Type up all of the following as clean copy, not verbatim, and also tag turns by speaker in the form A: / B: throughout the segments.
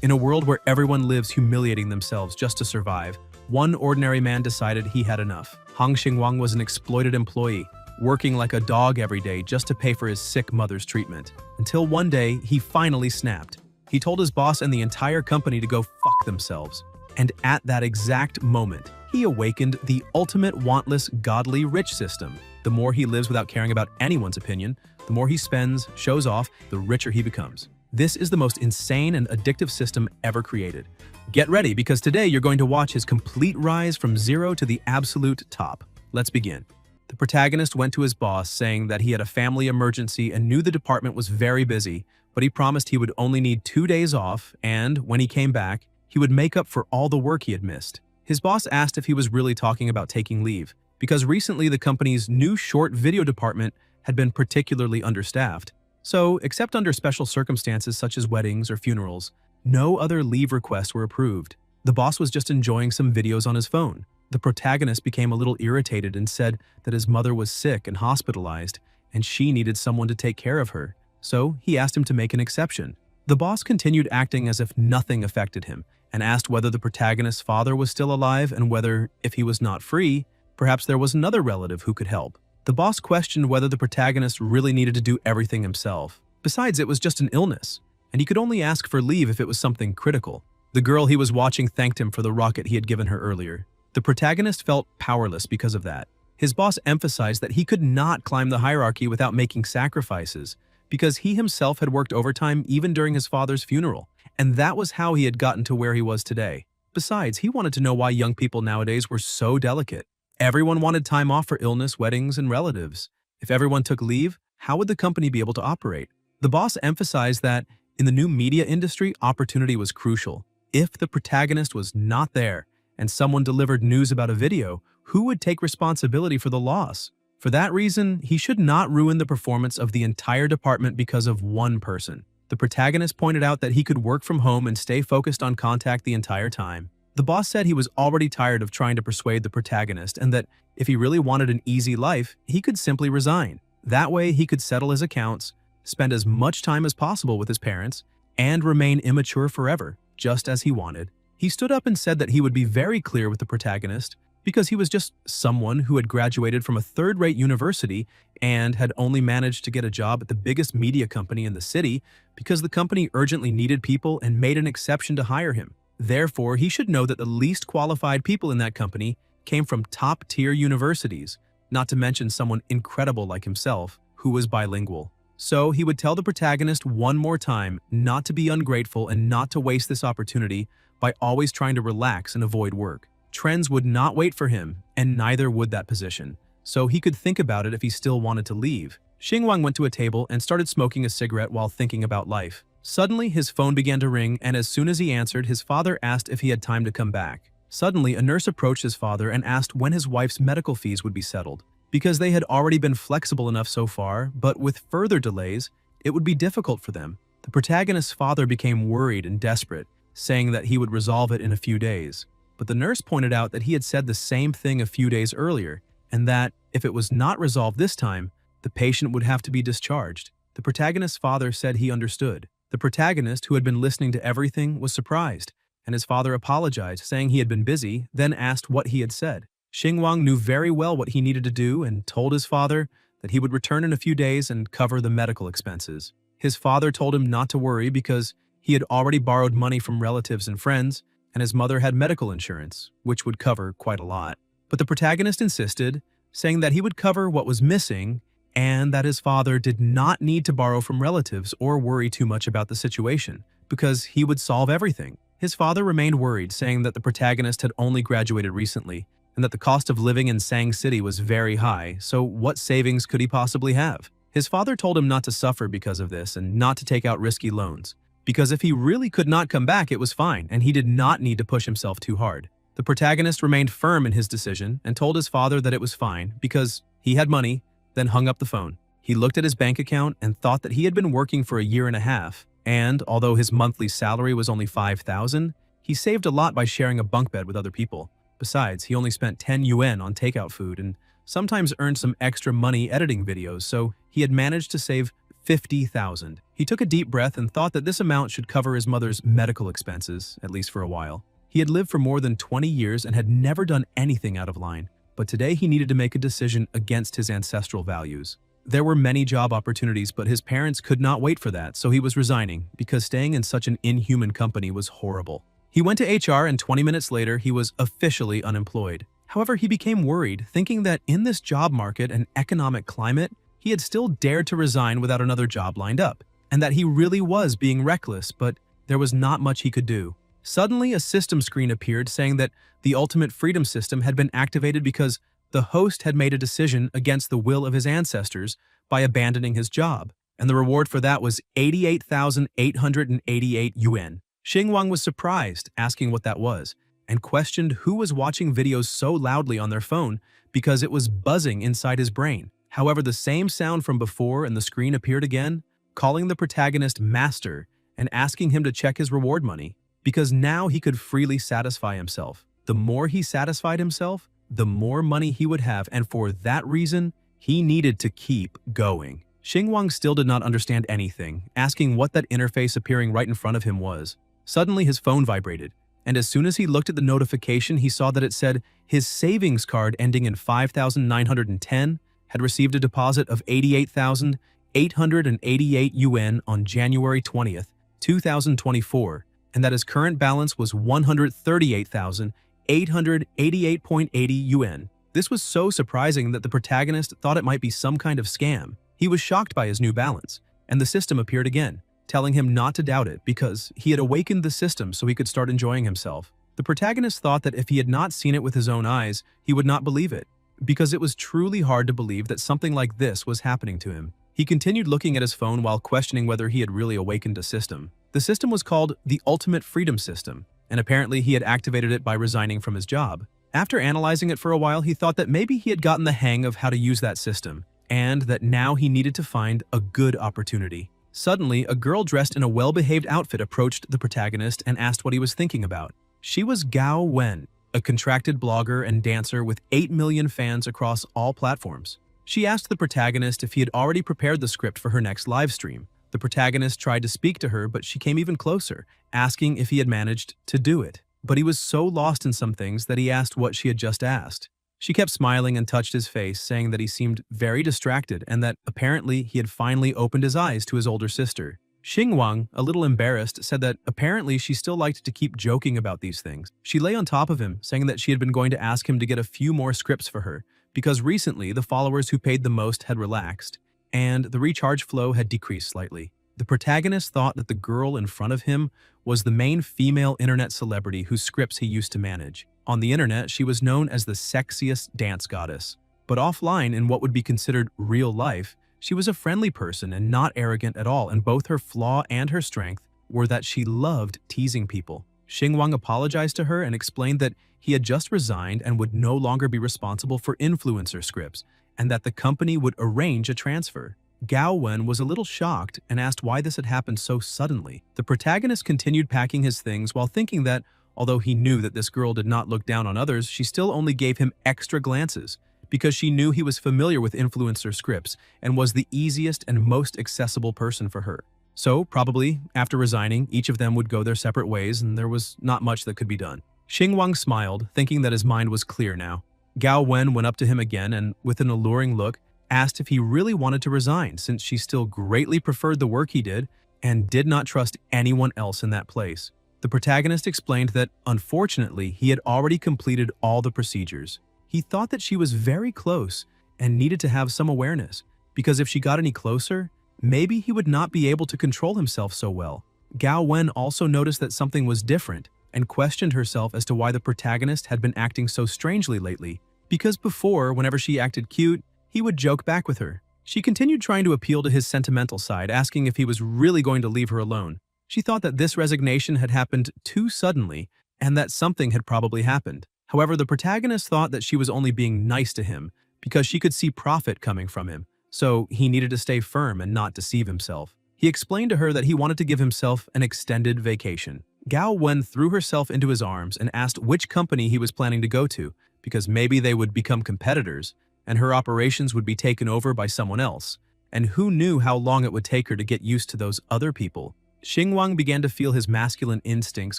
A: In a world where everyone lives humiliating themselves just to survive, one ordinary man decided he had enough. Hang Xingwang was an exploited employee, working like a dog every day just to pay for his sick mother's treatment. Until one day, he finally snapped. He told his boss and the entire company to go fuck themselves. And at that exact moment, he awakened the ultimate wantless, godly rich system. The more he lives without caring about anyone's opinion, the more he spends, shows off, the richer he becomes. This is the most insane and addictive system ever created. Get ready, because today you're going to watch his complete rise from zero to the absolute top. Let's begin. The protagonist went to his boss saying that he had a family emergency and knew the department was very busy, but he promised he would only need 2 days off and, when he came back, he would make up for all the work he had missed. His boss asked if he was really talking about taking leave, because recently the company's new short video department had been particularly understaffed. So, except under special circumstances such as weddings or funerals, no other leave requests were approved. The boss was just enjoying some videos on his phone. The protagonist became a little irritated and said that his mother was sick and hospitalized, and she needed someone to take care of her. So, he asked him to make an exception. The boss continued acting as if nothing affected him, and asked whether the protagonist's father was still alive and whether, if he was not free, perhaps there was another relative who could help. The boss questioned whether the protagonist really needed to do everything himself. Besides, it was just an illness, and he could only ask for leave if it was something critical. The girl he was watching thanked him for the rocket he had given her earlier. The protagonist felt powerless because of that. His boss emphasized that he could not climb the hierarchy without making sacrifices, because he himself had worked overtime even during his father's funeral, and that was how he had gotten to where he was today. Besides, he wanted to know why young people nowadays were so delicate. Everyone wanted time off for illness, weddings, and relatives. If everyone took leave, how would the company be able to operate? The boss emphasized that, in the new media industry, opportunity was crucial. If the protagonist was not there, and someone delivered news about a video, who would take responsibility for the loss? For that reason, he should not ruin the performance of the entire department because of one person. The protagonist pointed out that he could work from home and stay focused on contact the entire time. The boss said he was already tired of trying to persuade the protagonist and that if he really wanted an easy life, he could simply resign. That way, he could settle his accounts, spend as much time as possible with his parents, and remain immature forever, just as he wanted. He stood up and said that he would be very clear with the protagonist because he was just someone who had graduated from a third-rate university and had only managed to get a job at the biggest media company in the city because the company urgently needed people and made an exception to hire him. Therefore, he should know that the least qualified people in that company came from top-tier universities, not to mention someone incredible like himself, who was bilingual. So he would tell the protagonist one more time not to be ungrateful and not to waste this opportunity by always trying to relax and avoid work. Trends would not wait for him, and neither would that position, so he could think about it if he still wanted to leave. Xingwang went to a table and started smoking a cigarette while thinking about life. Suddenly, his phone began to ring, and as soon as he answered, his father asked if he had time to come back. Suddenly, a nurse approached his father and asked when his wife's medical fees would be settled, because they had already been flexible enough so far, but with further delays, it would be difficult for them. The protagonist's father became worried and desperate, saying that he would resolve it in a few days. But the nurse pointed out that he had said the same thing a few days earlier, and that, if it was not resolved this time, the patient would have to be discharged. The protagonist's father said he understood. The protagonist, who had been listening to everything, was surprised, and his father apologized, saying he had been busy, then asked what he had said. Xingwang knew very well what he needed to do and told his father that he would return in a few days and cover the medical expenses. His father told him not to worry because he had already borrowed money from relatives and friends, and his mother had medical insurance, which would cover quite a lot. But the protagonist insisted, saying that he would cover what was missing and that his father did not need to borrow from relatives or worry too much about the situation, because he would solve everything. His father remained worried, saying that the protagonist had only graduated recently, and that the cost of living in Sang City was very high, so what savings could he possibly have? His father told him not to suffer because of this and not to take out risky loans, because if he really could not come back, it was fine, and he did not need to push himself too hard. The protagonist remained firm in his decision and told his father that it was fine because he had money, then hung up the phone. He looked at his bank account and thought that he had been working for a year and a half, and although his monthly salary was only 5,000, he saved a lot by sharing a bunk bed with other people. Besides, he only spent 10 yuan on takeout food and sometimes earned some extra money editing videos, so he had managed to save $50,000. He took a deep breath and thought that this amount should cover his mother's medical expenses, at least for a while. He had lived for more than 20 years and had never done anything out of line, but today he needed to make a decision against his ancestral values. There were many job opportunities, but his parents could not wait for that, so he was resigning because staying in such an inhuman company was horrible. He went to HR and 20 minutes later, he was officially unemployed. However, he became worried, thinking that in this job market and economic climate, he had still dared to resign without another job lined up, and that he really was being reckless, but there was not much he could do. Suddenly, a system screen appeared saying that the Ultimate Freedom System had been activated because the host had made a decision against the will of his ancestors by abandoning his job, and the reward for that was 88,888 yuan. Xinguang was surprised, asking what that was, and questioned who was watching videos so loudly on their phone because it was buzzing inside his brain. However, the same sound from before and the screen appeared again, calling the protagonist master and asking him to check his reward money, because now he could freely satisfy himself. The more he satisfied himself, the more money he would have, and for that reason, he needed to keep going. Xinguang still did not understand anything, asking what that interface appearing right in front of him was. Suddenly, his phone vibrated, and as soon as he looked at the notification, he saw that it said his savings card ending in 5,910 had received a deposit of 88,888 yuan on January 20th, 2024, and that his current balance was 138,888.80 yuan. This was so surprising that the protagonist thought it might be some kind of scam. He was shocked by his new balance, and the system appeared again, telling him not to doubt it because he had awakened the system so he could start enjoying himself. The protagonist thought that if he had not seen it with his own eyes, he would not believe it, because it was truly hard to believe that something like this was happening to him. He continued looking at his phone while questioning whether he had really awakened a system. The system was called the Ultimate Freedom System, and apparently he had activated it by resigning from his job. After analyzing it for a while, he thought that maybe he had gotten the hang of how to use that system, and that now he needed to find a good opportunity. Suddenly, a girl dressed in a well-behaved outfit approached the protagonist and asked what he was thinking about. She was Gao Wen, a contracted blogger and dancer with 8 million fans across all platforms. She asked the protagonist if he had already prepared the script for her next live stream. The protagonist tried to speak to her, but she came even closer, asking if he had managed to do it. But he was so lost in some things that he asked what she had just asked. She kept smiling and touched his face, saying that he seemed very distracted and that apparently he had finally opened his eyes to his older sister. Xinguang, a little embarrassed, said that apparently she still liked to keep joking about these things. She lay on top of him, saying that she had been going to ask him to get a few more scripts for her, because recently the followers who paid the most had relaxed, and the recharge flow had decreased slightly. The protagonist thought that the girl in front of him was the main female internet celebrity whose scripts he used to manage. On the internet, she was known as the sexiest dance goddess. But offline, in what would be considered real life, she was a friendly person and not arrogant at all, and both her flaw and her strength were that she loved teasing people. Xinguang apologized to her and explained that he had just resigned and would no longer be responsible for influencer scripts, and that the company would arrange a transfer. Gao Wen was a little shocked and asked why this had happened so suddenly. The protagonist continued packing his things while thinking that, although he knew that this girl did not look down on others, she still only gave him extra glances, because she knew he was familiar with influencer scripts and was the easiest and most accessible person for her. So, probably, after resigning, each of them would go their separate ways and there was not much that could be done. Xinguang smiled, thinking that his mind was clear now. Gao Wen went up to him again and, with an alluring look, asked if he really wanted to resign since she still greatly preferred the work he did and did not trust anyone else in that place. The protagonist explained that, unfortunately, he had already completed all the procedures. He thought that she was very close and needed to have some awareness, because if she got any closer, maybe he would not be able to control himself so well. Gao Wen also noticed that something was different and questioned herself as to why the protagonist had been acting so strangely lately, because before, whenever she acted cute, he would joke back with her. She continued trying to appeal to his sentimental side, asking if he was really going to leave her alone. She thought that this resignation had happened too suddenly and that something had probably happened. However, the protagonist thought that she was only being nice to him because she could see profit coming from him, so he needed to stay firm and not deceive himself. He explained to her that he wanted to give himself an extended vacation. Gao Wen threw herself into his arms and asked which company he was planning to go to, because maybe they would become competitors and her operations would be taken over by someone else, and who knew how long it would take her to get used to those other people. Xingwang began to feel his masculine instincts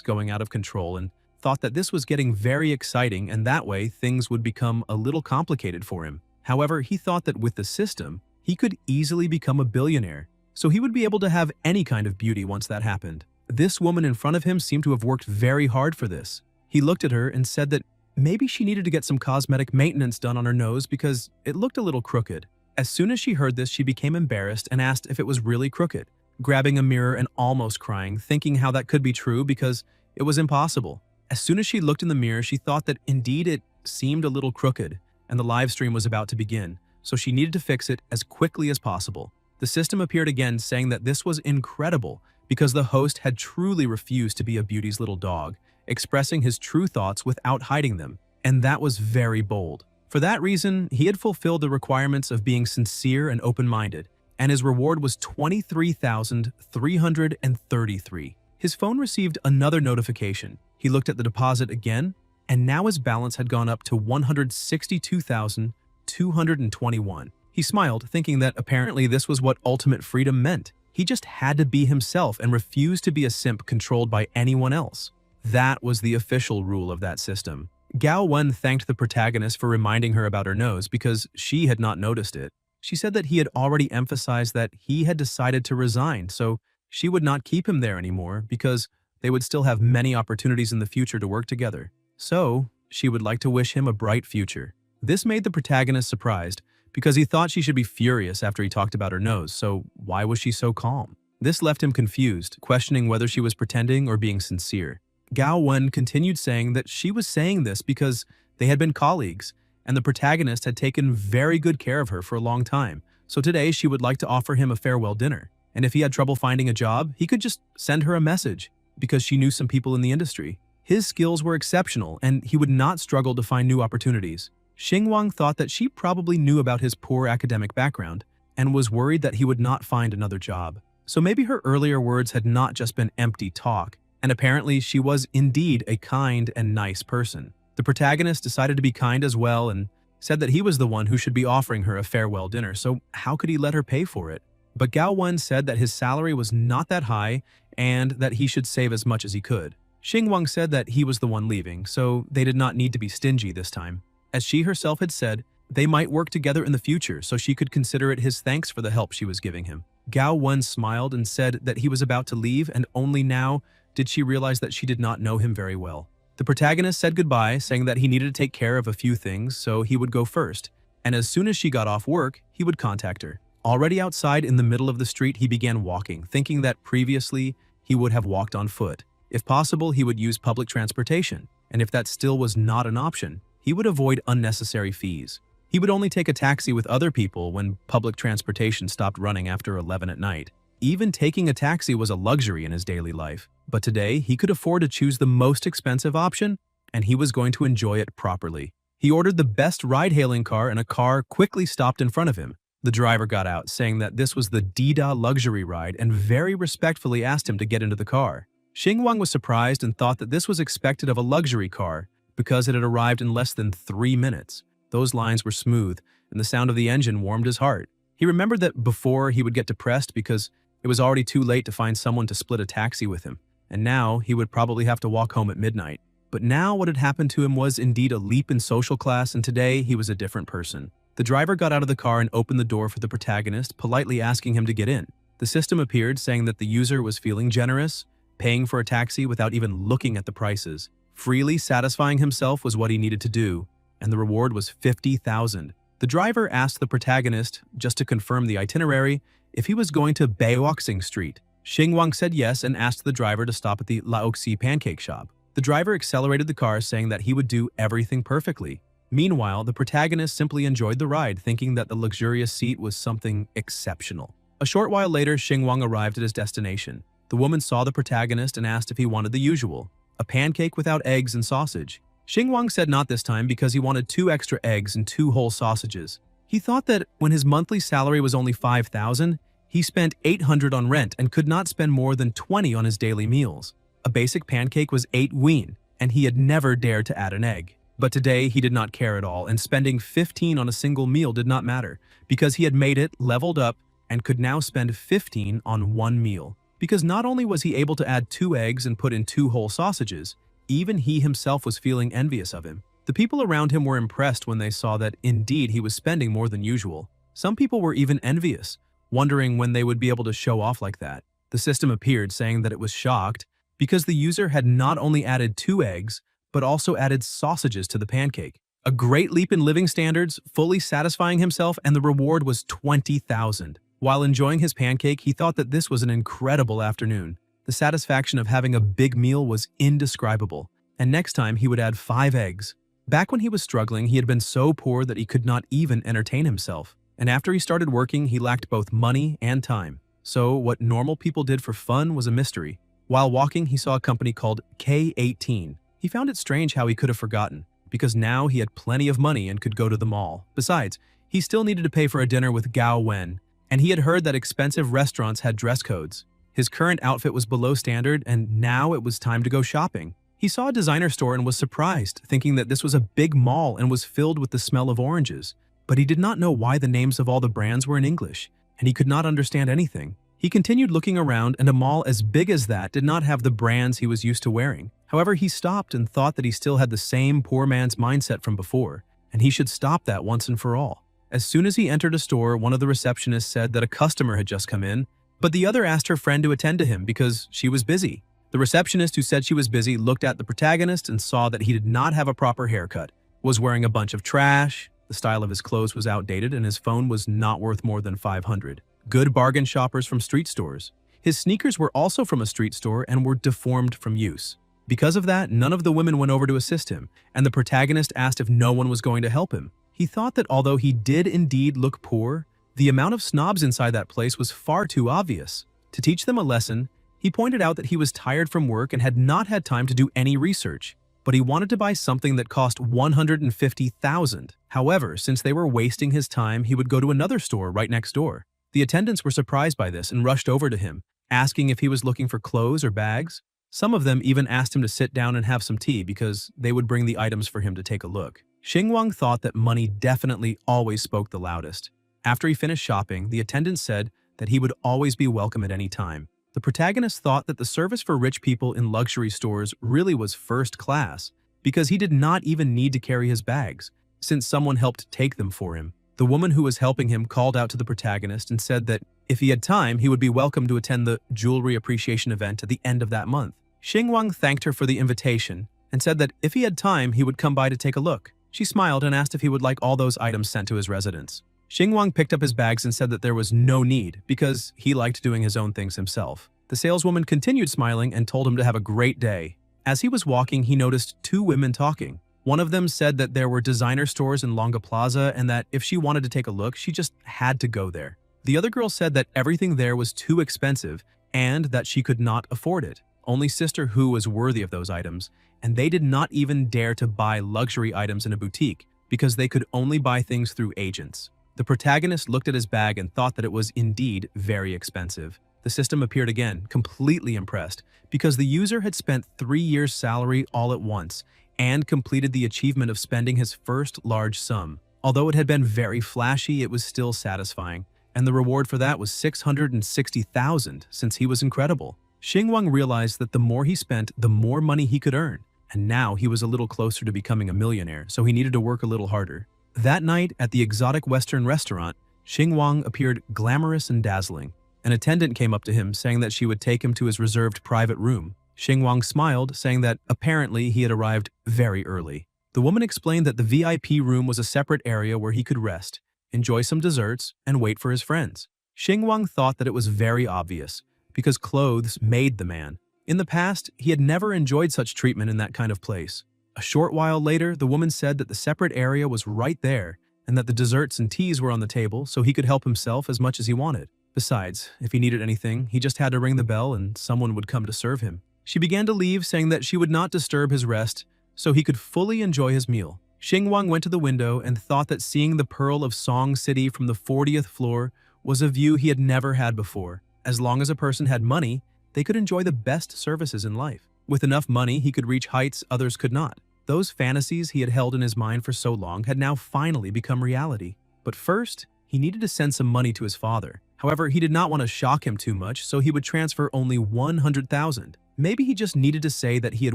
A: going out of control and thought that this was getting very exciting, and that way things would become a little complicated for him. However, he thought that with the system, he could easily become a billionaire, so he would be able to have any kind of beauty once that happened. This woman in front of him seemed to have worked very hard for this. He looked at her and said that maybe she needed to get some cosmetic maintenance done on her nose because it looked a little crooked. As soon as she heard this, she became embarrassed and asked if it was really crooked, grabbing a mirror and almost crying, thinking how that could be true because it was impossible. As soon as she looked in the mirror, she thought that indeed it seemed a little crooked, and the live stream was about to begin, so she needed to fix it as quickly as possible. The system appeared again, saying that this was incredible because the host had truly refused to be a beauty's little dog, expressing his true thoughts without hiding them, and that was very bold. For that reason, he had fulfilled the requirements of being sincere and open-minded, and his reward was 23,333. His phone received another notification. He looked at the deposit again, and now his balance had gone up to 162,221. He smiled, thinking that apparently this was what ultimate freedom meant. He just had to be himself and refused to be a simp controlled by anyone else. That was the official rule of that system. Gao Wen thanked the protagonist for reminding her about her nose because she had not noticed it. She said that he had already emphasized that he had decided to resign, so she would not keep him there anymore because they would still have many opportunities in the future to work together. So, she would like to wish him a bright future. This made the protagonist surprised because he thought she should be furious after he talked about her nose, so why was she so calm? This left him confused, questioning whether she was pretending or being sincere. Gao Wen continued saying that she was saying this because they had been colleagues, and the protagonist had taken very good care of her for a long time, so today she would like to offer him a farewell dinner. And if he had trouble finding a job, he could just send her a message, because she knew some people in the industry. His skills were exceptional, and he would not struggle to find new opportunities. Xingwang thought that she probably knew about his poor academic background, and was worried that he would not find another job. So maybe her earlier words had not just been empty talk, and apparently she was indeed a kind and nice person. The protagonist decided to be kind as well and said that he was the one who should be offering her a farewell dinner, so how could he let her pay for it? But Gao Wen said that his salary was not that high and that he should save as much as he could. Xingwang said that he was the one leaving, so they did not need to be stingy this time. As she herself had said, they might work together in the future, so she could consider it his thanks for the help she was giving him. Gao Wen smiled and said that he was about to leave, and only now did she realize that she did not know him very well. The protagonist said goodbye, saying that he needed to take care of a few things, so he would go first, and as soon as she got off work, he would contact her. Already outside in the middle of the street, he began walking, thinking that previously he would have walked on foot. If possible, he would use public transportation, and if that still was not an option, he would avoid unnecessary fees. He would only take a taxi with other people when public transportation stopped running after 11 at night. Even taking a taxi was a luxury in his daily life, but today he could afford to choose the most expensive option, and he was going to enjoy it properly. He ordered the best ride-hailing car, and a car quickly stopped in front of him. The driver got out, saying that this was the Dida luxury ride, and very respectfully asked him to get into the car. Xingwang was surprised and thought that this was expected of a luxury car because it had arrived in less than 3 minutes. Those lines were smooth, and the sound of the engine warmed his heart. He remembered that before he would get depressed because it was already too late to find someone to split a taxi with him, and now he would probably have to walk home at midnight. But now what had happened to him was indeed a leap in social class, and today he was a different person. The driver got out of the car and opened the door for the protagonist, politely asking him to get in. The system appeared, saying that the user was feeling generous, paying for a taxi without even looking at the prices. Freely satisfying himself was what he needed to do, and the reward was 50,000. The driver asked the protagonist, just to confirm the itinerary, if he was going to Baoxing Street. Xingwang said yes and asked the driver to stop at the Laoxi pancake shop. The driver accelerated the car, saying that he would do everything perfectly. Meanwhile, the protagonist simply enjoyed the ride, thinking that the luxurious seat was something exceptional. A short while later, Xingwang arrived at his destination. The woman saw the protagonist and asked if he wanted the usual, a pancake without eggs and sausage. Xingwang said not this time because he wanted 2 extra eggs and 2 whole sausages. He thought that when his monthly salary was only 5,000, he spent 800 on rent and could not spend more than 20 on his daily meals. A basic pancake was 8 won, and he had never dared to add an egg. But today he did not care at all, and spending 15 on a single meal did not matter, because he had made it, leveled up, and could now spend 15 on one meal. Because not only was he able to add 2 eggs and put in 2 whole sausages, even he himself was feeling envious of him. The people around him were impressed when they saw that indeed he was spending more than usual. Some people were even envious, wondering when they would be able to show off like that. The system appeared saying that it was shocked because the user had not only added 2 eggs, but also added sausages to the pancake. A great leap in living standards, fully satisfying himself, and the reward was 20,000. While enjoying his pancake, he thought that this was an incredible afternoon. The satisfaction of having a big meal was indescribable, and next time he would add 5 eggs. Back when he was struggling, he had been so poor that he could not even entertain himself. And after he started working, he lacked both money and time. So what normal people did for fun was a mystery. While walking, he saw a company called K18. He found it strange how he could have forgotten, because now he had plenty of money and could go to the mall. Besides, he still needed to pay for a dinner with Gao Wen, and he had heard that expensive restaurants had dress codes. His current outfit was below standard, and now it was time to go shopping. He saw a designer store and was surprised, thinking that this was a big mall and was filled with the smell of oranges. But he did not know why the names of all the brands were in English, and he could not understand anything. He continued looking around, and a mall as big as that did not have the brands he was used to wearing. However, he stopped and thought that he still had the same poor man's mindset from before, and he should stop that once and for all. As soon as he entered a store, one of the receptionists said that a customer had just come in, but the other asked her friend to attend to him because she was busy. The receptionist who said she was busy looked at the protagonist and saw that he did not have a proper haircut, was wearing a bunch of trash, the style of his clothes was outdated, and his phone was not worth more than 500. Good bargain shoppers from street stores. His sneakers were also from a street store and were deformed from use. Because of that, none of the women went over to assist him, and the protagonist asked if no one was going to help him. He thought that although he did indeed look poor, the amount of snobs inside that place was far too obvious. To teach them a lesson, he pointed out that he was tired from work and had not had time to do any research, but he wanted to buy something that cost 150,000. However, since they were wasting his time, he would go to another store right next door. The attendants were surprised by this and rushed over to him, asking if he was looking for clothes or bags. Some of them even asked him to sit down and have some tea because they would bring the items for him to take a look. Xingwang thought that money definitely always spoke the loudest. After he finished shopping, the attendant said that he would always be welcome at any time. The protagonist thought that the service for rich people in luxury stores really was first class because he did not even need to carry his bags, since someone helped take them for him. The woman who was helping him called out to the protagonist and said that if he had time, he would be welcome to attend the jewelry appreciation event at the end of that month. Xingwang thanked her for the invitation and said that if he had time, he would come by to take a look. She smiled and asked if he would like all those items sent to his residence. Xingwang picked up his bags and said that there was no need because he liked doing his own things himself. The saleswoman continued smiling and told him to have a great day. As he was walking, he noticed 2 women talking. One of them said that there were designer stores in Longa Plaza and that if she wanted to take a look, she just had to go there. The other girl said that everything there was too expensive and that she could not afford it. Only Sister Hu was worthy of those items, and they did not even dare to buy luxury items in a boutique because they could only buy things through agents. The protagonist looked at his bag and thought that it was indeed very expensive. The system appeared again, completely impressed, because the user had spent 3 years' salary all at once and completed the achievement of spending his first large sum. Although it had been very flashy, it was still satisfying, and the reward for that was 660,000 since he was incredible. Xingwang realized that the more he spent, the more money he could earn, and now he was a little closer to becoming a millionaire, so he needed to work a little harder. That night, at the exotic Western restaurant, Xingwang appeared glamorous and dazzling. An attendant came up to him, saying that she would take him to his reserved private room. Xingwang smiled, saying that apparently he had arrived very early. The woman explained that the VIP room was a separate area where he could rest, enjoy some desserts, and wait for his friends. Xingwang thought that it was very obvious, because clothes made the man. In the past, he had never enjoyed such treatment in that kind of place. A short while later, the woman said that the separate area was right there, and that the desserts and teas were on the table so he could help himself as much as he wanted. Besides, if he needed anything, he just had to ring the bell and someone would come to serve him. She began to leave, saying that she would not disturb his rest so he could fully enjoy his meal. Xingwang went to the window and thought that seeing the Pearl of Song City from the 40th floor was a view he had never had before. As long as a person had money, they could enjoy the best services in life. With enough money, he could reach heights others could not. Those fantasies he had held in his mind for so long had now finally become reality. But first, he needed to send some money to his father. However, he did not want to shock him too much, so he would transfer only 100,000. Maybe he just needed to say that he had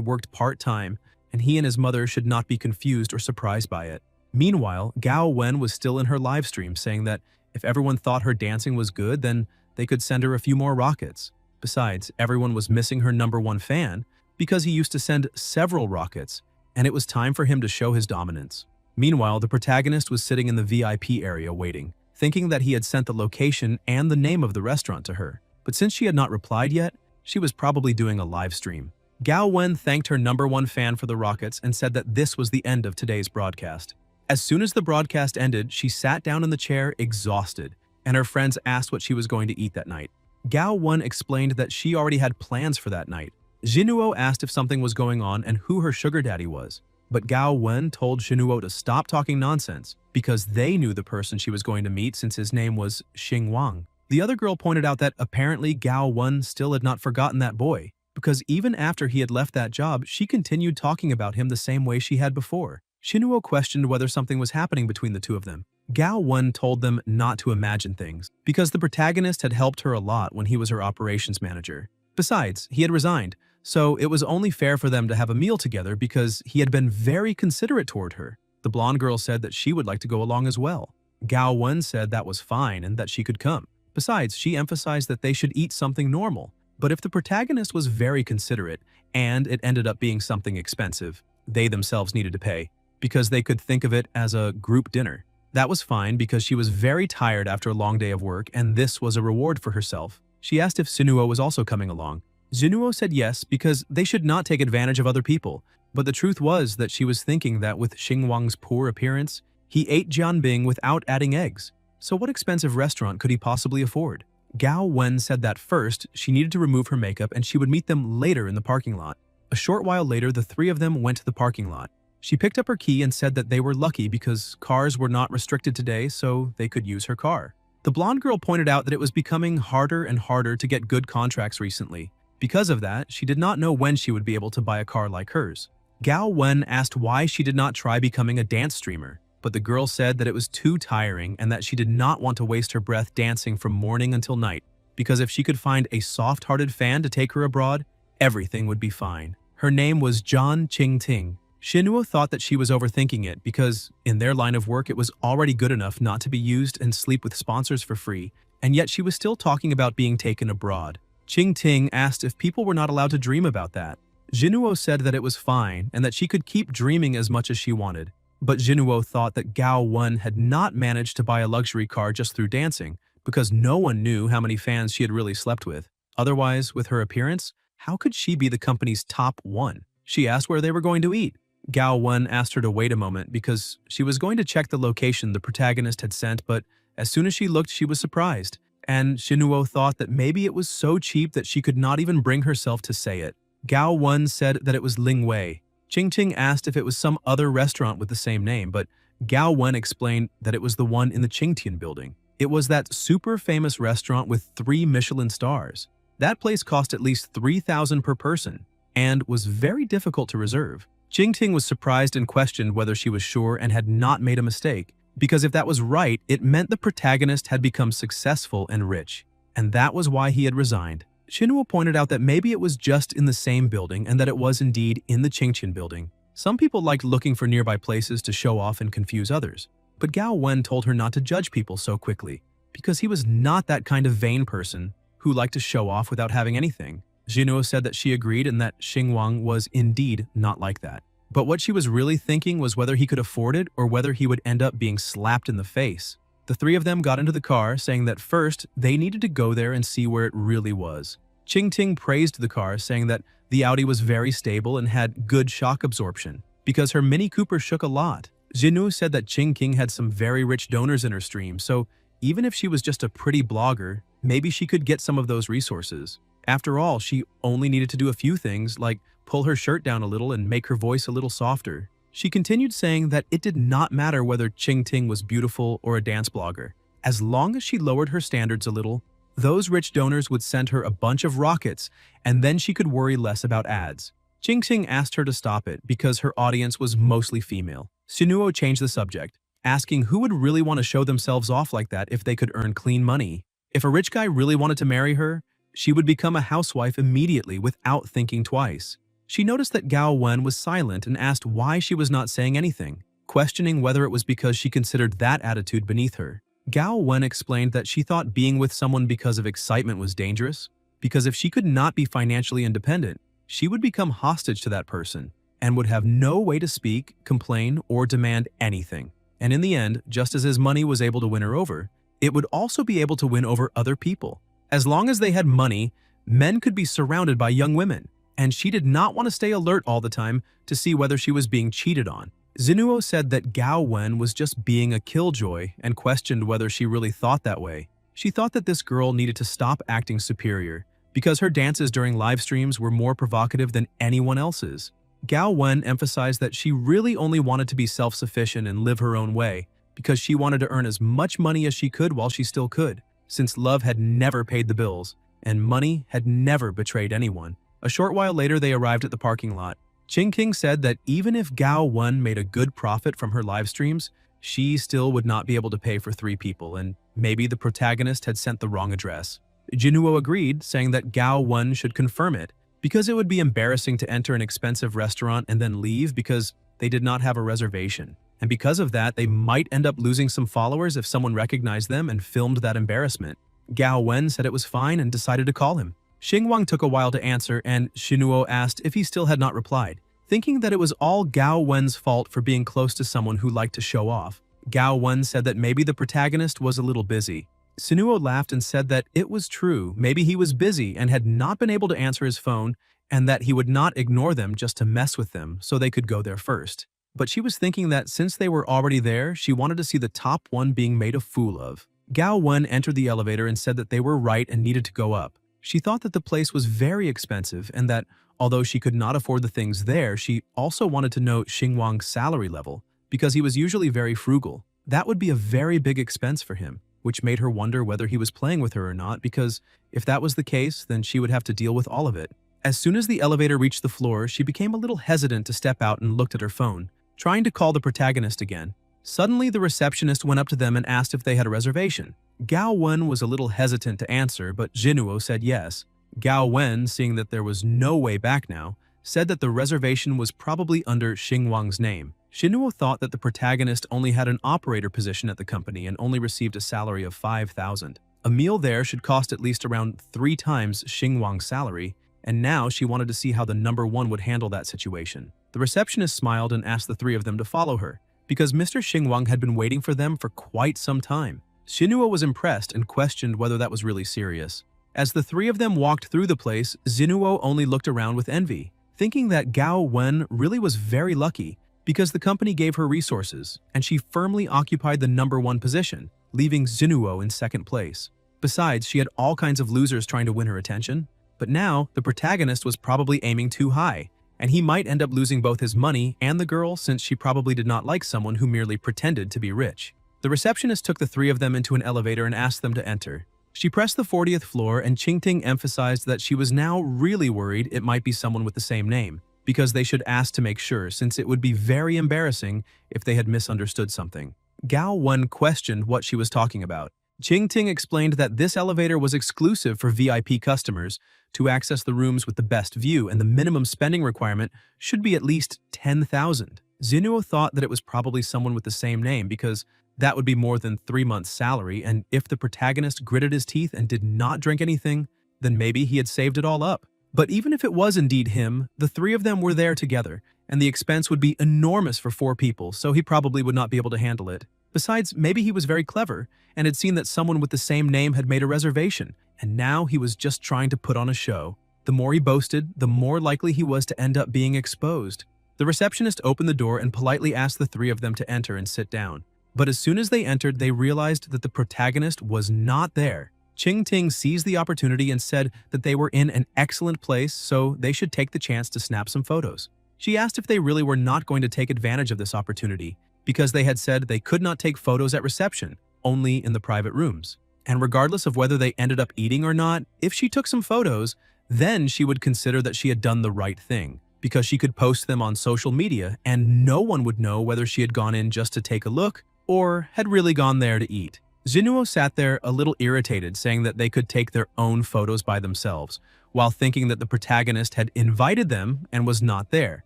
A: worked part-time, and he and his mother should not be confused or surprised by it. Meanwhile, Gao Wen was still in her live stream saying that if everyone thought her dancing was good, then they could send her a few more rockets. Besides, everyone was missing her #1 fan because he used to send several rockets, and it was time for him to show his dominance. Meanwhile, the protagonist was sitting in the VIP area waiting, thinking that he had sent the location and the name of the restaurant to her. But since she had not replied yet, she was probably doing a live stream. Gao Wen thanked her #1 fan for the rockets and said that this was the end of today's broadcast. As soon as the broadcast ended, she sat down in the chair exhausted, and her friends asked what she was going to eat that night. Gao Wen explained that she already had plans for that night. Jinuo asked if something was going on and who her sugar daddy was. But Gao Wen told Jinuo to stop talking nonsense because they knew the person she was going to meet since his name was Xing Wang. The other girl pointed out that apparently Gao Wen still had not forgotten that boy, because even after he had left that job, she continued talking about him the same way she had before. Jinuo questioned whether something was happening between the two of them. Gao Wen told them not to imagine things, because the protagonist had helped her a lot when he was her operations manager. Besides, he had resigned, so it was only fair for them to have a meal together because he had been very considerate toward her. The blonde girl said that she would like to go along as well. Gao Wen said that was fine and that she could come. Besides, she emphasized that they should eat something normal. But if the protagonist was very considerate, and it ended up being something expensive, they themselves needed to pay, because they could think of it as a group dinner. That was fine because she was very tired after a long day of work, and this was a reward for herself. She asked if Jinuo was also coming along. Jinuo said yes because they should not take advantage of other people, but the truth was that she was thinking that with Xing Wang's poor appearance, he ate jianbing without adding eggs. So what expensive restaurant could he possibly afford? Gao Wen said that first, she needed to remove her makeup and she would meet them later in the parking lot. A short while later, the three of them went to the parking lot. She picked up her key and said that they were lucky because cars were not restricted today, so they could use her car. The blonde girl pointed out that it was becoming harder and harder to get good contracts recently. Because of that, she did not know when she would be able to buy a car like hers. Gao Wen asked why she did not try becoming a dance streamer, but the girl said that it was too tiring and that she did not want to waste her breath dancing from morning until night, because if she could find a soft-hearted fan to take her abroad, everything would be fine. Her name was Zhan Qingting. Jinuo thought that she was overthinking it because, in their line of work, it was already good enough not to be used and sleep with sponsors for free, and yet she was still talking about being taken abroad. Qingting asked if people were not allowed to dream about that. Jinuo said that it was fine and that she could keep dreaming as much as she wanted. But Jinuo thought that Gao Wen had not managed to buy a luxury car just through dancing, because no one knew how many fans she had really slept with. Otherwise, with her appearance, how could she be the company's top one? She asked where they were going to eat. Gao Wen asked her to wait a moment because she was going to check the location the protagonist had sent, but as soon as she looked, she was surprised. And Jinuo thought that maybe it was so cheap that she could not even bring herself to say it. Gao Wen said that it was Lingwei. Qingting asked if it was some other restaurant with the same name, but Gao Wen explained that it was the one in the Qingtian building. It was that super famous restaurant with 3 Michelin stars. That place cost at least 3,000 per person and was very difficult to reserve. Qingting was surprised and questioned whether she was sure and had not made a mistake, because if that was right, it meant the protagonist had become successful and rich, and that was why he had resigned. Jinuo pointed out that maybe it was just in the same building and that it was indeed in the Qingtian building. Some people liked looking for nearby places to show off and confuse others, but Gao Wen told her not to judge people so quickly, because he was not that kind of vain person who liked to show off without having anything. Jinuo said that she agreed and that Xing Wang was indeed not like that. But what she was really thinking was whether he could afford it or whether he would end up being slapped in the face. The three of them got into the car, saying that first, they needed to go there and see where it really was. Qingting praised the car, saying that the Audi was very stable and had good shock absorption, because her Mini Cooper shook a lot. Jinuo said that Qingting had some very rich donors in her stream, so even if she was just a pretty blogger, maybe she could get some of those resources. After all, she only needed to do a few things, like pull her shirt down a little and make her voice a little softer. She continued saying that it did not matter whether Qingting was beautiful or a dance blogger. As long as she lowered her standards a little, those rich donors would send her a bunch of rockets, and then she could worry less about ads. Qingting asked her to stop it because her audience was mostly female. Jinuo changed the subject, asking who would really want to show themselves off like that if they could earn clean money. If a rich guy really wanted to marry her, she would become a housewife immediately without thinking twice. She noticed that Gao Wen was silent and asked why she was not saying anything, questioning whether it was because she considered that attitude beneath her. Gao Wen explained that she thought being with someone because of excitement was dangerous, because if she could not be financially independent, she would become hostage to that person and would have no way to speak, complain, or demand anything. And in the end, just as his money was able to win her over, it would also be able to win over other people. As long as they had money, men could be surrounded by young women, and she did not want to stay alert all the time to see whether she was being cheated on. Zinuo said that Gao Wen was just being a killjoy and questioned whether she really thought that way. She thought that this girl needed to stop acting superior because her dances during live streams were more provocative than anyone else's. Gao Wen emphasized that she really only wanted to be self-sufficient and live her own way because she wanted to earn as much money as she could while she still could, since love had never paid the bills and money had never betrayed anyone. A short while later, they arrived at the parking lot. Qingting said that even if Gao Wen made a good profit from her live streams, she still would not be able to pay for 3 people, and maybe the protagonist had sent the wrong address. Jinuo agreed, saying that Gao Wen should confirm it, because it would be embarrassing to enter an expensive restaurant and then leave because they did not have a reservation. And because of that, they might end up losing some followers if someone recognized them and filmed that embarrassment. Gao Wen said it was fine and decided to call him. Xingwang took a while to answer, and Xinuo asked if he still had not replied, thinking that it was all Gao Wen's fault for being close to someone who liked to show off. Gao Wen said that maybe the protagonist was a little busy. Xinuo laughed and said that it was true, maybe he was busy and had not been able to answer his phone, and that he would not ignore them just to mess with them so they could go there first. But she was thinking that since they were already there, she wanted to see the top one being made a fool of. Gao Wen entered the elevator and said that they were right and needed to go up. She thought that the place was very expensive and that, although she could not afford the things there, she also wanted to know Xingwang's salary level, because he was usually very frugal. That would be a very big expense for him, which made her wonder whether he was playing with her or not, because if that was the case, then she would have to deal with all of it. As soon as the elevator reached the floor, she became a little hesitant to step out and looked at her phone, trying to call the protagonist again. Suddenly, the receptionist went up to them and asked if they had a reservation. Gao Wen was a little hesitant to answer, but Jinuo said yes. Gao Wen, seeing that there was no way back now, said that the reservation was probably under Xingwang's name. Jinuo thought that the protagonist only had an operator position at the company and only received a salary of 5,000. A meal there should cost at least around 3 times Xingwang's salary, and now she wanted to see how the number 1 would handle that situation. The receptionist smiled and asked the 3 of them to follow her, because Mr. Xingwang had been waiting for them for quite some time. Xinuo was impressed and questioned whether that was really serious. As the 3 of them walked through the place, Xinuo only looked around with envy, thinking that Gao Wen really was very lucky because the company gave her resources, and she firmly occupied the number 1 position, leaving Xinuo in 2nd place. Besides, she had all kinds of losers trying to win her attention, but now the protagonist was probably aiming too high, and he might end up losing both his money and the girl since she probably did not like someone who merely pretended to be rich. The receptionist took the 3 of them into an elevator and asked them to enter. She pressed the 40th floor, and Qingting emphasized that she was now really worried it might be someone with the same name, because they should ask to make sure, since it would be very embarrassing if they had misunderstood something. Gao Wen questioned what she was talking about. Qingting explained that this elevator was exclusive for VIP customers to access the rooms with the best view, and the minimum spending requirement should be at least 10,000. Xinuo thought that it was probably someone with the same name because that would be more than 3 months' salary, and if the protagonist gritted his teeth and did not drink anything, then maybe he had saved it all up. But even if it was indeed him, the 3 of them were there together, and the expense would be enormous for 4 people, so he probably would not be able to handle it. Besides, maybe he was very clever and had seen that someone with the same name had made a reservation, and now he was just trying to put on a show. The more he boasted, the more likely he was to end up being exposed. The receptionist opened the door and politely asked the 3 of them to enter and sit down. But as soon as they entered, they realized that the protagonist was not there. Qingting seized the opportunity and said that they were in an excellent place, so they should take the chance to snap some photos. She asked if they really were not going to take advantage of this opportunity, because they had said they could not take photos at reception, only in the private rooms. And regardless of whether they ended up eating or not, if she took some photos, then she would consider that she had done the right thing, because she could post them on social media and no one would know whether she had gone in just to take a look or had really gone there to eat. Zinuo sat there a little irritated, saying that they could take their own photos by themselves, while thinking that the protagonist had invited them and was not there.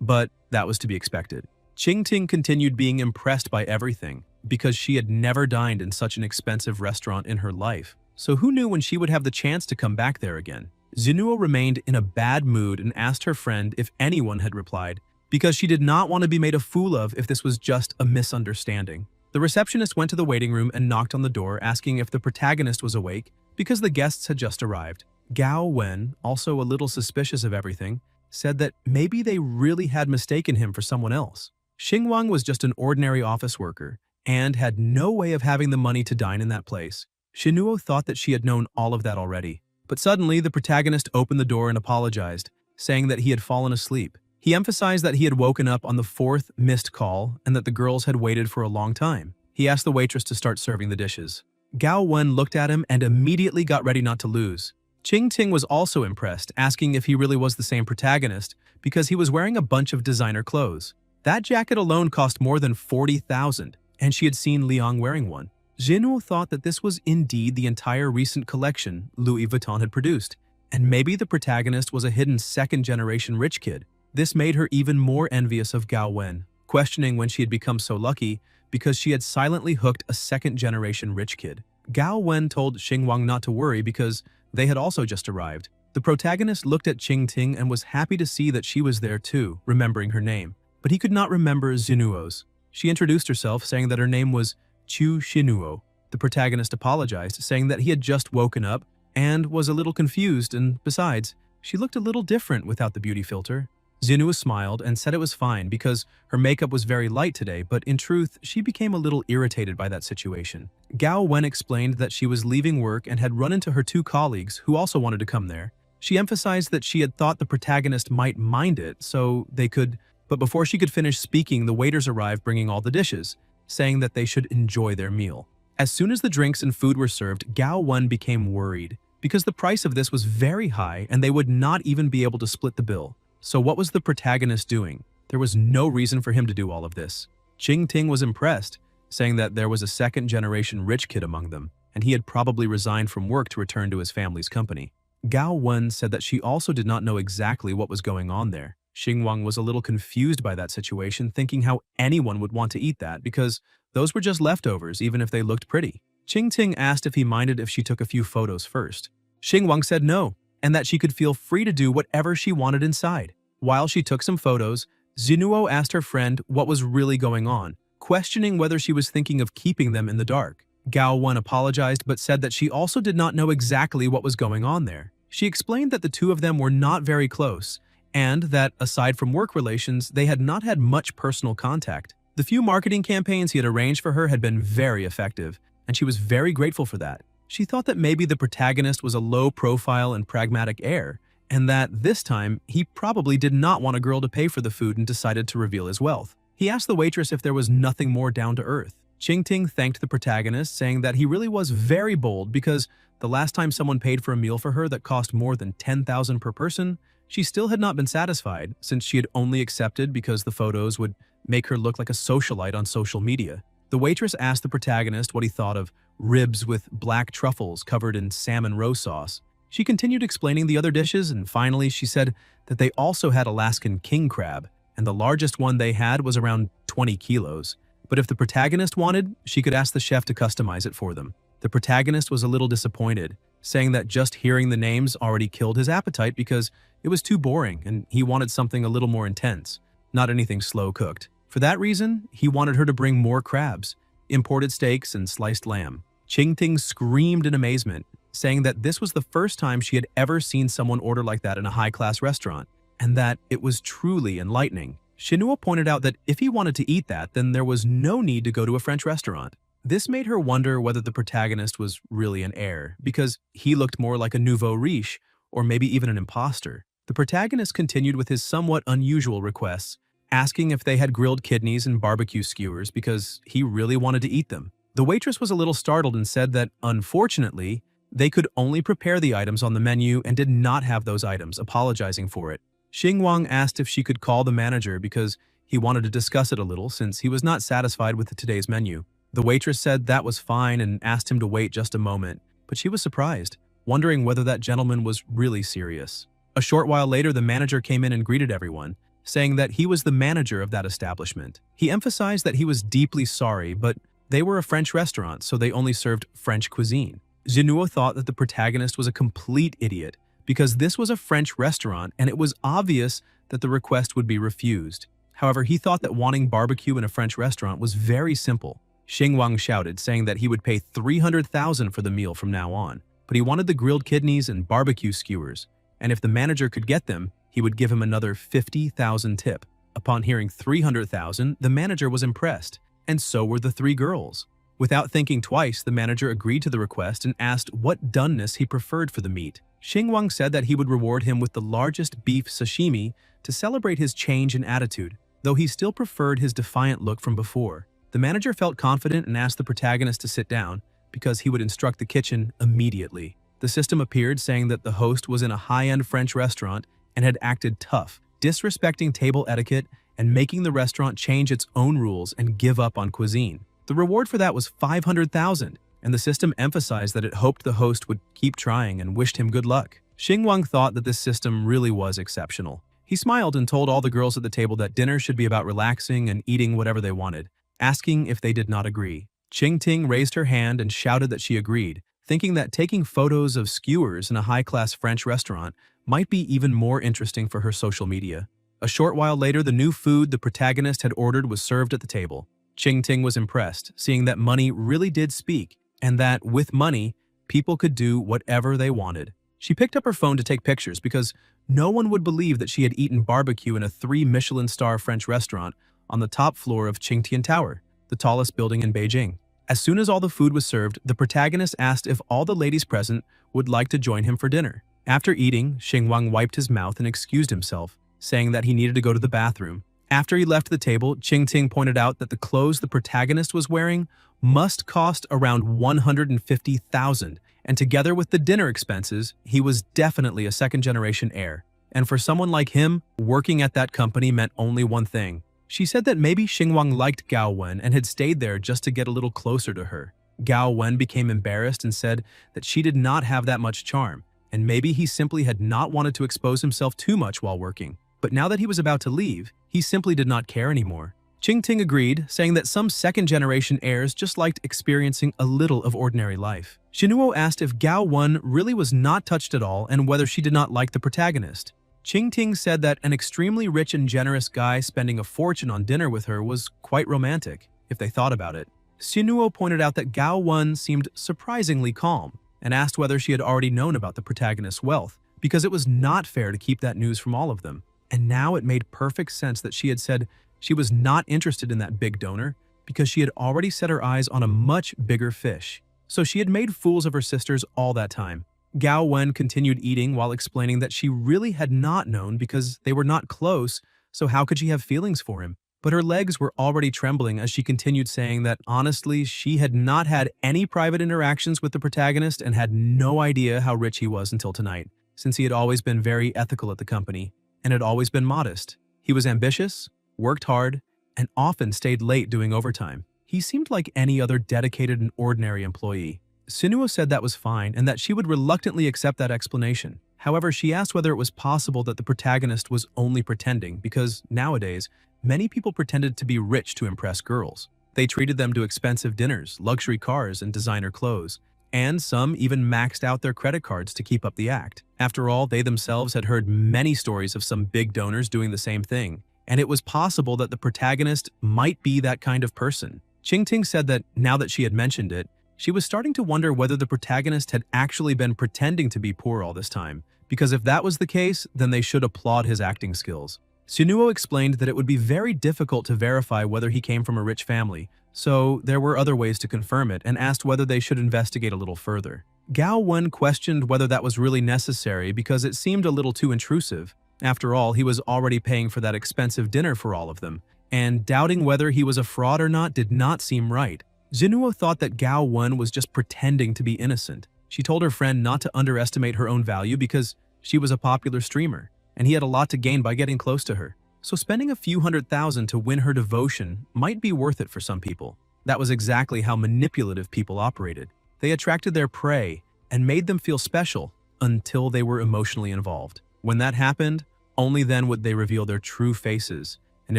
A: But that was to be expected. Qingting continued being impressed by everything, because she had never dined in such an expensive restaurant in her life. So who knew when she would have the chance to come back there again? Zinuo remained in a bad mood and asked her friend if anyone had replied, because she did not want to be made a fool of if this was just a misunderstanding. The receptionist went to the waiting room and knocked on the door, asking if the protagonist was awake, because the guests had just arrived. Gao Wen, also a little suspicious of everything, said that maybe they really had mistaken him for someone else. Xingwang was just an ordinary office worker and had no way of having the money to dine in that place. Shinuo thought that she had known all of that already. But suddenly, the protagonist opened the door and apologized, saying that he had fallen asleep. He emphasized that he had woken up on the 4th missed call and that the girls had waited for a long time. He asked the waitress to start serving the dishes. Gao Wen looked at him and immediately got ready not to lose. Qingting was also impressed, asking if he really was the same protagonist because he was wearing a bunch of designer clothes. That jacket alone cost more than 40,000, and she had seen Liang wearing one. Jinuo thought that this was indeed the entire recent collection Louis Vuitton had produced, and maybe the protagonist was a hidden second-generation rich kid. This made her even more envious of Gao Wen, questioning when she had become so lucky because she had silently hooked a second-generation rich kid. Gao Wen told Xingwang not to worry because they had also just arrived. The protagonist looked at Qingting and was happy to see that she was there too, remembering her name. But he could not remember Zinuo's. She introduced herself, saying that her name was Chu Shinuo. The protagonist apologized, saying that he had just woken up and was a little confused, and besides, she looked a little different without the beauty filter. Zinuo smiled and said it was fine because her makeup was very light today, but in truth, she became a little irritated by that situation. Gao Wen explained that she was leaving work and had run into her 2 colleagues who also wanted to come there. She emphasized that she had thought the protagonist might mind it, so they could... But before she could finish speaking, the waiters arrived bringing all the dishes, saying that they should enjoy their meal. As soon as the drinks and food were served, Gao Wen became worried because the price of this was very high and they would not even be able to split the bill. So what was the protagonist doing? There was no reason for him to do all of this. Qingting was impressed, saying that there was a second-generation rich kid among them, and he had probably resigned from work to return to his family's company. Gao Wen said that she also did not know exactly what was going on there. Xingwang was a little confused by that situation, thinking how anyone would want to eat that because those were just leftovers, even if they looked pretty. Qingting asked if he minded if she took a few photos first. Xingwang said no, and that she could feel free to do whatever she wanted inside. While she took some photos, Zinuo asked her friend what was really going on, questioning whether she was thinking of keeping them in the dark. Gao Wen apologized but said that she also did not know exactly what was going on there. She explained that the 2 of them were not very close, and that, aside from work relations, they had not had much personal contact. The few marketing campaigns he had arranged for her had been very effective, and she was very grateful for that. She thought that maybe the protagonist was a low-profile and pragmatic heir, and that this time, he probably did not want a girl to pay for the food and decided to reveal his wealth. He asked the waitress if there was nothing more down to earth. Qingting thanked the protagonist, saying that he really was very bold because the last time someone paid for a meal for her that cost more than 10,000 per person, she still had not been satisfied since she had only accepted because the photos would make her look like a socialite on social media. The waitress asked the protagonist what he thought of ribs with black truffles covered in salmon roe sauce. She continued explaining the other dishes, and finally she said that they also had Alaskan king crab, and the largest one they had was around 20 kilos. But if the protagonist wanted, she could ask the chef to customize it for them. The protagonist was a little disappointed, saying that just hearing the names already killed his appetite because it was too boring and he wanted something a little more intense, not anything slow-cooked. For that reason, he wanted her to bring more crabs, imported steaks, and sliced lamb. Qingting screamed in amazement, saying that this was the first time she had ever seen someone order like that in a high-class restaurant, and that it was truly enlightening. Shinuo pointed out that if he wanted to eat that, then there was no need to go to a French restaurant. This made her wonder whether the protagonist was really an heir, because he looked more like a nouveau riche, or maybe even an imposter. The protagonist continued with his somewhat unusual requests, asking if they had grilled kidneys and barbecue skewers because he really wanted to eat them. The waitress was a little startled and said that, unfortunately, they could only prepare the items on the menu and did not have those items, apologizing for it. Xingwang asked if she could call the manager because he wanted to discuss it a little since he was not satisfied with today's menu. The waitress said that was fine and asked him to wait just a moment, but she was surprised, wondering whether that gentleman was really serious. A short while later, the manager came in and greeted everyone, saying that he was the manager of that establishment. He emphasized that he was deeply sorry, but they were a French restaurant, so they only served French cuisine. Jinuo thought that the protagonist was a complete idiot because this was a French restaurant and it was obvious that the request would be refused. However, he thought that wanting barbecue in a French restaurant was very simple. Xingwang shouted, saying that he would pay 300,000 for the meal from now on, but he wanted the grilled kidneys and barbecue skewers, and if the manager could get them, he would give him another 50,000 tip. Upon hearing 300,000, the manager was impressed, and so were the three girls. Without thinking twice, the manager agreed to the request and asked what doneness he preferred for the meat. Xingwang said that he would reward him with the largest beef sashimi to celebrate his change in attitude, though he still preferred his defiant look from before. The manager felt confident and asked the protagonist to sit down because he would instruct the kitchen immediately. The system appeared, saying that the host was in a high-end French restaurant and had acted tough, disrespecting table etiquette and making the restaurant change its own rules and give up on cuisine. The reward for that was 500,000, and the system emphasized that it hoped the host would keep trying and wished him good luck. Xingwang thought that this system really was exceptional. He smiled and told all the girls at the table that dinner should be about relaxing and eating whatever they wanted, asking if they did not agree. Qingting raised her hand and shouted that she agreed, thinking that taking photos of skewers in a high-class French restaurant might be even more interesting for her social media. A short while later, the new food the protagonist had ordered was served at the table. Qingting was impressed, seeing that money really did speak, and that, with money, people could do whatever they wanted. She picked up her phone to take pictures because no one would believe that she had eaten barbecue in a 3-Michelin-star French restaurant on the top floor of Qingtian Tower, the tallest building in Beijing. As soon as all the food was served, the protagonist asked if all the ladies present would like to join him for dinner. After eating, Xingwang wiped his mouth and excused himself, saying that he needed to go to the bathroom. After he left the table, Qingting pointed out that the clothes the protagonist was wearing must cost around 150,000, and together with the dinner expenses, he was definitely a second-generation heir. And for someone like him, working at that company meant only one thing. She said that maybe Xingwang liked Gao Wen and had stayed there just to get a little closer to her. Gao Wen became embarrassed and said that she did not have that much charm, and maybe he simply had not wanted to expose himself too much while working. But now that he was about to leave, he simply did not care anymore. Qingting agreed, saying that some second-generation heirs just liked experiencing a little of ordinary life. Jinuo asked if Gao Wen really was not touched at all and whether she did not like the protagonist. Qingting said that an extremely rich and generous guy spending a fortune on dinner with her was quite romantic, if they thought about it. Jinuo pointed out that Gao Wen seemed surprisingly calm and asked whether she had already known about the protagonist's wealth, because it was not fair to keep that news from all of them. And now it made perfect sense that she had said she was not interested in that big donor because she had already set her eyes on a much bigger fish. So she had made fools of her sisters all that time. Gao Wen continued eating while explaining that she really had not known because they were not close, so how could she have feelings for him? But her legs were already trembling as she continued, saying that honestly she had not had any private interactions with the protagonist and had no idea how rich he was until tonight, since he had always been very ethical at the company and had always been modest. He was ambitious, worked hard, and often stayed late doing overtime. He seemed like any other dedicated and ordinary employee. Sinuo said that was fine and that she would reluctantly accept that explanation. However, she asked whether it was possible that the protagonist was only pretending because, nowadays, many people pretended to be rich to impress girls. They treated them to expensive dinners, luxury cars, and designer clothes. And some even maxed out their credit cards to keep up the act. After all, they themselves had heard many stories of some big donors doing the same thing, and it was possible that the protagonist might be that kind of person. Qingting said that, now that she had mentioned it, she was starting to wonder whether the protagonist had actually been pretending to be poor all this time, because if that was the case, then they should applaud his acting skills. Sunuo explained that it would be very difficult to verify whether he came from a rich family, so there were other ways to confirm it, and asked whether they should investigate a little further. Gao Wen questioned whether that was really necessary because it seemed a little too intrusive. After all, he was already paying for that expensive dinner for all of them, and doubting whether he was a fraud or not did not seem right. Zinuo thought that Gao Wen was just pretending to be innocent. She told her friend not to underestimate her own value because she was a popular streamer, and he had a lot to gain by getting close to her. So spending a few $100,000 to win her devotion might be worth it for some people. That was exactly how manipulative people operated. They attracted their prey and made them feel special until they were emotionally involved. When that happened, only then would they reveal their true faces. And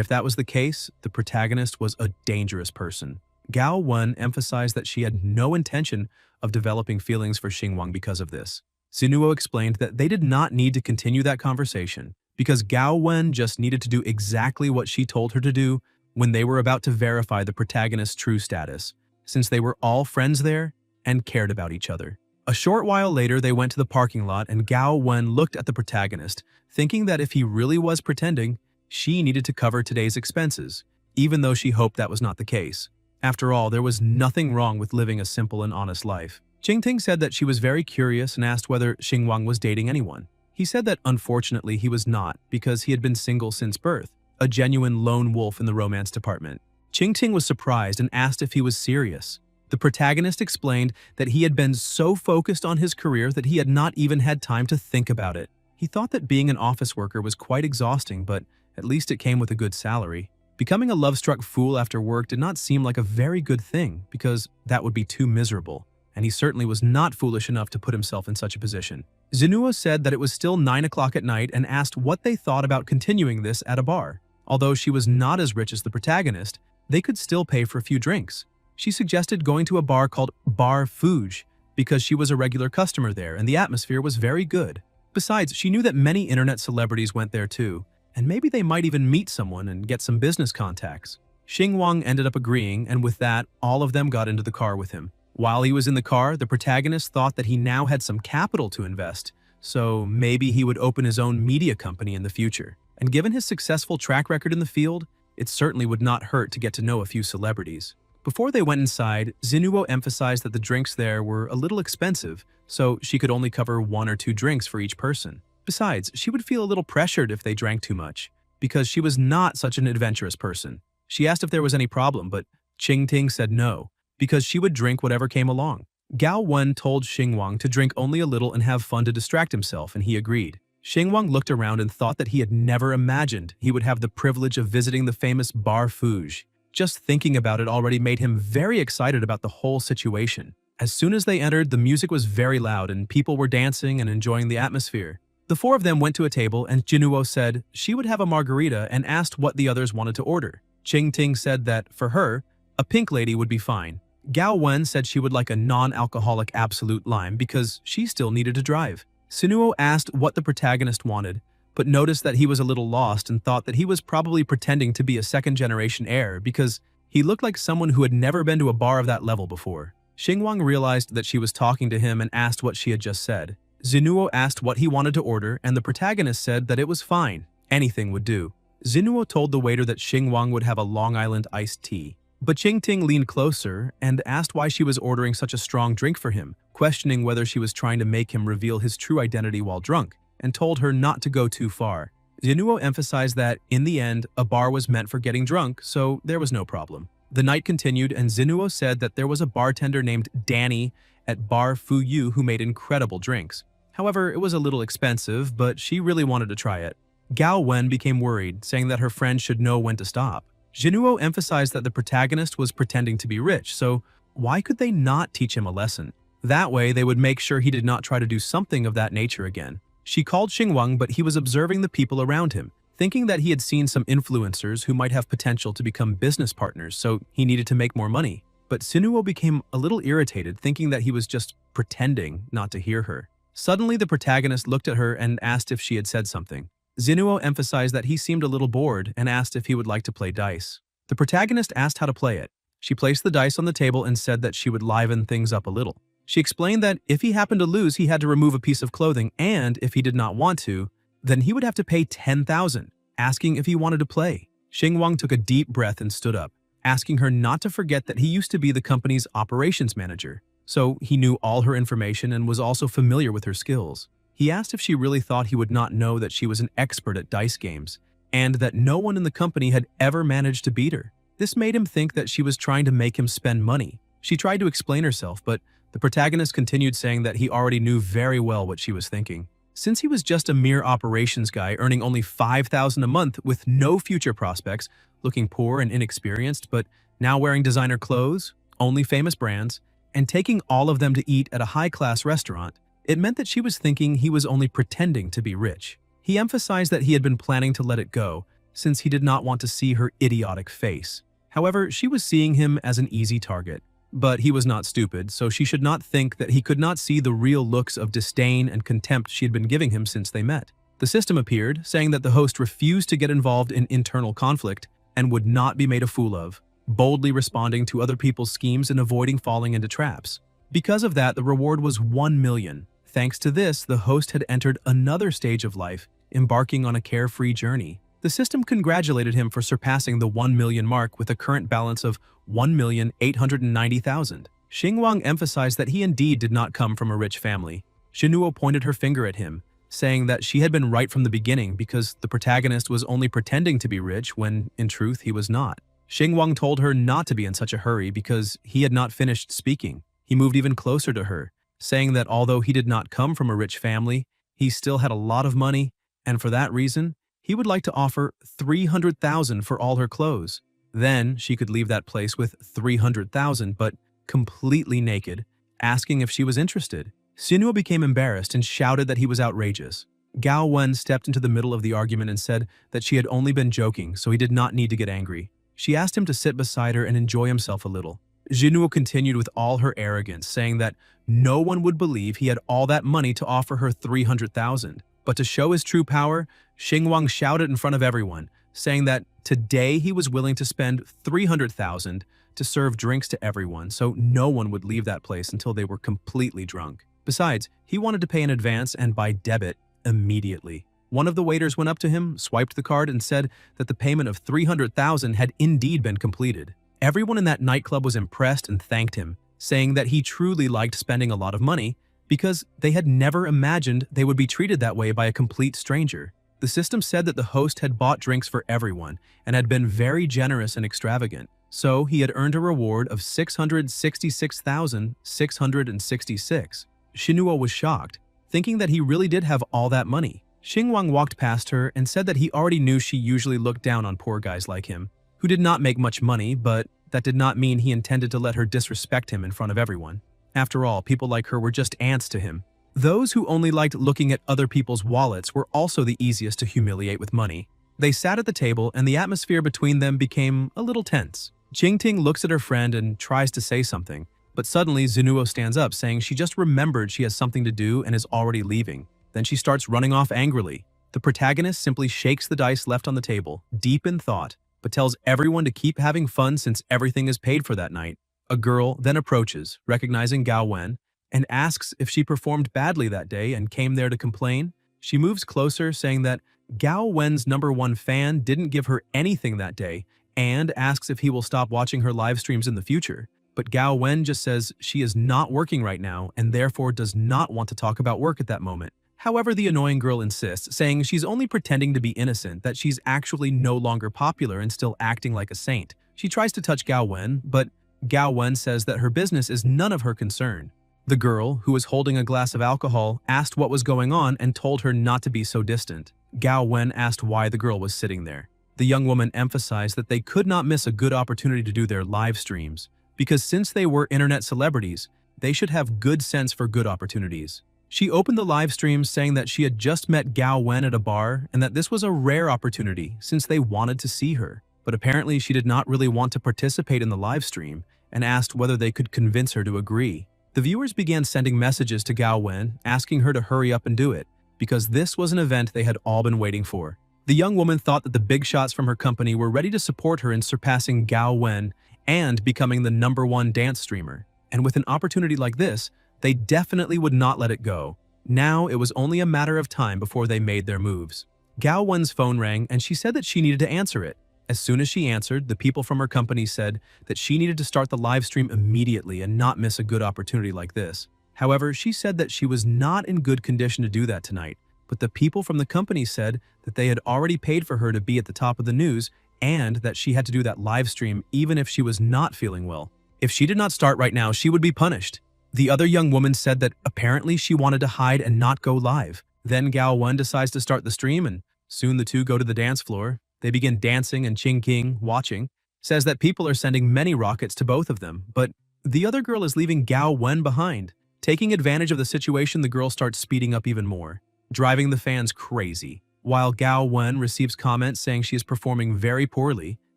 A: if that was the case, the protagonist was a dangerous person. Gao Wen emphasized that she had no intention of developing feelings for Xingwang because of this. Zinuo explained that they did not need to continue that conversation because Gao Wen just needed to do exactly what she told her to do when they were about to verify the protagonist's true status, since they were all friends there and cared about each other. A short while later, they went to the parking lot and Gao Wen looked at the protagonist, thinking that if he really was pretending, she needed to cover today's expenses, even though she hoped that was not the case. After all, there was nothing wrong with living a simple and honest life. Qingting said that she was very curious and asked whether Xingwang was dating anyone. He said that unfortunately he was not because he had been single since birth, a genuine lone wolf in the romance department. Qingting was surprised and asked if he was serious. The protagonist explained that he had been so focused on his career that he had not even had time to think about it. He thought that being an office worker was quite exhausting, but at least it came with a good salary. Becoming a love-struck fool after work did not seem like a very good thing because that would be too miserable, and he certainly was not foolish enough to put himself in such a position. Zinuo said that it was still 9 o'clock at night and asked what they thought about continuing this at a bar. Although she was not as rich as the protagonist, they could still pay for a few drinks. She suggested going to a bar called Bar Fuge because she was a regular customer there and the atmosphere was very good. Besides, she knew that many internet celebrities went there too, and maybe they might even meet someone and get some business contacts. Xingwang ended up agreeing, and with that, all of them got into the car with him. While he was in the car, the protagonist thought that he now had some capital to invest, so maybe he would open his own media company in the future. And given his successful track record in the field, it certainly would not hurt to get to know a few celebrities. Before they went inside, Zinuo emphasized that the drinks there were a little expensive, so she could only cover 1 or 2 drinks for each person. Besides, she would feel a little pressured if they drank too much, because she was not such an adventurous person. She asked if there was any problem, but Qingting said no, because she would drink whatever came along. Gao Wen told Xingwang to drink only a little and have fun to distract himself, and he agreed. Xingwang looked around and thought that he had never imagined he would have the privilege of visiting the famous Bar Fuge. Just thinking about it already made him very excited about the whole situation. As soon as they entered, the music was very loud and people were dancing and enjoying the atmosphere. The 4 of them went to a table and Zinuo said she would have a margarita and asked what the others wanted to order. Qingting said that, for her, a pink lady would be fine. Gao Wen said she would like a non-alcoholic absolute lime because she still needed to drive. Zinuo asked what the protagonist wanted, but noticed that he was a little lost and thought that he was probably pretending to be a second-generation heir because he looked like someone who had never been to a bar of that level before. Xingwang realized that she was talking to him and asked what she had just said. Zinuo asked what he wanted to order, and the protagonist said that it was fine. Anything would do. Zinuo told the waiter that Xingwang would have a Long Island iced tea. But Qingting leaned closer and asked why she was ordering such a strong drink for him, questioning whether she was trying to make him reveal his true identity while drunk, and told her not to go too far. Zinuo emphasized that, in the end, a bar was meant for getting drunk, so there was no problem. The night continued, and Zinuo said that there was a bartender named Danny at Bar Fuyu who made incredible drinks. However, it was a little expensive, but she really wanted to try it. Gao Wen became worried, saying that her friend should know when to stop. Zinuo emphasized that the protagonist was pretending to be rich, so why could they not teach him a lesson? That way, they would make sure he did not try to do something of that nature again. She called Xingwang, but he was observing the people around him, thinking that he had seen some influencers who might have potential to become business partners, so he needed to make more money. But Zinuo became a little irritated, thinking that he was just pretending not to hear her. Suddenly, the protagonist looked at her and asked if she had said something. Zinuo emphasized that he seemed a little bored and asked if he would like to play dice. The protagonist asked how to play it. She placed the dice on the table and said that she would liven things up a little. She explained that if he happened to lose, he had to remove a piece of clothing, and if he did not want to, then he would have to pay 10,000, asking if he wanted to play. Xingwang took a deep breath and stood up, asking her not to forget that he used to be the company's operations manager, so he knew all her information and was also familiar with her skills. He asked if she really thought he would not know that she was an expert at dice games, and that no one in the company had ever managed to beat her. This made him think that she was trying to make him spend money. She tried to explain herself, but the protagonist continued saying that he already knew very well what she was thinking. Since he was just a mere operations guy earning only 5,000 a month with no future prospects, looking poor and inexperienced, but now wearing designer clothes, only famous brands, and taking all of them to eat at a high-class restaurant. It meant that she was thinking he was only pretending to be rich. He emphasized that he had been planning to let it go, since he did not want to see her idiotic face. However, she was seeing him as an easy target. But he was not stupid, so she should not think that he could not see the real looks of disdain and contempt she had been giving him since they met. The system appeared, saying that the host refused to get involved in internal conflict and would not be made a fool of, boldly responding to other people's schemes and avoiding falling into traps. Because of that, the reward was 1 million. Thanks to this, the host had entered another stage of life, embarking on a carefree journey. The system congratulated him for surpassing the 1 million mark with a current balance of 1,890,000. Xingwang emphasized that he indeed did not come from a rich family. Xinuo pointed her finger at him, saying that she had been right from the beginning because the protagonist was only pretending to be rich when, in truth, he was not. Xingwang told her not to be in such a hurry because he had not finished speaking. He moved even closer to her, saying that although he did not come from a rich family, he still had a lot of money, and for that reason, he would like to offer 300,000 for all her clothes. Then she could leave that place with 300,000, but completely naked, asking if she was interested. Xinuo became embarrassed and shouted that he was outrageous. Gao Wen stepped into the middle of the argument and said that she had only been joking, so he did not need to get angry. She asked him to sit beside her and enjoy himself a little. Xinuo continued with all her arrogance, saying that no one would believe he had all that money to offer her 300,000. But to show his true power, Xingwang shouted in front of everyone, saying that today he was willing to spend 300,000 to serve drinks to everyone, so no one would leave that place until they were completely drunk. Besides, he wanted to pay in advance and by debit immediately. One of the waiters went up to him, swiped the card, and said that the payment of 300,000 had indeed been completed. Everyone in that nightclub was impressed and thanked him, saying that he truly liked spending a lot of money because they had never imagined they would be treated that way by a complete stranger. The system said that the host had bought drinks for everyone and had been very generous and extravagant, so he had earned a reward of 666,666. Xinuo was shocked, thinking that he really did have all that money. Xingwang walked past her and said that he already knew she usually looked down on poor guys like him, who did not make much money, but that did not mean he intended to let her disrespect him in front of everyone. After all, people like her were just ants to him. Those who only liked looking at other people's wallets were also the easiest to humiliate with money. They sat at the table and the atmosphere between them became a little tense. Jingting looks at her friend and tries to say something, but suddenly Xinuo stands up saying she just remembered she has something to do and is already leaving. Then she starts running off angrily. The protagonist simply shakes the dice left on the table, deep in thought, but tells everyone to keep having fun since everything is paid for that night. A girl then approaches, recognizing Gao Wen, and asks if she performed badly that day and came there to complain. She moves closer, saying that Gao Wen's #1 fan didn't give her anything that day and asks if he will stop watching her live streams in the future. But Gao Wen just says she is not working right now and therefore does not want to talk about work at that moment. However, the annoying girl insists, saying she's only pretending to be innocent, that she's actually no longer popular and still acting like a saint. She tries to touch Gao Wen, but Gao Wen says that her business is none of her concern. The girl, who was holding a glass of alcohol, asked what was going on and told her not to be so distant. Gao Wen asked why the girl was sitting there. The young woman emphasized that they could not miss a good opportunity to do their live streams, because since they were internet celebrities, they should have good sense for good opportunities. She opened the live stream saying that she had just met Gao Wen at a bar and that this was a rare opportunity since they wanted to see her. But apparently she did not really want to participate in the live stream and asked whether they could convince her to agree. The viewers began sending messages to Gao Wen asking her to hurry up and do it, because this was an event they had all been waiting for. The young woman thought that the big shots from her company were ready to support her in surpassing Gao Wen and becoming the #1 dance streamer. And with an opportunity like this, they definitely would not let it go. Now it was only a matter of time before they made their moves. Gao Wen's phone rang and she said that she needed to answer it. As soon as she answered, the people from her company said that she needed to start the live stream immediately and not miss a good opportunity like this. However, she said that she was not in good condition to do that tonight, but the people from the company said that they had already paid for her to be at the top of the news and that she had to do that live stream even if she was not feeling well. If she did not start right now, she would be punished. The other young woman said that apparently she wanted to hide and not go live. Then Gao Wen decides to start the stream and soon the two go to the dance floor. They begin dancing and Qing King watching, says that people are sending many rockets to both of them, but the other girl is leaving Gao Wen behind. Taking advantage of the situation, the girl starts speeding up even more, driving the fans crazy. While Gao Wen receives comments saying she is performing very poorly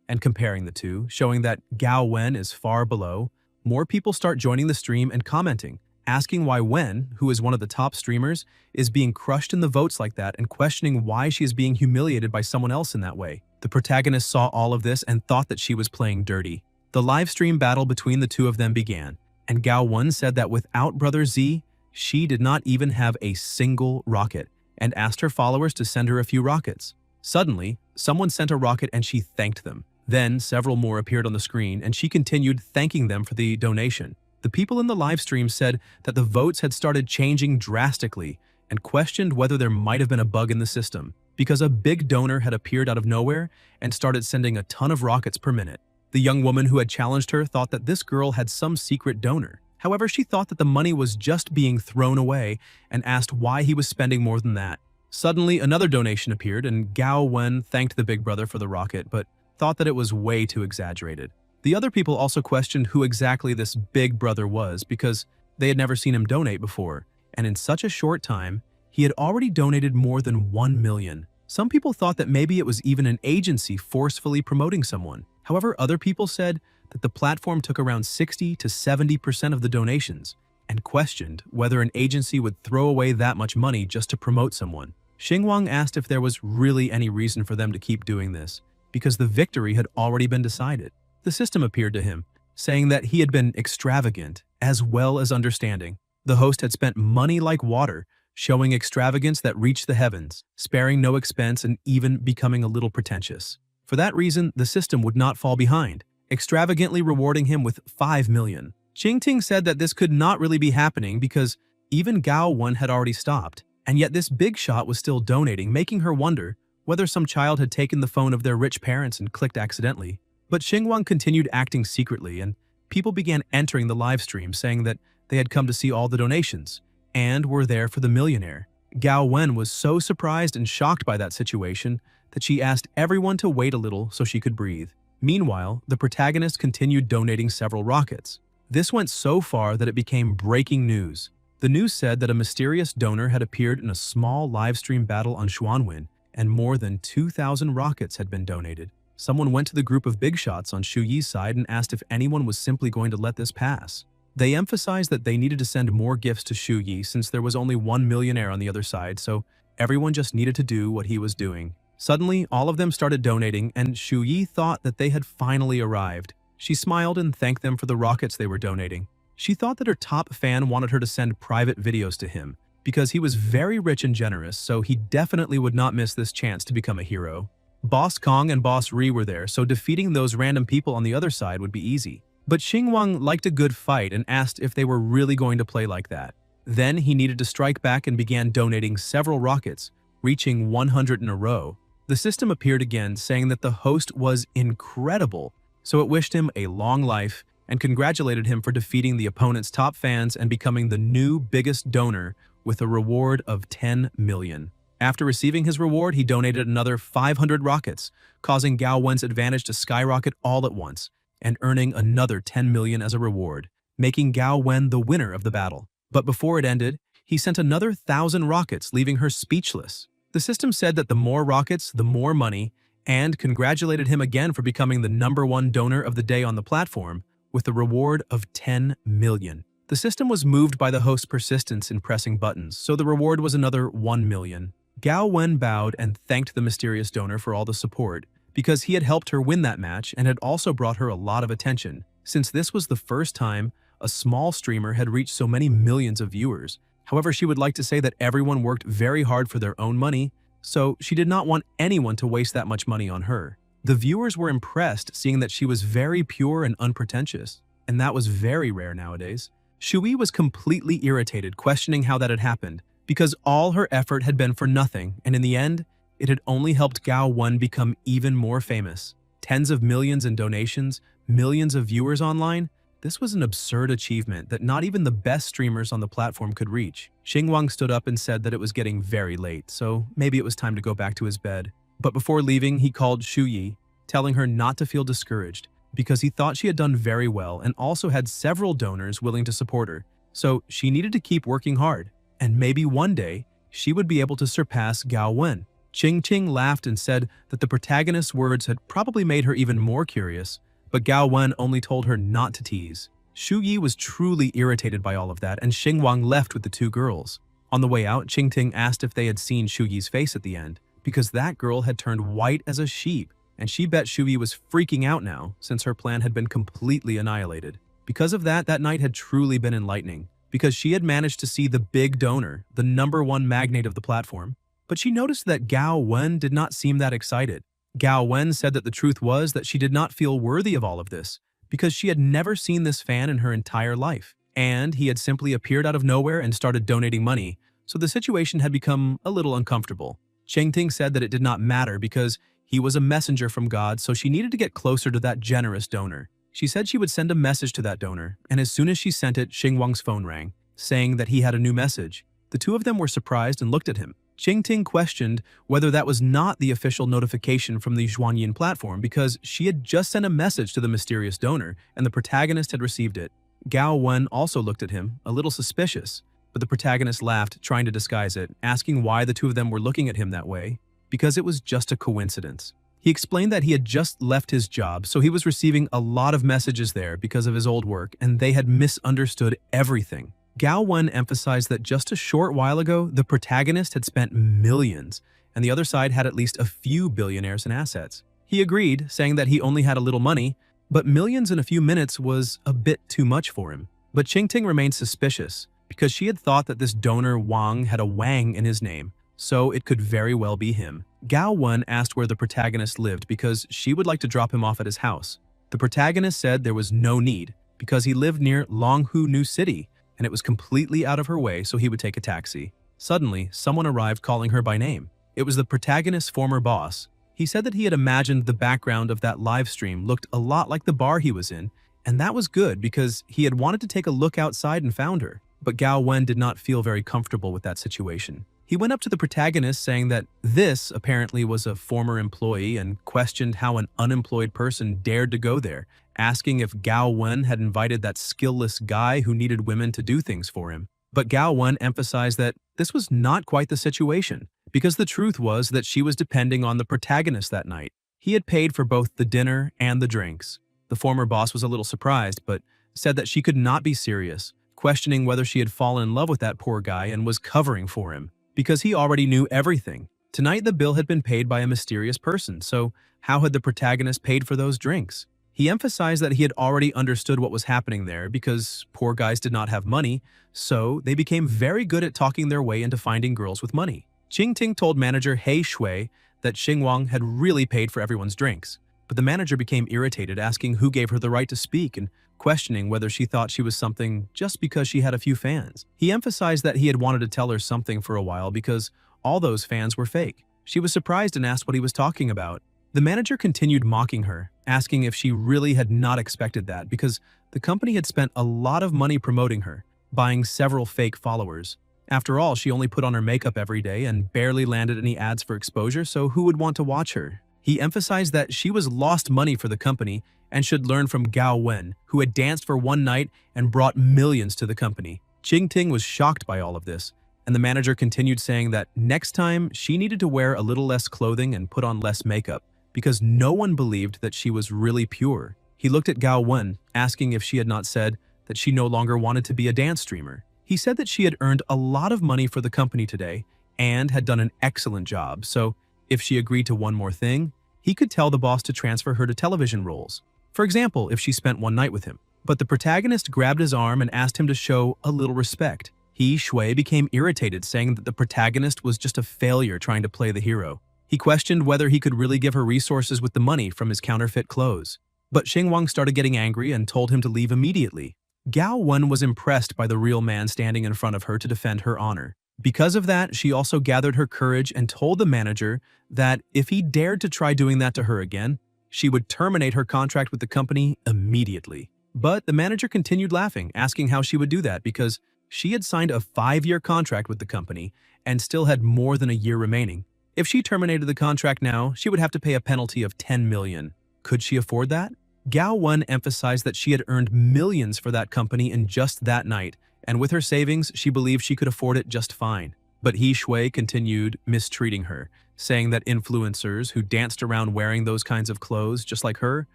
A: and comparing the two, showing that Gao Wen is far below, more people start joining the stream and commenting, asking why Wen, who is one of the top streamers, is being crushed in the votes like that and questioning why she is being humiliated by someone else in that way. The protagonist saw all of this and thought that she was playing dirty. The live stream battle between the two of them began, and Gao Wen said that without Brother Z, she did not even have a single rocket, and asked her followers to send her a few rockets. Suddenly, someone sent a rocket and she thanked them. Then, several more appeared on the screen and she continued thanking them for the donation. The people in the live stream said that the votes had started changing drastically and questioned whether there might have been a bug in the system, because a big donor had appeared out of nowhere and started sending a ton of rockets per minute. The young woman who had challenged her thought that this girl had some secret donor. However, she thought that the money was just being thrown away and asked why he was spending more than that. Suddenly, another donation appeared and Gao Wen thanked the big brother for the rocket, but thought that it was way too exaggerated. The other people also questioned who exactly this big brother was because they had never seen him donate before, and in such a short time, he had already donated more than 1 million. Some people thought that maybe it was even an agency forcefully promoting someone. However, other people said that the platform took around 60 to 70% of the donations and questioned whether an agency would throw away that much money just to promote someone. Xinguang asked if there was really any reason for them to keep doing this, because the victory had already been decided. The system appeared to him, saying that he had been extravagant as well as understanding. The host had spent money like water, showing extravagance that reached the heavens, sparing no expense and even becoming a little pretentious. For that reason, the system would not fall behind, extravagantly rewarding him with 5 million. Qingting said that this could not really be happening because even Gao Wen had already stopped, and yet this big shot was still donating, making her wonder whether some child had taken the phone of their rich parents and clicked accidentally. But Xinguang continued acting secretly, and people began entering the live stream saying that they had come to see all the donations and were there for the millionaire. Gao Wen was so surprised and shocked by that situation that she asked everyone to wait a little so she could breathe. Meanwhile, the protagonist continued donating several rockets. This went so far that it became breaking news. The news said that a mysterious donor had appeared in a small live stream battle on Xuanwen, and more than 2,000 rockets had been donated. Someone went to the group of big shots on Shu Yi's side and asked if anyone was simply going to let this pass. They emphasized that they needed to send more gifts to Shu Yi since there was only one millionaire on the other side, so everyone just needed to do what he was doing. Suddenly, all of them started donating, and Shu Yi thought that they had finally arrived. She smiled and thanked them for the rockets they were donating. She thought that her top fan wanted her to send private videos to him, because he was very rich and generous, so he definitely would not miss this chance to become a hero. Boss Kong and Boss Ri were there, so defeating those random people on the other side would be easy. But Xinguang liked a good fight and asked if they were really going to play like that. Then he needed to strike back and began donating several rockets, reaching 100 in a row. The system appeared again, saying that the host was incredible, so it wished him a long life and congratulated him for defeating the opponent's top fans and becoming the new biggest donor with a reward of 10 million. After receiving his reward, he donated another 500 rockets, causing Gao Wen's advantage to skyrocket all at once, and earning another 10 million as a reward, making Gao Wen the winner of the battle. But before it ended, he sent another 1,000 rockets, leaving her speechless. The system said that the more rockets, the more money, and congratulated him again for becoming the #1 donor of the day on the platform, with a reward of 10 million. The system was moved by the host's persistence in pressing buttons, so the reward was another 1 million. Gao Wen bowed and thanked the mysterious donor for all the support, because he had helped her win that match and had also brought her a lot of attention, since this was the first time a small streamer had reached so many millions of viewers. However, she would like to say that everyone worked very hard for their own money, so she did not want anyone to waste that much money on her. The viewers were impressed seeing that she was very pure and unpretentious, and that was very rare nowadays. Shui was completely irritated, questioning how that had happened, because all her effort had been for nothing, and in the end, it had only helped Gao Wen become even more famous. Tens of millions in donations, millions of viewers online. This was an absurd achievement that not even the best streamers on the platform could reach. Xinguang stood up and said that it was getting very late, so maybe it was time to go back to his bed. But before leaving, he called Shu Yi, telling her not to feel discouraged because he thought she had done very well and also had several donors willing to support her. So she needed to keep working hard, and maybe one day she would be able to surpass Gao Wen. Ching Ching laughed and said that the protagonist's words had probably made her even more curious, but Gao Wen only told her not to tease. Shu Yi was truly irritated by all of that, and Xing Wang left with the two girls. On the way out, Ching Ting asked if they had seen Shu Yi's face at the end, because that girl had turned white as a sheep, and she bet Shu Yi was freaking out now since her plan had been completely annihilated. Because of that, that night had truly been enlightening, because she had managed to see the big donor, the #1 magnate of the platform. But she noticed that Gao Wen did not seem that excited. Gao Wen said that the truth was that she did not feel worthy of all of this, because she had never seen this fan in her entire life, and he had simply appeared out of nowhere and started donating money, so the situation had become a little uncomfortable. Cheng Ting said that it did not matter because he was a messenger from God, so she needed to get closer to that generous donor. She said she would send a message to that donor, and as soon as she sent it, Xing Wang's phone rang, saying that he had a new message. The two of them were surprised and looked at him. Cheng Ting questioned whether that was not the official notification from the Zhuanyin platform because she had just sent a message to the mysterious donor and the protagonist had received it. Gao Wen also looked at him, a little suspicious, but the protagonist laughed, trying to disguise it, asking why the two of them were looking at him that way, because it was just a coincidence. He explained that he had just left his job, so he was receiving a lot of messages there because of his old work, and they had misunderstood everything. Gao Wen emphasized that just a short while ago, the protagonist had spent millions, and the other side had at least a few billionaires in assets. He agreed, saying that he only had a little money, but millions in a few minutes was a bit too much for him. But Ching Ting remained suspicious, because she had thought that this donor Wang had a Wang in his name, so it could very well be him. Gao Wen asked where the protagonist lived because she would like to drop him off at his house. The protagonist said there was no need, because he lived near Longhu New City, and it was completely out of her way, so he would take a taxi. Suddenly, someone arrived calling her by name. It was the protagonist's former boss. He said that he had imagined the background of that live stream looked a lot like the bar he was in, and that was good because he had wanted to take a look outside and found her. But Gao Wen did not feel very comfortable with that situation. He went up to the protagonist saying that this apparently was a former employee and questioned how an unemployed person dared to go there, asking if Gao Wen had invited that skillless guy who needed women to do things for him. But Gao Wen emphasized that this was not quite the situation, because the truth was that she was depending on the protagonist that night. He had paid for both the dinner and the drinks. The former boss was a little surprised, but said that she could not be serious, questioning whether she had fallen in love with that poor guy and was covering for him, because he already knew everything. Tonight the bill had been paid by a mysterious person, so how had the protagonist paid for those drinks? He emphasized that he had already understood what was happening there because poor guys did not have money, so they became very good at talking their way into finding girls with money. Ching Ting told manager He Shui that Xing Wang had really paid for everyone's drinks, but the manager became irritated, asking who gave her the right to speak and questioning whether she thought she was something just because she had a few fans. He emphasized that he had wanted to tell her something for a while because all those fans were fake. She was surprised and asked what he was talking about. The manager continued mocking her, asking if she really had not expected that because the company had spent a lot of money promoting her, buying several fake followers. After all, she only put on her makeup every day and barely landed any ads for exposure, so who would want to watch her? He emphasized that she was lost money for the company and should learn from Gao Wen, who had danced for one night and brought millions to the company. Ching Ting was shocked by all of this, and the manager continued saying that next time she needed to wear a little less clothing and put on less makeup, because no one believed that she was really pure. He looked at Gao Wen, asking if she had not said that she no longer wanted to be a dance streamer. He said that she had earned a lot of money for the company today and had done an excellent job, so if she agreed to one more thing, he could tell the boss to transfer her to television roles. For example, if she spent one night with him. But the protagonist grabbed his arm and asked him to show a little respect. He, Shui, became irritated, saying that the protagonist was just a failure trying to play the hero. He questioned whether he could really give her resources with the money from his counterfeit clothes. But Xing Wang started getting angry and told him to leave immediately. Gao Wen was impressed by the real man standing in front of her to defend her honor. Because of that, she also gathered her courage and told the manager that if he dared to try doing that to her again, she would terminate her contract with the company immediately. But the manager continued laughing, asking how she would do that because she had signed a 5-year contract with the company and still had more than a year remaining. If she terminated the contract now, she would have to pay a penalty of 10 million. could she afford that? Gao Wen emphasized that she had earned millions for that company in just that night, and with her savings, she believed she could afford it just fine. But He Shui continued mistreating her, saying that influencers who danced around wearing those kinds of clothes just like her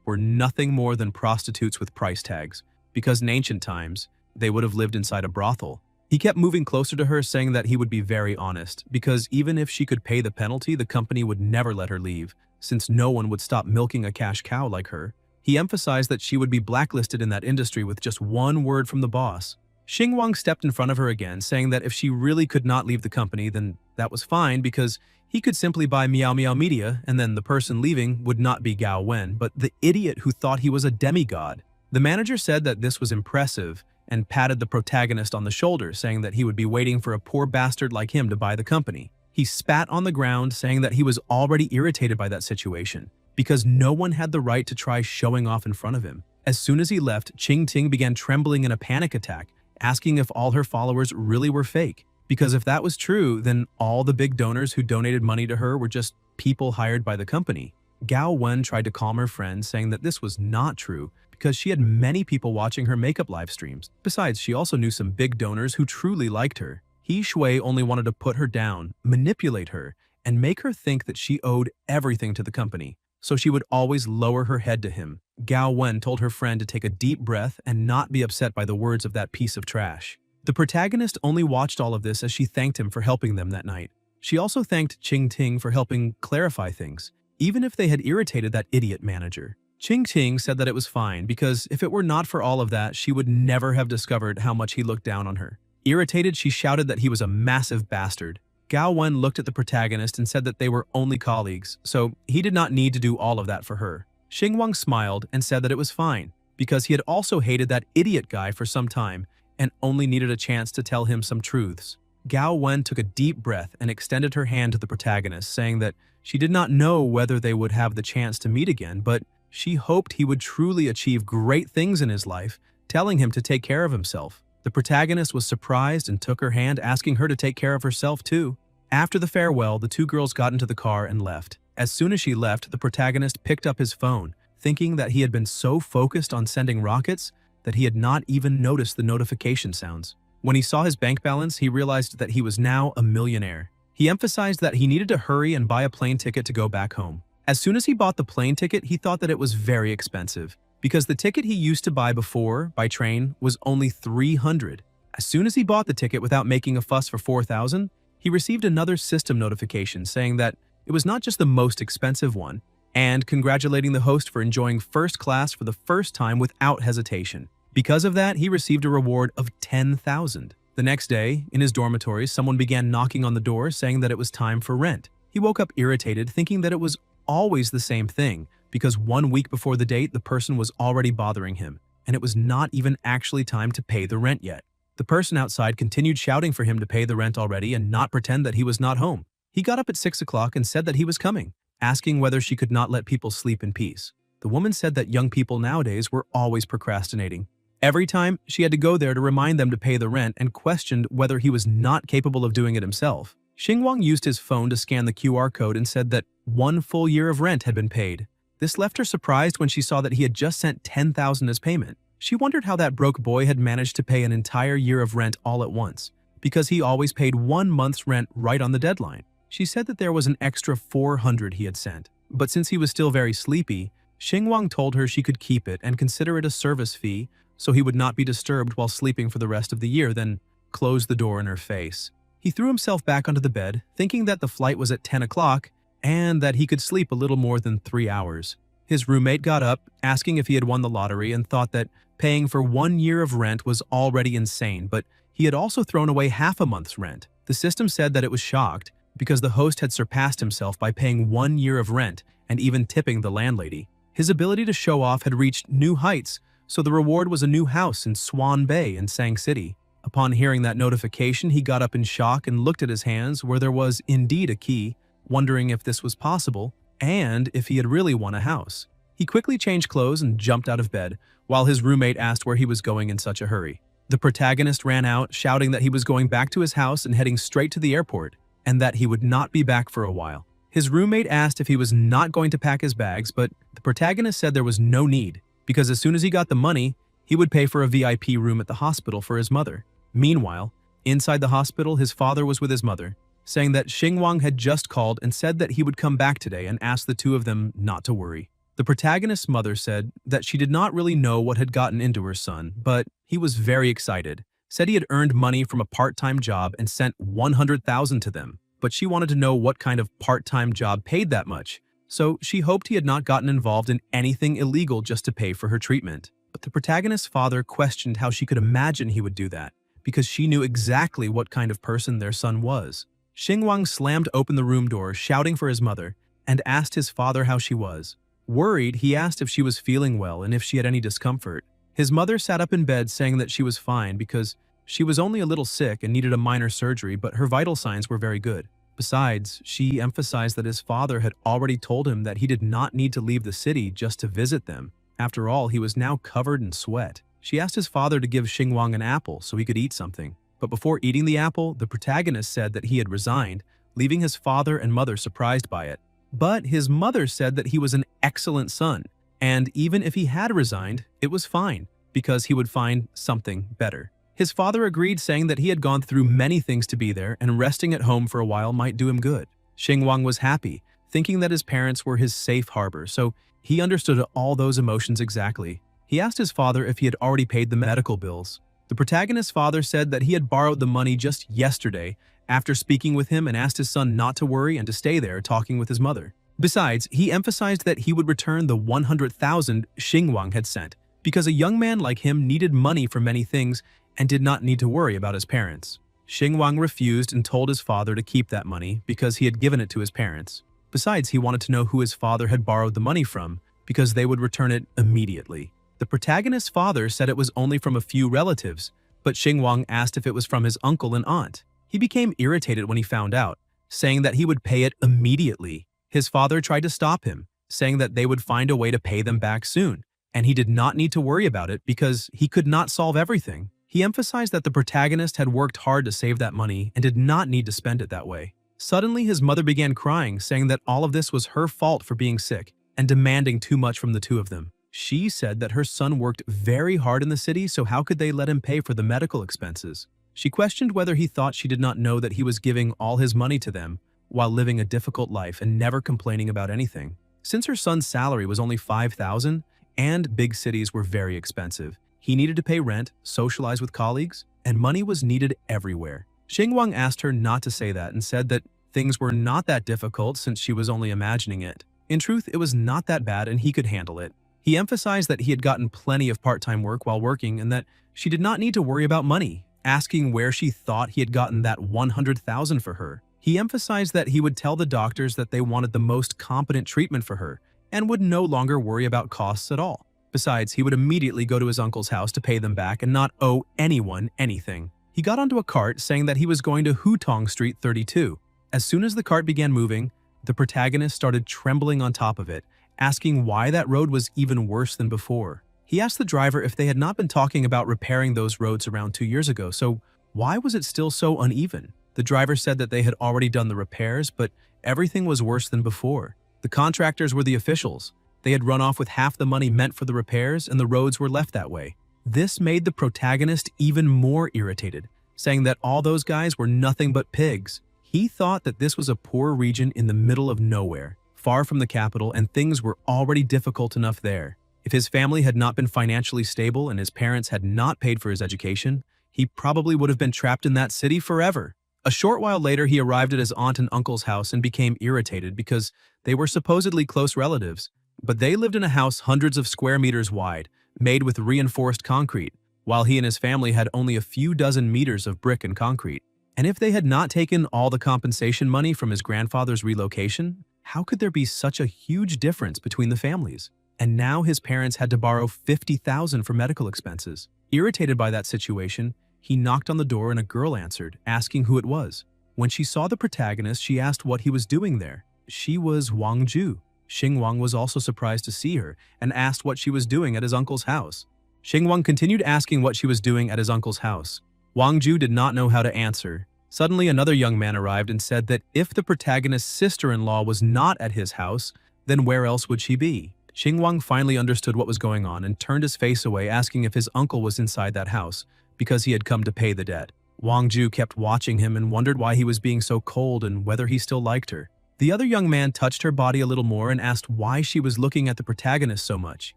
A: were nothing more than prostitutes with price tags, because in ancient times, they would have lived inside a brothel. He kept moving closer to her, saying that he would be very honest, because even if she could pay the penalty, the company would never let her leave, since no one would stop milking a cash cow like her. He emphasized that she would be blacklisted in that industry with just one word from the boss. Xingwang stepped in front of her again, saying that if she really could not leave the company, then that was fine because he could simply buy Meow Meow Media and then the person leaving would not be Gao Wen, but the idiot who thought he was a demigod. The manager said that this was impressive and patted the protagonist on the shoulder, saying that he would be waiting for a poor bastard like him to buy the company. He spat on the ground, saying that he was already irritated by that situation because no one had the right to try showing off in front of him. As soon as he left, Qing Ting began trembling in a panic attack, asking if all her followers really were fake. Because if that was true, then all the big donors who donated money to her were just people hired by the company. Gao Wen tried to calm her friend, saying that this was not true because she had many people watching her makeup live streams. Besides, she also knew some big donors who truly liked her. He Shui only wanted to put her down, manipulate her, and make her think that she owed everything to the company, so she would always lower her head to him. Gao Wen told her friend to take a deep breath and not be upset by the words of that piece of trash. The protagonist only watched all of this as she thanked him for helping them that night. She also thanked Qing Ting for helping clarify things, even if they had irritated that idiot manager. Qing Ting said that it was fine because if it were not for all of that, she would never have discovered how much he looked down on her. Irritated, she shouted that he was a massive bastard. Gao Wen looked at the protagonist and said that they were only colleagues, so he did not need to do all of that for her. Xingwang smiled and said that it was fine because he had also hated that idiot guy for some time and only needed a chance to tell him some truths. Gao Wen took a deep breath and extended her hand to the protagonist, saying that she did not know whether they would have the chance to meet again, but she hoped he would truly achieve great things in his life, telling him to take care of himself. The protagonist was surprised and took her hand, asking her to take care of herself too. After the farewell, the two girls got into the car and left. As soon as she left, the protagonist picked up his phone, thinking that he had been so focused on sending rockets that he had not even noticed the notification sounds. When he saw his bank balance, he realized that he was now a millionaire. He emphasized that he needed to hurry and buy a plane ticket to go back home. As soon as he bought the plane ticket, he thought that it was very expensive, because the ticket he used to buy before, by train, was only $300. As soon as he bought the ticket without making a fuss for $4,000, he received another system notification saying that it was not just the most expensive one, and congratulating the host for enjoying first class for the first time without hesitation. Because of that, he received a reward of $10,000. The next day, in his dormitory, someone began knocking on the door saying that it was time for rent. He woke up irritated, thinking that it was always the same thing, because 1 week before the date, the person was already bothering him, and it was not even actually time to pay the rent yet. The person outside continued shouting for him to pay the rent already and not pretend that he was not home. He got up at 6 o'clock and said that he was coming, asking whether she could not let people sleep in peace. The woman said that young people nowadays were always procrastinating. Every time, she had to go there to remind them to pay the rent and questioned whether he was not capable of doing it himself. Xingwang used his phone to scan the QR code and said that 1 full year of rent had been paid. This left her surprised when she saw that he had just sent $10,000 as payment. She wondered how that broke boy had managed to pay an entire year of rent all at once, because he always paid 1 month's rent right on the deadline. She said that there was an extra $400 he had sent, but since he was still very sleepy, Xingwang told her she could keep it and consider it a service fee so he would not be disturbed while sleeping for the rest of the year, then closed the door in her face. He threw himself back onto the bed, thinking that the flight was at 10 o'clock and that he could sleep a little more than 3 hours. His roommate got up, asking if he had won the lottery, and thought that paying for 1 year of rent was already insane, but he had also thrown away half a month's rent. The system said that it was shocked because the host had surpassed himself by paying 1 year of rent and even tipping the landlady. His ability to show off had reached new heights, so the reward was a new house in Swan Bay in Sang City. Upon hearing that notification, he got up in shock and looked at his hands where there was indeed a key, wondering if this was possible and if he had really won a house. He quickly changed clothes and jumped out of bed, while his roommate asked where he was going in such a hurry. The protagonist ran out, shouting that he was going back to his house and heading straight to the airport, and that he would not be back for a while. His roommate asked if he was not going to pack his bags, but the protagonist said there was no need, because as soon as he got the money, he would pay for a VIP room at the hospital for his mother. Meanwhile, inside the hospital, his father was with his mother, saying that Xinguang had just called and said that he would come back today and asked the two of them not to worry. The protagonist's mother said that she did not really know what had gotten into her son, but he was very excited, said he had earned money from a part-time job and sent 100,000 to them, but she wanted to know what kind of part-time job paid that much, so she hoped he had not gotten involved in anything illegal just to pay for her treatment. But the protagonist's father questioned how she could imagine he would do that, because she knew exactly what kind of person their son was. Xinguang slammed open the room door, shouting for his mother, and asked his father how she was. Worried, he asked if she was feeling well and if she had any discomfort. His mother sat up in bed saying that she was fine because she was only a little sick and needed a minor surgery, but her vital signs were very good. Besides, she emphasized that his father had already told him that he did not need to leave the city just to visit them. After all, he was now covered in sweat. She asked his father to give Xinguang an apple so he could eat something. But before eating the apple, the protagonist said that he had resigned, leaving his father and mother surprised by it. But his mother said that he was an excellent son, and even if he had resigned, it was fine, because he would find something better. His father agreed, saying that he had gone through many things to be there, and resting at home for a while might do him good. Xinguang was happy, thinking that his parents were his safe harbor, so he understood all those emotions exactly. He asked his father if he had already paid the medical bills. The protagonist's father said that he had borrowed the money just yesterday after speaking with him and asked his son not to worry and to stay there talking with his mother. Besides, he emphasized that he would return the 100,000 Xinguang had sent, because a young man like him needed money for many things and did not need to worry about his parents. Xinguang refused and told his father to keep that money because he had given it to his parents. Besides, he wanted to know who his father had borrowed the money from, because they would return it immediately. The protagonist's father said it was only from a few relatives, but Xinguang asked if it was from his uncle and aunt. He became irritated when he found out, saying that he would pay it immediately. His father tried to stop him, saying that they would find a way to pay them back soon, and he did not need to worry about it because he could not solve everything. He emphasized that the protagonist had worked hard to save that money and did not need to spend it that way. Suddenly, his mother began crying, saying that all of this was her fault for being sick and demanding too much from the two of them. She said that her son worked very hard in the city, so how could they let him pay for the medical expenses? She questioned whether he thought she did not know that he was giving all his money to them while living a difficult life and never complaining about anything. Since her son's salary was only 5,000 and big cities were very expensive, he needed to pay rent, socialize with colleagues, and money was needed everywhere. Xinguang asked her not to say that and said that things were not that difficult since she was only imagining it. In truth, it was not that bad and he could handle it. He emphasized that he had gotten plenty of part-time work while working and that she did not need to worry about money, asking where she thought he had gotten that 100,000 for her. He emphasized that he would tell the doctors that they wanted the most competent treatment for her and would no longer worry about costs at all. Besides, he would immediately go to his uncle's house to pay them back and not owe anyone anything. He got onto a cart saying that he was going to Hutong Street 32. As soon as the cart began moving, the protagonist started trembling on top of it, asking why that road was even worse than before. He asked the driver if they had not been talking about repairing those roads around 2 years ago, so why was it still so uneven? The driver said that they had already done the repairs, but everything was worse than before. The contractors were the officials. They had run off with half the money meant for the repairs, and the roads were left that way. This made the protagonist even more irritated, saying that all those guys were nothing but pigs. He thought that this was a poor region in the middle of nowhere, far from the capital, and things were already difficult enough there. If his family had not been financially stable and his parents had not paid for his education, he probably would have been trapped in that city forever. A short while later, he arrived at his aunt and uncle's house and became irritated because they were supposedly close relatives, but they lived in a house hundreds of square meters wide, made with reinforced concrete, while he and his family had only a few dozen meters of brick and concrete. And if they had not taken all the compensation money from his grandfather's relocation, how could there be such a huge difference between the families? And now his parents had to borrow 50,000 for medical expenses. Irritated by that situation, he knocked on the door and a girl answered, asking who it was. When she saw the protagonist, she asked what he was doing there. She was Wang Ju. Xinguang was also surprised to see her and asked what she was doing at his uncle's house. Xinguang continued asking what she was doing at his uncle's house. Wang Ju did not know how to answer, Suddenly, another young man arrived and said that if the protagonist's sister-in-law was not at his house, then where else would she be? Xinguang finally understood what was going on and turned his face away, asking if his uncle was inside that house, because he had come to pay the debt. Wang Ju kept watching him and wondered why he was being so cold and whether he still liked her. The other young man touched her body a little more and asked why she was looking at the protagonist so much,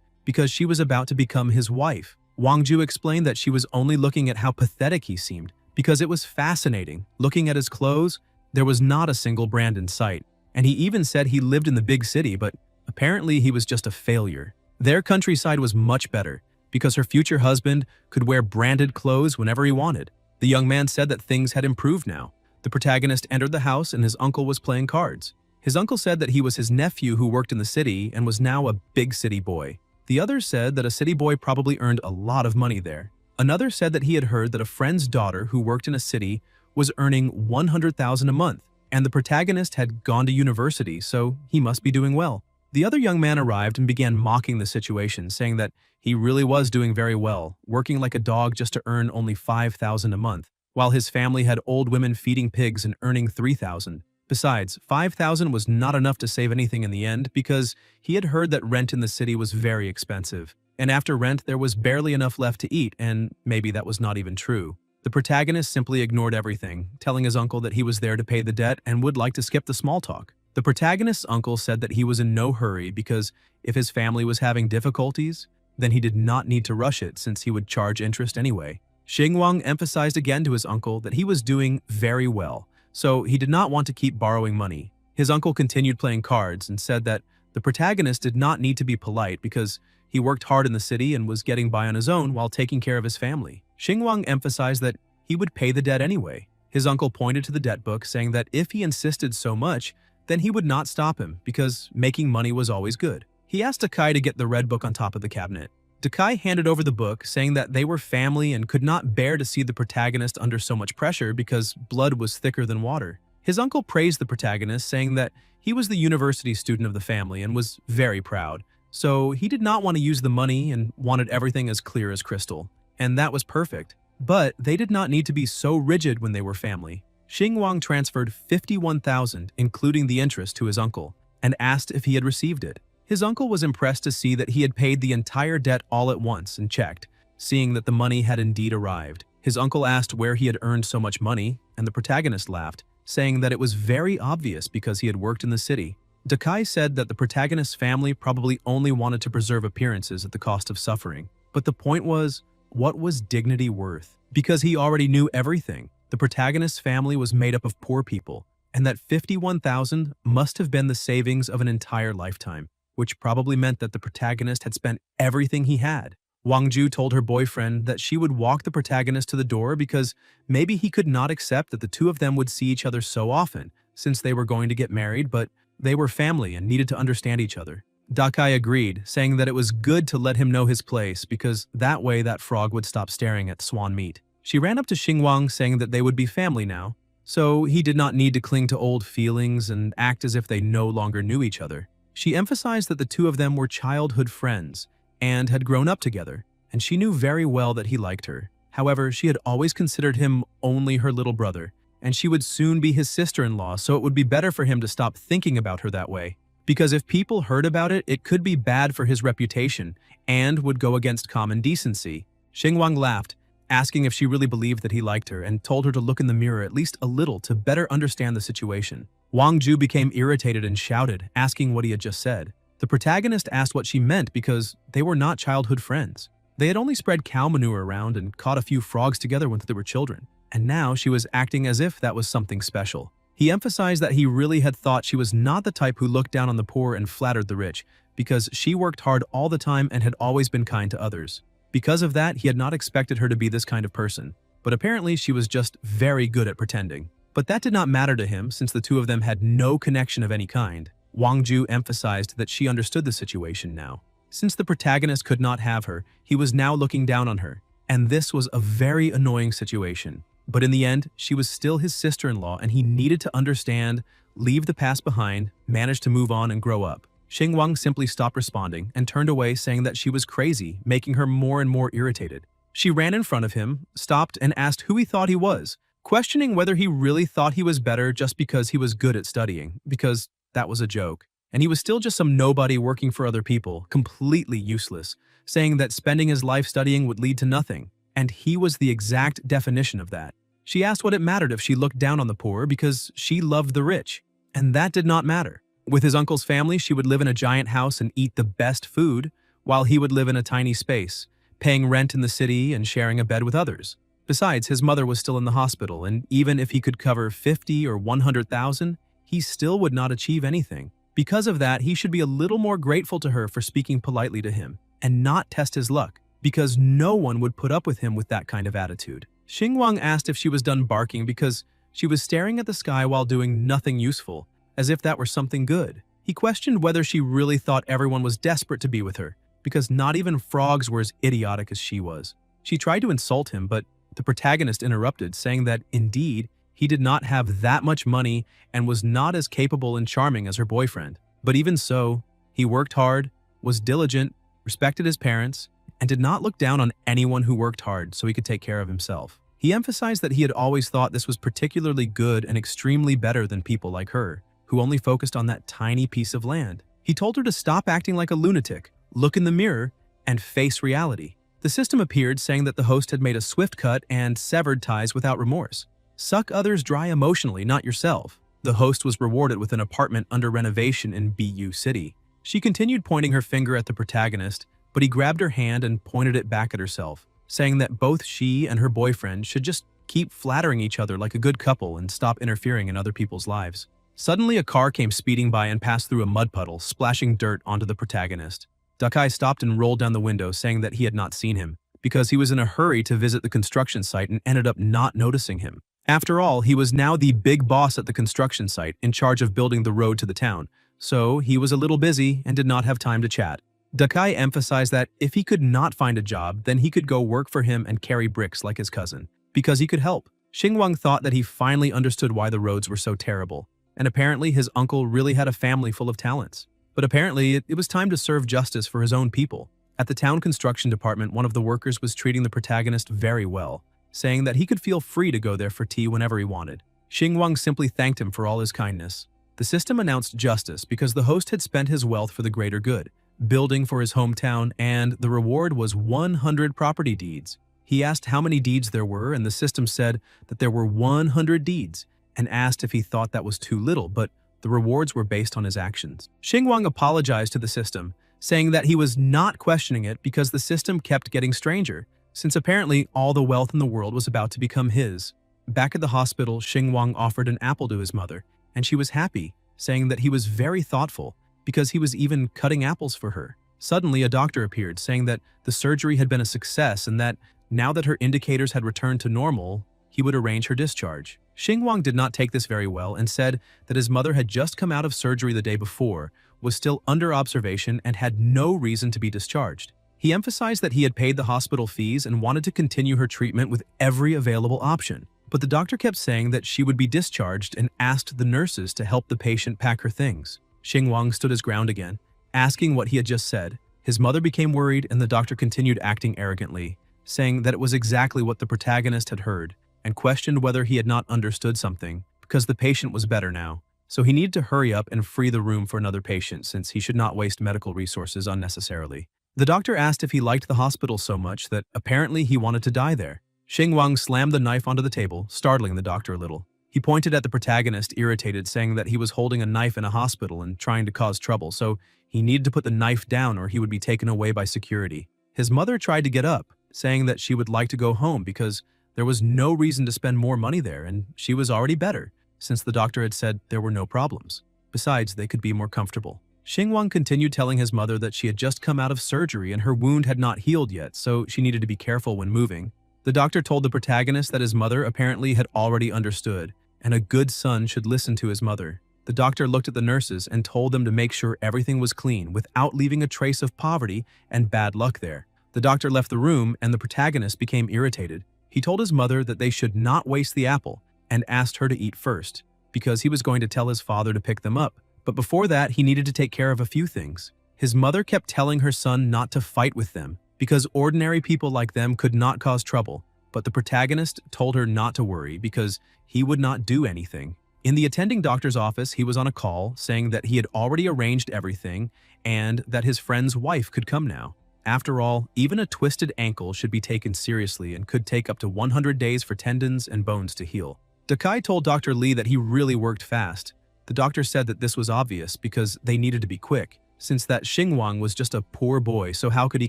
A: because she was about to become his wife. Wang Ju explained that she was only looking at how pathetic he seemed, because it was fascinating. Looking at his clothes, there was not a single brand in sight, and he even said he lived in the big city, but apparently he was just a failure. Their countryside was much better, because her future husband could wear branded clothes whenever he wanted. The young man said that things had improved now. The protagonist entered the house and his uncle was playing cards. His uncle said that he was his nephew who worked in the city and was now a big city boy. The other said that a city boy probably earned a lot of money there. Another said that he had heard that a friend's daughter who worked in a city was earning 100,000 a month, and the protagonist had gone to university, so he must be doing well. The other young man arrived and began mocking the situation, saying that he really was doing very well, working like a dog just to earn only 5,000 a month, while his family had old women feeding pigs and earning 3,000. Besides, 5,000 was not enough to save anything in the end because he had heard that rent in the city was very expensive. And after rent, there was barely enough left to eat, and maybe that was not even true. The protagonist simply ignored everything, telling his uncle that he was there to pay the debt and would like to skip the small talk. The protagonist's uncle said that he was in no hurry because if his family was having difficulties, then he did not need to rush it since he would charge interest anyway. Xinguang emphasized again to his uncle that he was doing very well, so he did not want to keep borrowing money. His uncle continued playing cards and said that the protagonist did not need to be polite because he worked hard in the city and was getting by on his own while taking care of his family. Xinguang emphasized that he would pay the debt anyway. His uncle pointed to the debt book, saying that if he insisted so much, then he would not stop him because making money was always good. He asked Dakai to get the red book on top of the cabinet. Dakai handed over the book, saying that they were family and could not bear to see the protagonist under so much pressure because blood was thicker than water. His uncle praised the protagonist, saying that he was the university student of the family and was very proud. So he did not want to use the money and wanted everything as clear as crystal. And that was perfect. But they did not need to be so rigid when they were family. Xinguang transferred 51,000, including the interest, to his uncle, and asked if he had received it. His uncle was impressed to see that he had paid the entire debt all at once and checked, seeing that the money had indeed arrived. His uncle asked where he had earned so much money, and the protagonist laughed, saying that it was very obvious because he had worked in the city. Dakai said that the protagonist's family probably only wanted to preserve appearances at the cost of suffering. But the point was, what was dignity worth? Because he already knew everything. The protagonist's family was made up of poor people, and that 51,000 must have been the savings of an entire lifetime, which probably meant that the protagonist had spent everything he had. Wang Ju told her boyfriend that she would walk the protagonist to the door because maybe he could not accept that the two of them would see each other so often, since they were going to get married, but they were family and needed to understand each other. Dakai agreed, saying that it was good to let him know his place because that way that frog would stop staring at swan meat. She ran up to Xinguang, saying that they would be family now, so he did not need to cling to old feelings and act as if they no longer knew each other. She emphasized that the two of them were childhood friends and had grown up together, and she knew very well that he liked her. However, she had always considered him only her little brother, and she would soon be his sister-in-law, so it would be better for him to stop thinking about her that way. Because if people heard about it, it could be bad for his reputation and would go against common decency. Xinguang laughed, asking if she really believed that he liked her, and told her to look in the mirror at least a little to better understand the situation. Wang Ju became irritated and shouted, asking what he had just said. The protagonist asked what she meant because they were not childhood friends. They had only spread cow manure around and caught a few frogs together when they were children, and now she was acting as if that was something special. He emphasized that he really had thought she was not the type who looked down on the poor and flattered the rich, because she worked hard all the time and had always been kind to others. Because of that, he had not expected her to be this kind of person, but apparently she was just very good at pretending. But that did not matter to him since the two of them had no connection of any kind. Wang Ju emphasized that she understood the situation now. Since the protagonist could not have her, he was now looking down on her, and this was a very annoying situation. But in the end, she was still his sister-in-law and he needed to understand, leave the past behind, manage to move on and grow up. Xinguang simply stopped responding and turned away, saying that she was crazy, making her more and more irritated. She ran in front of him, stopped and asked who he thought he was, questioning whether he really thought he was better just because he was good at studying, because that was a joke. And he was still just some nobody working for other people, completely useless, saying that spending his life studying would lead to nothing. And he was the exact definition of that. She asked what it mattered if she looked down on the poor because she loved the rich. And that did not matter. With his uncle's family, she would live in a giant house and eat the best food, while he would live in a tiny space, paying rent in the city and sharing a bed with others. Besides, his mother was still in the hospital, and even if he could cover 50 or 100,000, he still would not achieve anything. Because of that, he should be a little more grateful to her for speaking politely to him, and not test his luck, because no one would put up with him with that kind of attitude. Xinguang asked if she was done barking because she was staring at the sky while doing nothing useful, as if that were something good. He questioned whether she really thought everyone was desperate to be with her, because not even frogs were as idiotic as she was. She tried to insult him, but the protagonist interrupted, saying that, indeed, he did not have that much money and was not as capable and charming as her boyfriend. But even so, he worked hard, was diligent, respected his parents, and did not look down on anyone who worked hard so he could take care of himself. He emphasized that he had always thought this was particularly good and extremely better than people like her, who only focused on that tiny piece of land. He told her to stop acting like a lunatic, look in the mirror, and face reality. The system appeared, saying that the host had made a swift cut and severed ties without remorse. Suck others dry emotionally, not yourself. The host was rewarded with an apartment under renovation in BU City. She continued pointing her finger at the protagonist, but he grabbed her hand and pointed it back at herself, saying that both she and her boyfriend should just keep flattering each other like a good couple and stop interfering in other people's lives. Suddenly, a car came speeding by and passed through a mud puddle, splashing dirt onto the protagonist. Dakai stopped and rolled down the window, saying that he had not seen him, because he was in a hurry to visit the construction site and ended up not noticing him. After all, he was now the big boss at the construction site, in charge of building the road to the town, so he was a little busy and did not have time to chat. Dakai emphasized that if he could not find a job, then he could go work for him and carry bricks like his cousin, because he could help. Xinguang thought that he finally understood why the roads were so terrible, and apparently his uncle really had a family full of talents. But apparently, it was time to serve justice for his own people. At the town construction department, one of the workers was treating the protagonist very well, saying that he could feel free to go there for tea whenever he wanted. Xinguang simply thanked him for all his kindness. The system announced justice because the host had spent his wealth for the greater good, building for his hometown, and the reward was 100 property deeds. He asked how many deeds there were, and the system said that there were 100 deeds, and asked if he thought that was too little, but the rewards were based on his actions. Xinguang apologized to the system, saying that he was not questioning it because the system kept getting stranger, since apparently all the wealth in the world was about to become his. Back at the hospital, Xinguang offered an apple to his mother, and she was happy, saying that he was very thoughtful because he was even cutting apples for her. Suddenly, a doctor appeared, saying that the surgery had been a success and that now that her indicators had returned to normal, he would arrange her discharge. Xinguang did not take this very well and said that his mother had just come out of surgery the day before, was still under observation, and had no reason to be discharged. He emphasized that he had paid the hospital fees and wanted to continue her treatment with every available option. But the doctor kept saying that she would be discharged and asked the nurses to help the patient pack her things. Xinguang stood his ground again, asking what he had just said. His mother became worried and the doctor continued acting arrogantly, saying that it was exactly what the protagonist had heard, and questioned whether he had not understood something, because the patient was better now. So he needed to hurry up and free the room for another patient since he should not waste medical resources unnecessarily. The doctor asked if he liked the hospital so much that apparently he wanted to die there. Xinguang slammed the knife onto the table, startling the doctor a little. He pointed at the protagonist, irritated, saying that he was holding a knife in a hospital and trying to cause trouble, so he needed to put the knife down or he would be taken away by security. His mother tried to get up, saying that she would like to go home because there was no reason to spend more money there and she was already better, since the doctor had said there were no problems. Besides, they could be more comfortable. Xinguang continued telling his mother that she had just come out of surgery and her wound had not healed yet, so she needed to be careful when moving. The doctor told the protagonist that his mother apparently had already understood, and a good son should listen to his mother. The doctor looked at the nurses and told them to make sure everything was clean without leaving a trace of poverty and bad luck there. The doctor left the room and the protagonist became irritated. He told his mother that they should not waste the apple and asked her to eat first, because he was going to tell his father to pick them up. But before that, he needed to take care of a few things. His mother kept telling her son not to fight with them, because ordinary people like them could not cause trouble, but the protagonist told her not to worry because he would not do anything. In the attending doctor's office, he was on a call saying that he had already arranged everything and that his friend's wife could come now. After all, even a twisted ankle should be taken seriously and could take up to 100 days for tendons and bones to heal. Dakai told Dr. Lee that he really worked fast. The doctor said that this was obvious because they needed to be quick, since that Xingwang was just a poor boy, so how could he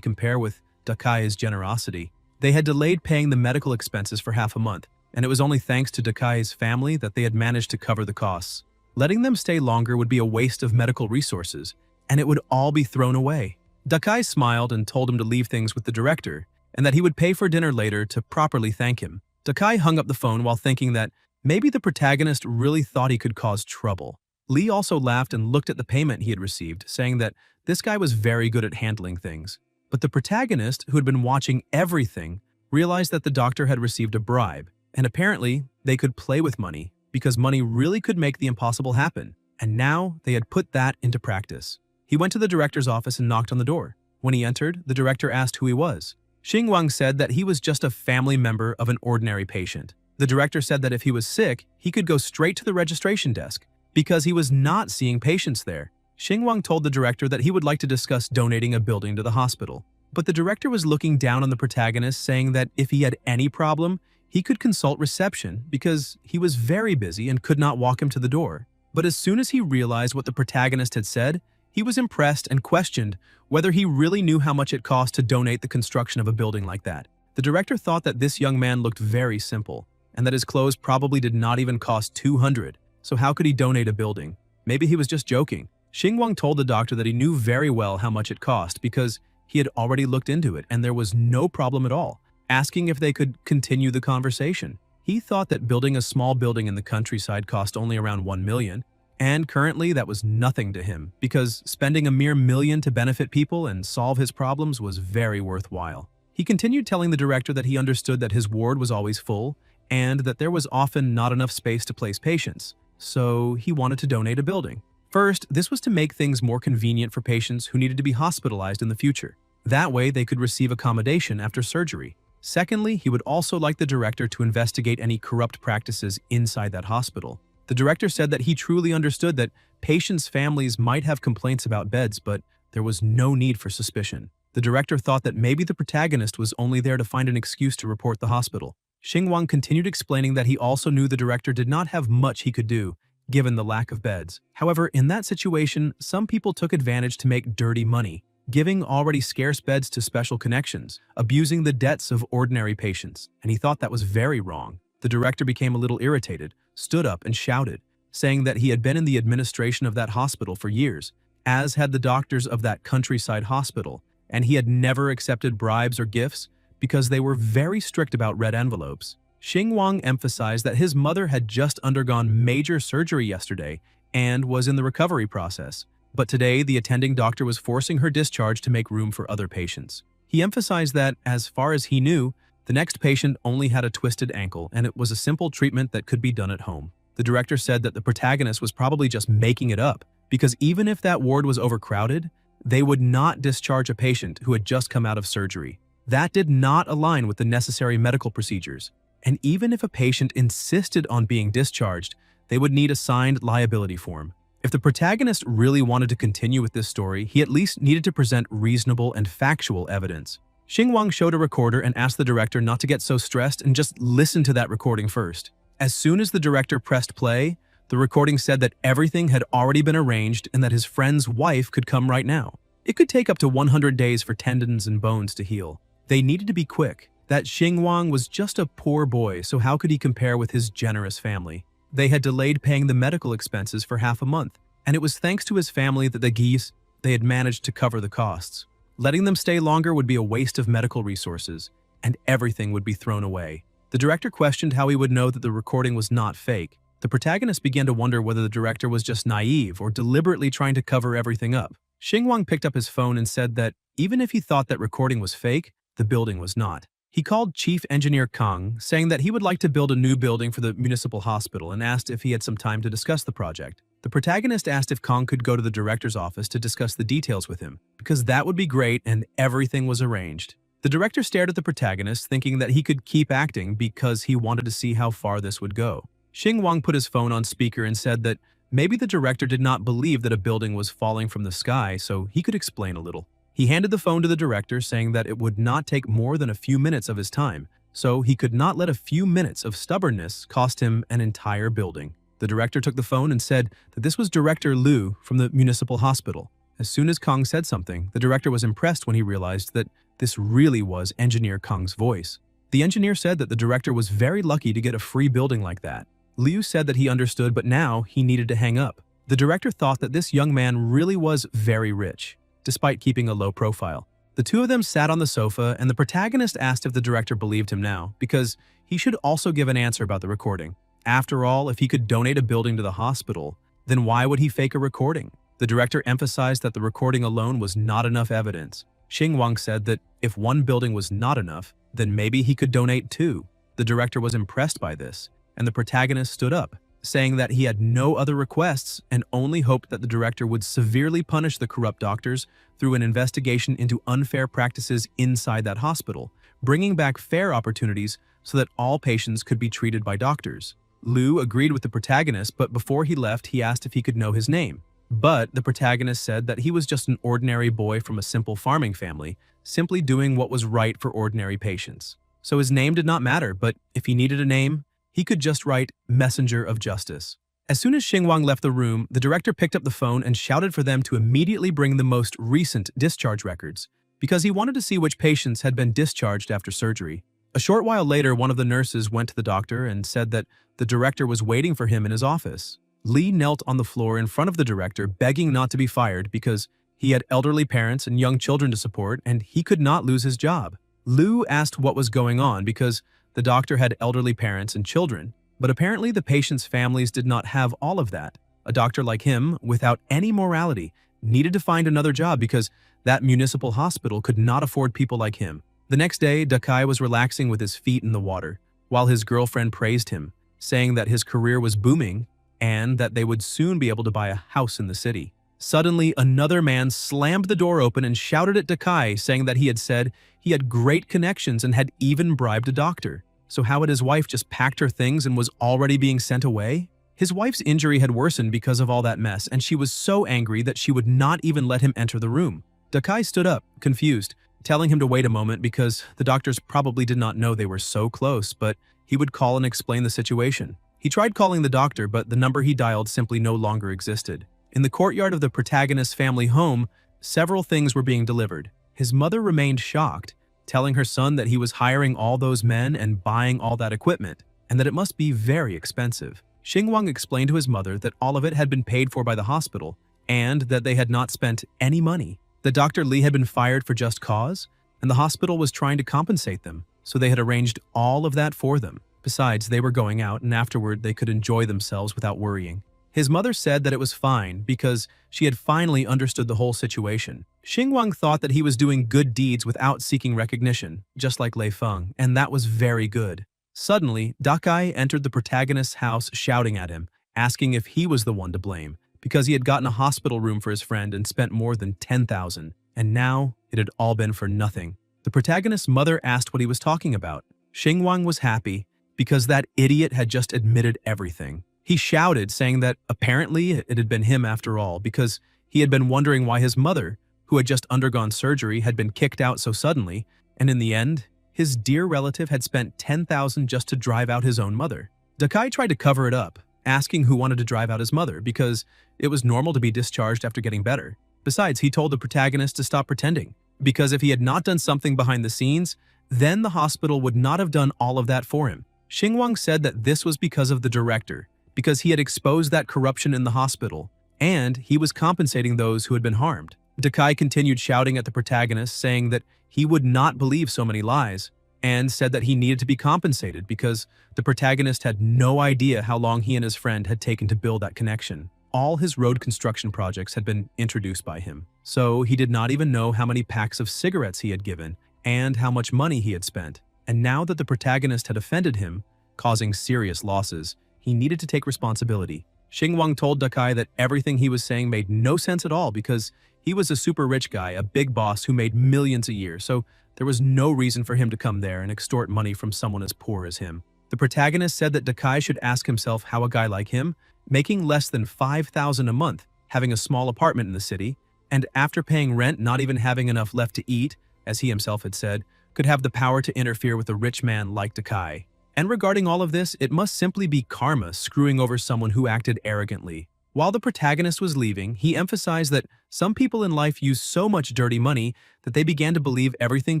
A: compare with Dakai's generosity? They had delayed paying the medical expenses for half a month, and it was only thanks to Dakai's family that they had managed to cover the costs. Letting them stay longer would be a waste of medical resources, and it would all be thrown away. Dakai smiled and told him to leave things with the director, and that he would pay for dinner later to properly thank him. Dakai hung up the phone while thinking that maybe the protagonist really thought he could cause trouble. Lee also laughed and looked at the payment he had received, saying that this guy was very good at handling things. But the protagonist, who had been watching everything, realized that the doctor had received a bribe, and apparently they could play with money because money really could make the impossible happen, and now they had put that into practice. He went to the director's office and knocked on the door. When he entered, the director asked who he was. Xingwang said that he was just a family member of an ordinary patient. The director said that if he was sick, he could go straight to the registration desk because he was not seeing patients there. Xingwang told the director that he would like to discuss donating a building to the hospital. But the director was looking down on the protagonist, saying that if he had any problem, he could consult reception because he was very busy and could not walk him to the door. But as soon as he realized what the protagonist had said, he was impressed and questioned whether he really knew how much it cost to donate the construction of a building like that. The director thought that this young man looked very simple, and that his clothes probably did not even cost 200, so how could he donate a building? Maybe he was just joking. Xingwang told the doctor that he knew very well how much it cost because he had already looked into it and there was no problem at all, asking if they could continue the conversation. He thought that building a small building in the countryside cost only around 1 million, and currently that was nothing to him because spending a mere million to benefit people and solve his problems was very worthwhile. He continued telling the director that he understood that his ward was always full and that there was often not enough space to place patients, so he wanted to donate a building. First, this was to make things more convenient for patients who needed to be hospitalized in the future. That way, they could receive accommodation after surgery. Secondly, he would also like the director to investigate any corrupt practices inside that hospital. The director said that he truly understood that patients' families might have complaints about beds, but there was no need for suspicion. The director thought that maybe the protagonist was only there to find an excuse to report the hospital. Xingwang continued explaining that he also knew the director did not have much he could do, given the lack of beds. However, in that situation, some people took advantage to make dirty money, giving already scarce beds to special connections, abusing the debts of ordinary patients, and he thought that was very wrong. The director became a little irritated, stood up and shouted, saying that he had been in the administration of that hospital for years, as had the doctors of that countryside hospital, and he had never accepted bribes or gifts because they were very strict about red envelopes. Xingwang emphasized that his mother had just undergone major surgery yesterday and was in the recovery process, but today the attending doctor was forcing her discharge to make room for other patients. He emphasized that, as far as he knew, the next patient only had a twisted ankle and it was a simple treatment that could be done at home. The director said that the protagonist was probably just making it up because even if that ward was overcrowded, they would not discharge a patient who had just come out of surgery. That did not align with the necessary medical procedures. And even if a patient insisted on being discharged, they would need a signed liability form. If the protagonist really wanted to continue with this story, he at least needed to present reasonable and factual evidence. Xingwang showed a recorder and asked the director not to get so stressed and just listen to that recording first. As soon as the director pressed play, the recording said that everything had already been arranged and that his friend's wife could come right now. It could take up to 100 days for tendons and bones to heal. They needed to be quick. That Xingwang was just a poor boy, so how could he compare with his generous family? They had delayed paying the medical expenses for half a month, and it was thanks to his family that they had managed to cover the costs. Letting them stay longer would be a waste of medical resources, and everything would be thrown away. The director questioned how he would know that the recording was not fake. The protagonist began to wonder whether the director was just naive or deliberately trying to cover everything up. Xingwang picked up his phone and said that even if he thought that recording was fake, the building was not. He called Chief Engineer Kang, saying that he would like to build a new building for the municipal hospital and asked if he had some time to discuss the project. The protagonist asked if Kang could go to the director's office to discuss the details with him, because that would be great and everything was arranged. The director stared at the protagonist, thinking that he could keep acting because he wanted to see how far this would go. Xinguang put his phone on speaker and said that maybe the director did not believe that a building was falling from the sky, so he could explain a little. He handed the phone to the director, saying that it would not take more than a few minutes of his time, so he could not let a few minutes of stubbornness cost him an entire building. The director took the phone and said that this was Director Liu from the municipal hospital. As soon as Kong said something, the director was impressed when he realized that this really was Engineer Kong's voice. The engineer said that the director was very lucky to get a free building like that. Liu said that he understood, but now he needed to hang up. The director thought that this young man really was very rich, despite keeping a low profile. The two of them sat on the sofa, and the protagonist asked if the director believed him now, because he should also give an answer about the recording. After all, if he could donate a building to the hospital, then why would he fake a recording? The director emphasized that the recording alone was not enough evidence. Xinguang said that if one building was not enough, then maybe he could donate two. The director was impressed by this, and the protagonist stood up, saying that he had no other requests and only hoped that the director would severely punish the corrupt doctors through an investigation into unfair practices inside that hospital, bringing back fair opportunities so that all patients could be treated by doctors. Liu agreed with the protagonist, but before he left, he asked if he could know his name. But the protagonist said that he was just an ordinary boy from a simple farming family, simply doing what was right for ordinary patients. So his name did not matter, but if he needed a name, he could just write Messenger of Justice. As soon as Xinguang left the room, the director picked up the phone and shouted for them to immediately bring the most recent discharge records, because he wanted to see which patients had been discharged after surgery. A short while later, one of the nurses went to the doctor and said that the director was waiting for him in his office. Li knelt on the floor in front of the director, begging not to be fired because he had elderly parents and young children to support, and he could not lose his job. Liu asked what was going on because the doctor had elderly parents and children, but apparently the patients' families did not have all of that. A doctor like him, without any morality, needed to find another job because that municipal hospital could not afford people like him. The next day, Dakai was relaxing with his feet in the water, while his girlfriend praised him, saying that his career was booming and that they would soon be able to buy a house in the city. Suddenly, another man slammed the door open and shouted at Dakai, saying that he had said he had great connections and had even bribed a doctor. So how had his wife just packed her things and was already being sent away? His wife's injury had worsened because of all that mess, and she was so angry that she would not even let him enter the room. Dakai stood up, confused, telling him to wait a moment because the doctors probably did not know they were so close, but he would call and explain the situation. He tried calling the doctor, but the number he dialed simply no longer existed. In the courtyard of the protagonist's family home, several things were being delivered. His mother remained shocked, telling her son that he was hiring all those men and buying all that equipment, and that it must be very expensive. Xinguang explained to his mother that all of it had been paid for by the hospital, and that they had not spent any money. That Dr. Li had been fired for just cause, and the hospital was trying to compensate them, so they had arranged all of that for them. Besides, they were going out, and afterward they could enjoy themselves without worrying. His mother said that it was fine because she had finally understood the whole situation. Xinguang thought that he was doing good deeds without seeking recognition, just like Lei Feng, and that was very good. Suddenly, Dakai entered the protagonist's house shouting at him, asking if he was the one to blame, because he had gotten a hospital room for his friend and spent more than 10,000, and now it had all been for nothing. The protagonist's mother asked what he was talking about. Xinguang was happy because that idiot had just admitted everything. He shouted, saying that apparently it had been him after all, because he had been wondering why his mother, who had just undergone surgery, had been kicked out so suddenly, and in the end, his dear relative had spent 10,000 just to drive out his own mother. Dakai tried to cover it up, asking who wanted to drive out his mother, because it was normal to be discharged after getting better. Besides, he told the protagonist to stop pretending, because if he had not done something behind the scenes, then the hospital would not have done all of that for him. Xinguang said that this was because of the director, because he had exposed that corruption in the hospital, and he was compensating those who had been harmed. Dakai continued shouting at the protagonist, saying that he would not believe so many lies, and said that he needed to be compensated because the protagonist had no idea how long he and his friend had taken to build that connection. All his road construction projects had been introduced by him, so he did not even know how many packs of cigarettes he had given and how much money he had spent. And now that the protagonist had offended him, causing serious losses, he needed to take responsibility. Xinguang told Dakai that everything he was saying made no sense at all because He was a super rich guy, a big boss who made millions a year, so there was no reason for him to come there and extort money from someone as poor as him. The protagonist said that Dakai should ask himself how a guy like him, making less than 5,000 a month, having a small apartment in the city, and after paying rent not even having enough left to eat, as he himself had said, could have the power to interfere with a rich man like Dakai. And regarding all of this, it must simply be karma screwing over someone who acted arrogantly. While the protagonist was leaving, he emphasized that some people in life use so much dirty money that they began to believe everything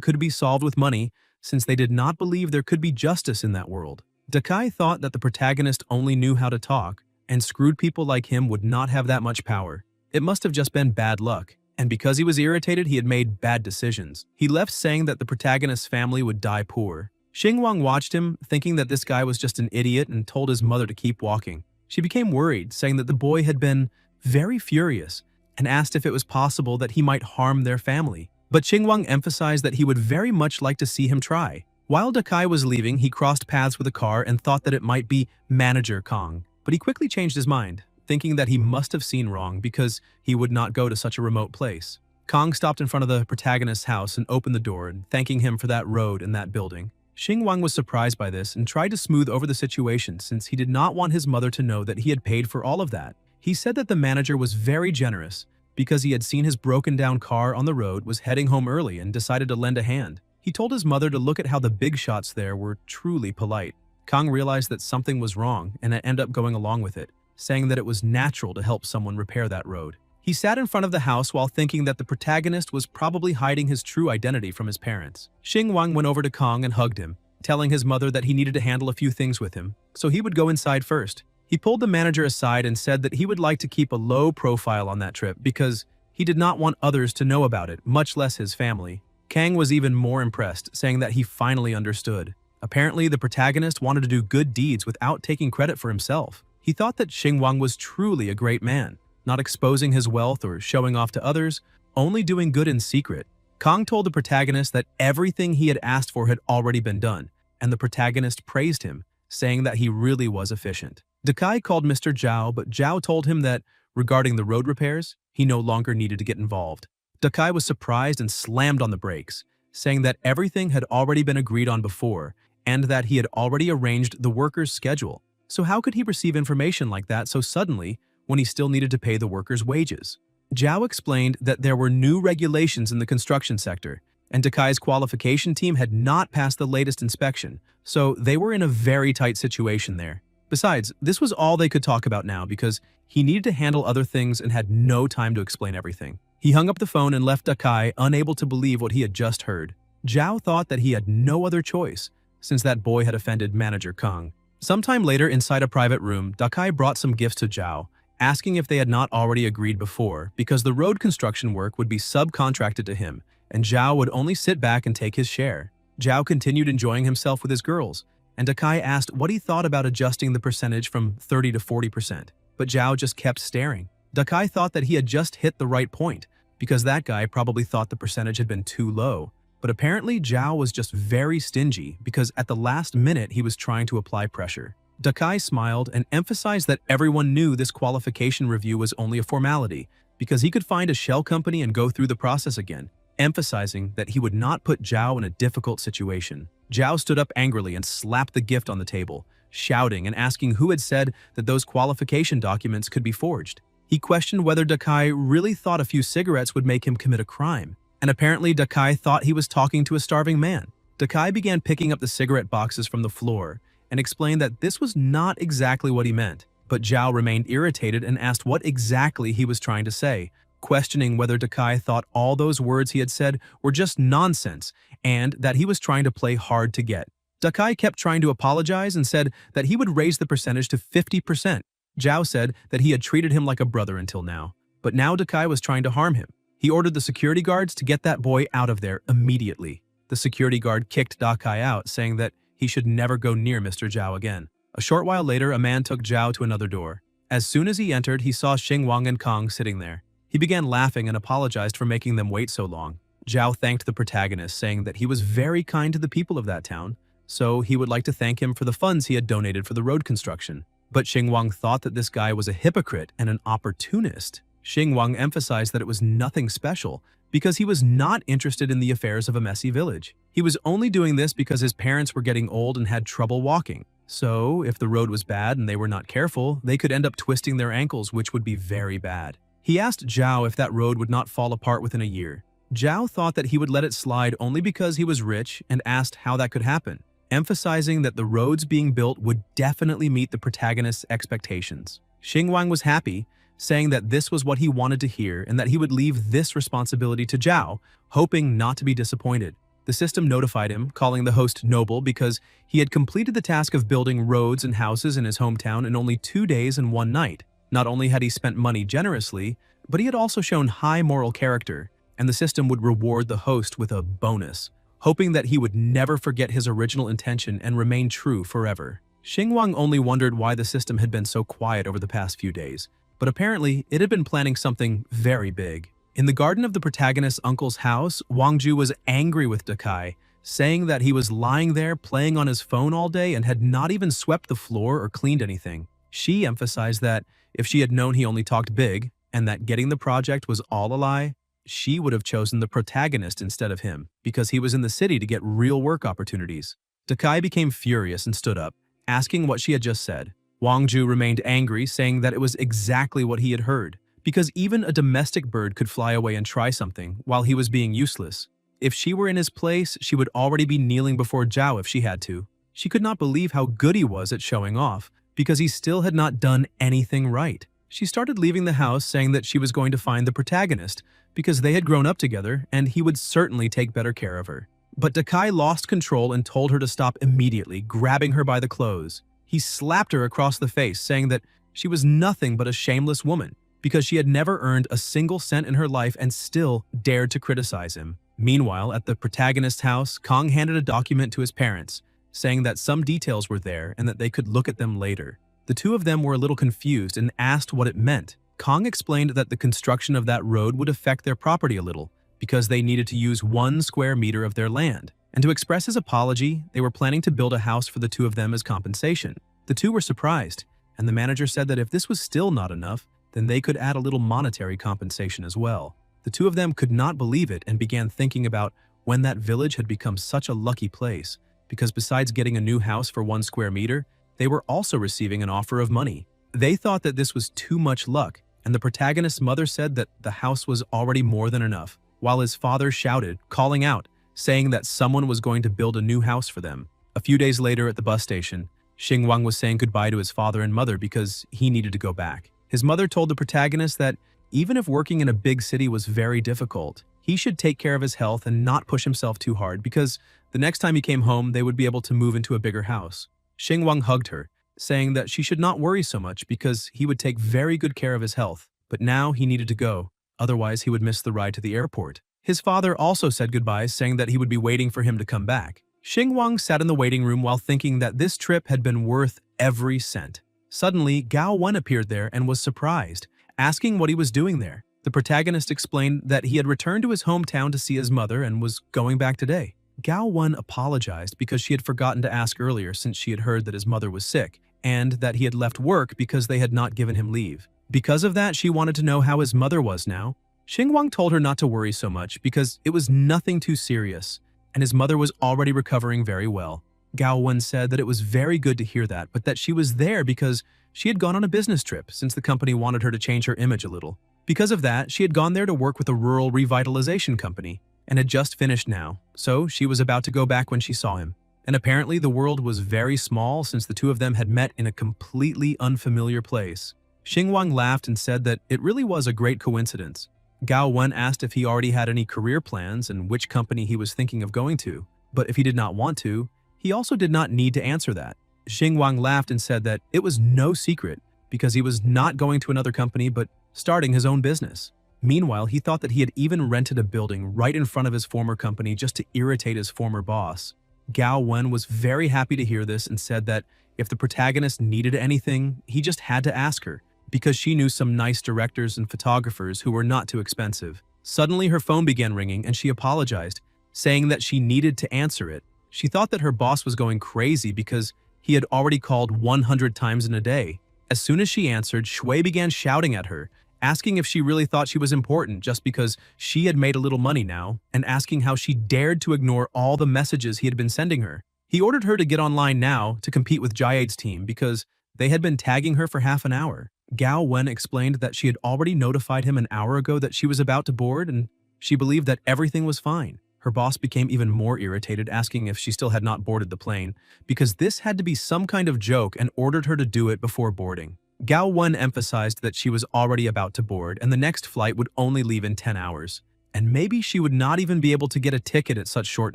A: could be solved with money, since they did not believe there could be justice in that world. Dakai thought that the protagonist only knew how to talk, and screwed people like him would not have that much power. It must have just been bad luck, and because he was irritated, he had made bad decisions. He left saying that the protagonist's family would die poor. Xingwang watched him, thinking that this guy was just an idiot, and told his mother to keep walking. She became worried, saying that the boy had been very furious, and asked if it was possible that he might harm their family. But Xingwang emphasized that he would very much like to see him try. While Dakai was leaving, he crossed paths with a car and thought that it might be Manager Kong. But he quickly changed his mind, thinking that he must have seen wrong because he would not go to such a remote place. Kong stopped in front of the protagonist's house and opened the door, thanking him for that road and that building. Xingwang was surprised by this and tried to smooth over the situation since he did not want his mother to know that he had paid for all of that. He said that the manager was very generous because he had seen his broken-down car on the road, was heading home early, and decided to lend a hand. He told his mother to look at how the big shots there were truly polite. Kong realized that something was wrong and ended up going along with it, saying that it was natural to help someone repair that road. He sat in front of the house while thinking that the protagonist was probably hiding his true identity from his parents. Xingwang went over to Kong and hugged him, telling his mother that he needed to handle a few things with him, so he would go inside first. He pulled the manager aside and said that he would like to keep a low profile on that trip because he did not want others to know about it, much less his family. Kang was even more impressed, saying that he finally understood. Apparently, the protagonist wanted to do good deeds without taking credit for himself. He thought that Xingwang was truly a great man, not exposing his wealth or showing off to others, only doing good in secret. Kong told the protagonist that everything he had asked for had already been done, and the protagonist praised him, saying that he really was efficient. Dakai called Mr. Zhao, but Zhao told him that, regarding the road repairs, he no longer needed to get involved. Dakai was surprised and slammed on the brakes, saying that everything had already been agreed on before, and that he had already arranged the workers' schedule. So how could he receive information like that so suddenly, when he still needed to pay the workers' wages? Zhao explained that there were new regulations in the construction sector, and Dakai's qualification team had not passed the latest inspection, so they were in a very tight situation there. Besides, this was all they could talk about now because he needed to handle other things and had no time to explain everything. He hung up the phone and left Dakai unable to believe what he had just heard. Zhao thought that he had no other choice, since that boy had offended Manager Kong. Sometime later, inside a private room, Dakai brought some gifts to Zhao, asking if they had not already agreed before, because the road construction work would be subcontracted to him, and Zhao would only sit back and take his share. Zhao continued enjoying himself with his girls, and Dakai asked what he thought about adjusting the percentage from 30 to 40%, but Zhao just kept staring. Dakai thought that he had just hit the right point, because that guy probably thought the percentage had been too low. But apparently Zhao was just very stingy because at the last minute he was trying to apply pressure. Dakai smiled and emphasized that everyone knew this qualification review was only a formality because he could find a shell company and go through the process again, emphasizing that he would not put Zhao in a difficult situation. Zhao stood up angrily and slapped the gift on the table, shouting and asking who had said that those qualification documents could be forged. He questioned whether Dakai really thought a few cigarettes would make him commit a crime. And apparently Dakai thought he was talking to a starving man. Dakai began picking up the cigarette boxes from the floor and explained that this was not exactly what he meant. But Zhao remained irritated and asked what exactly he was trying to say, questioning whether Dakai thought all those words he had said were just nonsense and that he was trying to play hard to get. Dakai kept trying to apologize and said that he would raise the percentage to 50%. Zhao said that he had treated him like a brother until now, but now Dakai was trying to harm him. He ordered the security guards to get that boy out of there immediately. The security guard kicked Dakai out, saying that he should never go near Mr. Zhao again. A short while later, a man took Zhao to another door. As soon as he entered, he saw Xingwang and Kong sitting there. He began laughing and apologized for making them wait so long. Zhao thanked the protagonist, saying that he was very kind to the people of that town, so he would like to thank him for the funds he had donated for the road construction. But Xingwang thought that this guy was a hypocrite and an opportunist. Xingwang emphasized that it was nothing special because he was not interested in the affairs of a messy village. He was only doing this because his parents were getting old and had trouble walking. So, if the road was bad and they were not careful, they could end up twisting their ankles, which would be very bad. He asked Zhao if that road would not fall apart within a year. Zhao thought that he would let it slide only because he was rich and asked how that could happen, emphasizing that the roads being built would definitely meet the protagonist's expectations. Xingwang was happy, saying that this was what he wanted to hear and that he would leave this responsibility to Zhao, hoping not to be disappointed. The system notified him, calling the host noble because he had completed the task of building roads and houses in his hometown in only 2 days and 1 night. Not only had he spent money generously, but he had also shown high moral character, and the system would reward the host with a bonus, hoping that he would never forget his original intention and remain true forever. Xingwang only wondered why the system had been so quiet over the past few days, but apparently it had been planning something very big. In the garden of the protagonist's uncle's house, Wang Ju was angry with Dakai, saying that he was lying there playing on his phone all day and had not even swept the floor or cleaned anything. She emphasized that if she had known he only talked big and that getting the project was all a lie, she would have chosen the protagonist instead of him because he was in the city to get real work opportunities. Dakai became furious and stood up, asking what she had just said. Wang Ju remained angry, saying that it was exactly what he had heard, because even a domestic bird could fly away and try something while he was being useless. If she were in his place, she would already be kneeling before Zhao if she had to. She could not believe how good he was at showing off, because he still had not done anything right. She started leaving the house, saying that she was going to find the protagonist, because they had grown up together and he would certainly take better care of her. But Dakai lost control and told her to stop immediately, grabbing her by the clothes. He slapped her across the face, saying that she was nothing but a shameless woman, because she had never earned a single cent in her life and still dared to criticize him. Meanwhile, at the protagonist's house, Kong handed a document to his parents, saying that some details were there and that they could look at them later. The two of them were a little confused and asked what it meant. Kong explained that the construction of that road would affect their property a little, because they needed to use 1 square meter of their land. And to express his apology, they were planning to build a house for the two of them as compensation. The two were surprised, and the manager said that if this was still not enough, then they could add a little monetary compensation as well. The two of them could not believe it and began thinking about when that village had become such a lucky place, because besides getting a new house for 1 square meter, they were also receiving an offer of money. They thought that this was too much luck, and the protagonist's mother said that the house was already more than enough, while his father shouted, calling out, saying that someone was going to build a new house for them. A few days later at the bus station, Xingwang was saying goodbye to his father and mother because he needed to go back. His mother told the protagonist that even if working in a big city was very difficult, he should take care of his health and not push himself too hard because the next time he came home, they would be able to move into a bigger house. Xingwang hugged her, saying that she should not worry so much because he would take very good care of his health. But now he needed to go, otherwise he would miss the ride to the airport. His father also said goodbye, saying that he would be waiting for him to come back. Xingwang sat in the waiting room while thinking that this trip had been worth every cent. Suddenly, Gao Wen appeared there and was surprised, asking what he was doing there. The protagonist explained that he had returned to his hometown to see his mother and was going back today. Gao Wen apologized because she had forgotten to ask earlier since she had heard that his mother was sick, and that he had left work because they had not given him leave. Because of that, she wanted to know how his mother was now. Xingwang told her not to worry so much because it was nothing too serious, and his mother was already recovering very well. Gao Wen said that it was very good to hear that, but that she was there because she had gone on a business trip since the company wanted her to change her image a little. Because of that, she had gone there to work with a rural revitalization company and had just finished now, so she was about to go back when she saw him. And apparently the world was very small since the two of them had met in a completely unfamiliar place. Xingwang laughed and said that it really was a great coincidence. Gao Wen asked if he already had any career plans and which company he was thinking of going to, but if he did not want to, he also did not need to answer that. Xingwang laughed and said that it was no secret because he was not going to another company but starting his own business. Meanwhile, he thought that he had even rented a building right in front of his former company just to irritate his former boss. Gao Wen was very happy to hear this and said that if the protagonist needed anything, he just had to ask her, because she knew some nice directors and photographers who were not too expensive. Suddenly, her phone began ringing and she apologized, saying that she needed to answer it. She thought that her boss was going crazy because he had already called 100 times in a day. As soon as she answered, Shui began shouting at her, asking if she really thought she was important just because she had made a little money now, and asking how she dared to ignore all the messages he had been sending her. He ordered her to get online now to compete with Jade's team because they had been tagging her for half an hour. Gao Wen explained that she had already notified him an hour ago that she was about to board, and she believed that everything was fine. Her boss became even more irritated, asking if she still had not boarded the plane, because this had to be some kind of joke, and ordered her to do it before boarding. Gao Wen emphasized that she was already about to board and the next flight would only leave in 10 hours, and maybe she would not even be able to get a ticket at such short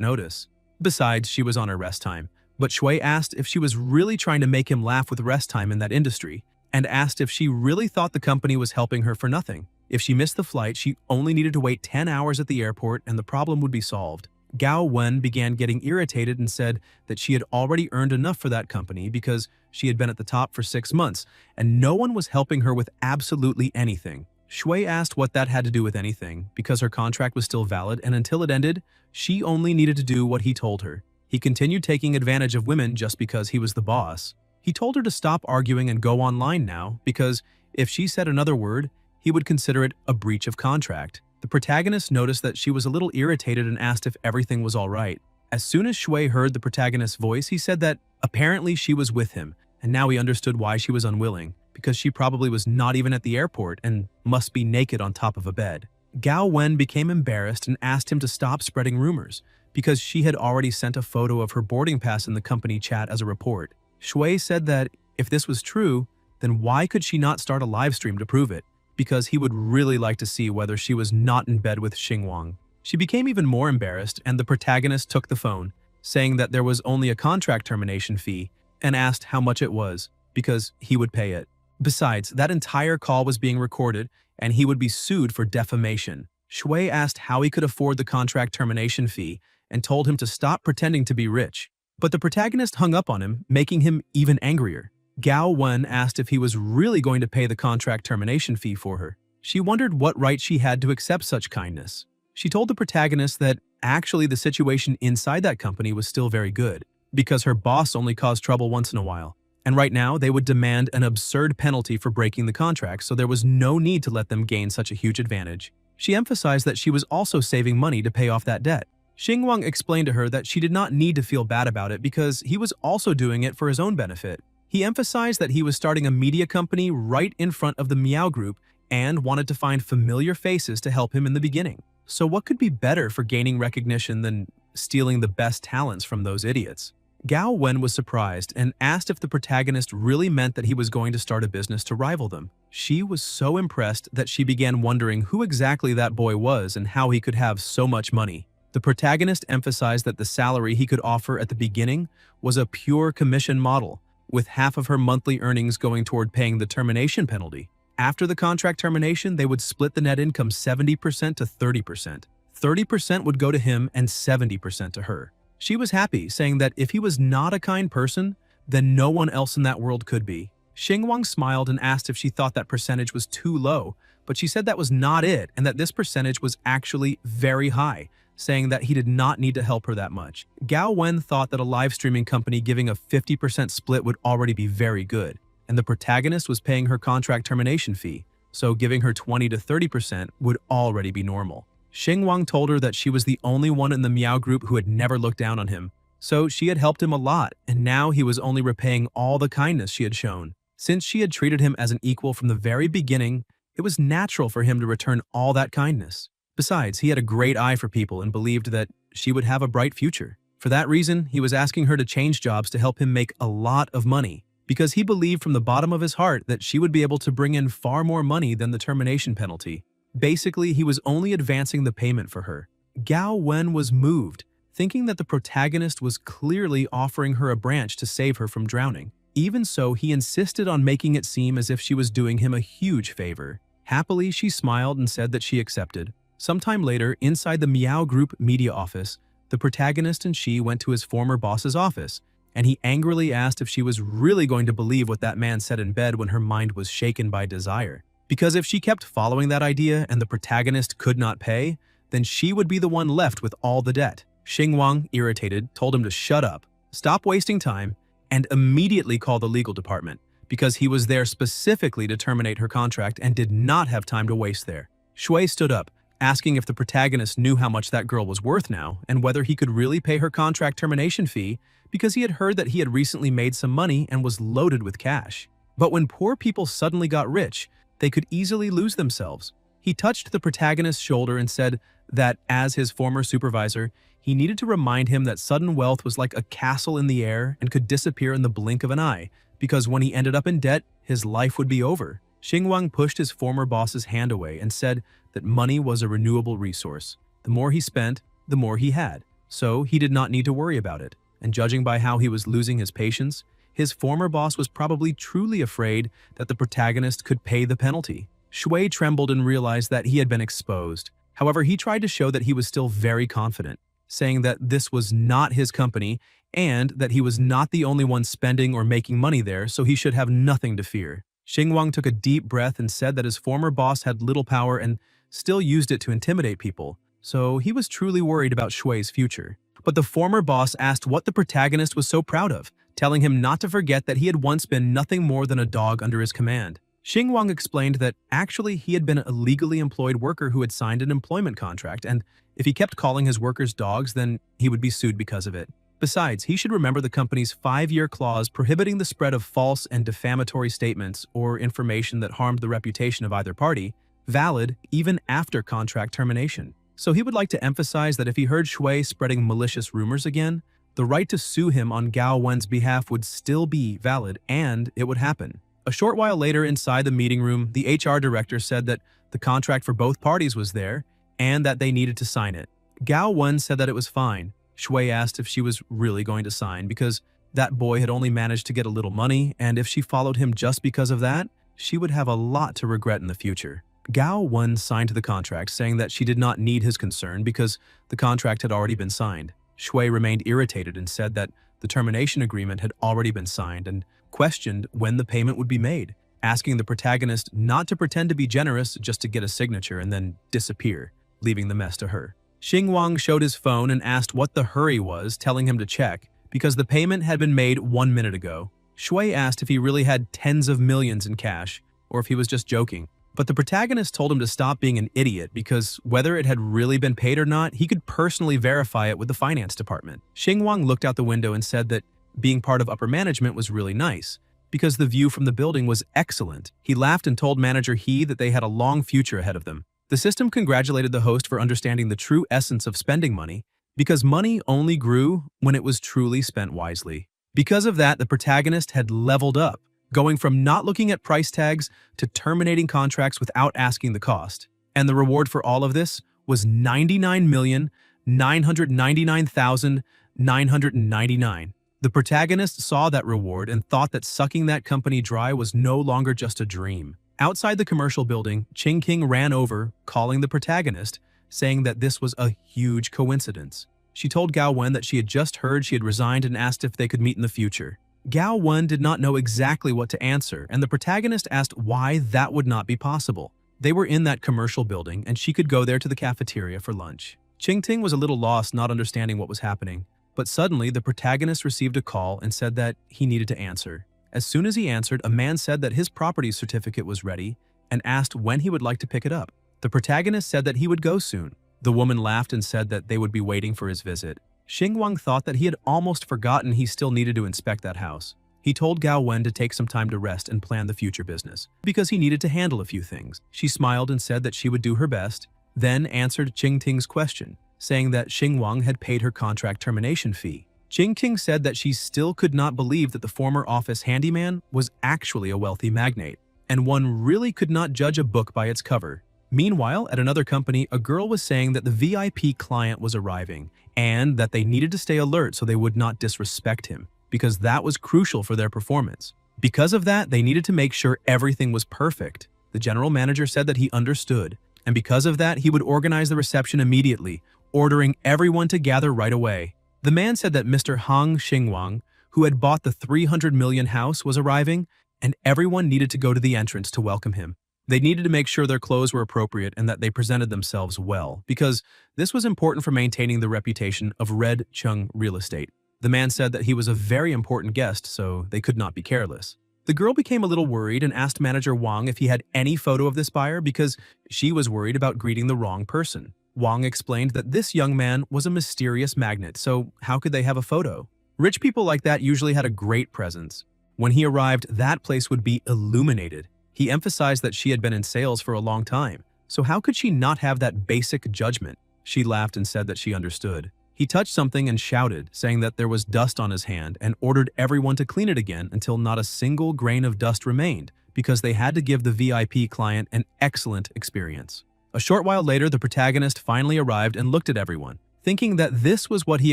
A: notice. Besides, she was on her rest time, but Shui asked if she was really trying to make him laugh with rest time in that industry, and asked if she really thought the company was helping her for nothing. If she missed the flight, she only needed to wait 10 hours at the airport and the problem would be solved. Gao Wen began getting irritated and said that she had already earned enough for that company because she had been at the top for 6 months and no one was helping her with absolutely anything. Shui asked what that had to do with anything because her contract was still valid, and until it ended, she only needed to do what he told her. He continued taking advantage of women just because he was the boss. He told her to stop arguing and go online now because if she said another word, he would consider it a breach of contract. The protagonist noticed that she was a little irritated and asked if everything was all right. As soon as Shui heard the protagonist's voice, he said that apparently she was with him, and now he understood why she was unwilling, because she probably was not even at the airport and must be naked on top of a bed. Gao Wen became embarrassed and asked him to stop spreading rumors, because she had already sent a photo of her boarding pass in the company chat as a report. Shui said that if this was true, then why could she not start a live stream to prove it? Because he would really like to see whether she was not in bed with Xingwang. She became even more embarrassed, and the protagonist took the phone, saying that there was only a contract termination fee, and asked how much it was, because he would pay it. Besides, that entire call was being recorded, and he would be sued for defamation. Shui asked how he could afford the contract termination fee, and told him to stop pretending to be rich. But the protagonist hung up on him, making him even angrier. Gao Wen asked if he was really going to pay the contract termination fee for her. She wondered what right she had to accept such kindness. She told the protagonist that actually the situation inside that company was still very good, because her boss only caused trouble once in a while, and right now they would demand an absurd penalty for breaking the contract, so there was no need to let them gain such a huge advantage. She emphasized that she was also saving money to pay off that debt. Xingwang explained to her that she did not need to feel bad about it because he was also doing it for his own benefit. He emphasized that he was starting a media company right in front of the Meow Group and wanted to find familiar faces to help him in the beginning. So what could be better for gaining recognition than stealing the best talents from those idiots? Gao Wen was surprised and asked if the protagonist really meant that he was going to start a business to rival them. She was so impressed that she began wondering who exactly that boy was and how he could have so much money. The protagonist emphasized that the salary he could offer at the beginning was a pure commission model, with half of her monthly earnings going toward paying the termination penalty. After the contract termination, they would split the net income 70% to 30%. 30% would go to him and 70% to her. She was happy, saying that if he was not a kind person, then no one else in that world could be. Xingwang smiled and asked if she thought that percentage was too low, but she said that was not it and that this percentage was actually very high, saying that he did not need to help her that much. Gao Wen thought that a live streaming company giving a 50% split would already be very good, and the protagonist was paying her contract termination fee, so giving her 20 to 30% would already be normal. Xingwang told her that she was the only one in the Meow Group who had never looked down on him, so she had helped him a lot, and now he was only repaying all the kindness she had shown. Since she had treated him as an equal from the very beginning, it was natural for him to return all that kindness. Besides, he had a great eye for people and believed that she would have a bright future. For that reason, he was asking her to change jobs to help him make a lot of money, because he believed from the bottom of his heart that she would be able to bring in far more money than the termination penalty. Basically, he was only advancing the payment for her. Gao Wen was moved, thinking that the protagonist was clearly offering her a branch to save her from drowning. Even so, he insisted on making it seem as if she was doing him a huge favor. Happily, she smiled and said that she accepted. Sometime later, inside the Meow Group media office, the protagonist and she went to his former boss's office, and he angrily asked if she was really going to believe what that man said in bed when her mind was shaken by desire. Because if she kept following that idea and the protagonist could not pay, then she would be the one left with all the debt. Xingwang, irritated, told him to shut up, stop wasting time, and immediately call the legal department, because he was there specifically to terminate her contract and did not have time to waste there. Shui stood up, asking if the protagonist knew how much that girl was worth now and whether he could really pay her contract termination fee because he had heard that he had recently made some money and was loaded with cash. But when poor people suddenly got rich, they could easily lose themselves. He touched the protagonist's shoulder and said that, as his former supervisor, he needed to remind him that sudden wealth was like a castle in the air and could disappear in the blink of an eye, because when he ended up in debt, his life would be over. Xinguang pushed his former boss's hand away and said that money was a renewable resource. The more he spent, the more he had, so he did not need to worry about it. And judging by how he was losing his patience, his former boss was probably truly afraid that the protagonist could pay the penalty. Shui trembled and realized that he had been exposed. However, he tried to show that he was still very confident, saying that this was not his company and that he was not the only one spending or making money there, so he should have nothing to fear. Xinguang took a deep breath and said that his former boss had little power and still used it to intimidate people, so he was truly worried about Shui's future. But the former boss asked what the protagonist was so proud of, telling him not to forget that he had once been nothing more than a dog under his command. Xinguang explained that actually he had been a legally employed worker who had signed an employment contract, and if he kept calling his workers dogs, then he would be sued because of it. Besides, he should remember the company's 5-year clause prohibiting the spread of false and defamatory statements or information that harmed the reputation of either party, valid even after contract termination. So he would like to emphasize that if he heard Shui spreading malicious rumors again, the right to sue him on Gao Wen's behalf would still be valid, and it would happen. A short while later, inside the meeting room, the HR director said that the contract for both parties was there and that they needed to sign it. Gao Wen said that it was fine. Shui asked if she was really going to sign because that boy had only managed to get a little money, and if she followed him just because of that, she would have a lot to regret in the future. Gao Wen signed the contract, saying that she did not need his concern because the contract had already been signed. Shui remained irritated and said that the termination agreement had already been signed and questioned when the payment would be made, asking the protagonist not to pretend to be generous just to get a signature and then disappear, leaving the mess to her. Xinguang showed his phone and asked what the hurry was, telling him to check, because the payment had been made 1 minute ago. Shui asked if he really had tens of millions in cash, or if he was just joking. But the protagonist told him to stop being an idiot because whether it had really been paid or not, he could personally verify it with the finance department. Xinguang looked out the window and said that being part of upper management was really nice, because the view from the building was excellent. He laughed and told manager He that they had a long future ahead of them. The system congratulated the host for understanding the true essence of spending money, because money only grew when it was truly spent wisely. Because of that, the protagonist had leveled up, going from not looking at price tags to terminating contracts without asking the cost. And the reward for all of this was 99,999,999. The protagonist saw that reward and thought that sucking that company dry was no longer just a dream. Outside the commercial building, Qing King ran over, calling the protagonist, saying that this was a huge coincidence. She told Gao Wen that she had just heard she had resigned and asked if they could meet in the future. Gao Wen did not know exactly what to answer, and the protagonist asked why that would not be possible. They were in that commercial building, and she could go there to the cafeteria for lunch. Qing Ting was a little lost, not understanding what was happening, but suddenly the protagonist received a call and said that he needed to answer. As soon as he answered, a man said that his property certificate was ready and asked when he would like to pick it up. The protagonist said that he would go soon. The woman laughed and said that they would be waiting for his visit. Xinguang thought that he had almost forgotten he still needed to inspect that house. He told Gao Wen to take some time to rest and plan the future business, because he needed to handle a few things. She smiled and said that she would do her best, then answered Qing Ting's question, saying that Xinguang had paid her contract termination fee. Qing Ting said that she still could not believe that the former office handyman was actually a wealthy magnate, and one really could not judge a book by its cover. Meanwhile, at another company, a girl was saying that the VIP client was arriving and that they needed to stay alert so they would not disrespect him, because that was crucial for their performance. Because of that, they needed to make sure everything was perfect. The general manager said that he understood, and because of that, he would organize the reception immediately, ordering everyone to gather right away. The man said that Mr. Hang Xinguang, who had bought the 300 million house, was arriving, and everyone needed to go to the entrance to welcome him. They needed to make sure their clothes were appropriate and that they presented themselves well, because this was important for maintaining the reputation of Red Chung Real Estate. The man said that he was a very important guest, so they could not be careless. The girl became a little worried and asked manager Wang if he had any photo of this buyer because she was worried about greeting the wrong person. Wang explained that this young man was a mysterious magnet, so how could they have a photo? Rich people like that usually had a great presence. When he arrived, that place would be illuminated. He emphasized that she had been in sales for a long time, so how could she not have that basic judgment? She laughed and said that she understood. He touched something and shouted, saying that there was dust on his hand, and ordered everyone to clean it again until not a single grain of dust remained, because they had to give the VIP client an excellent experience. A short while later, the protagonist finally arrived and looked at everyone, thinking that this was what he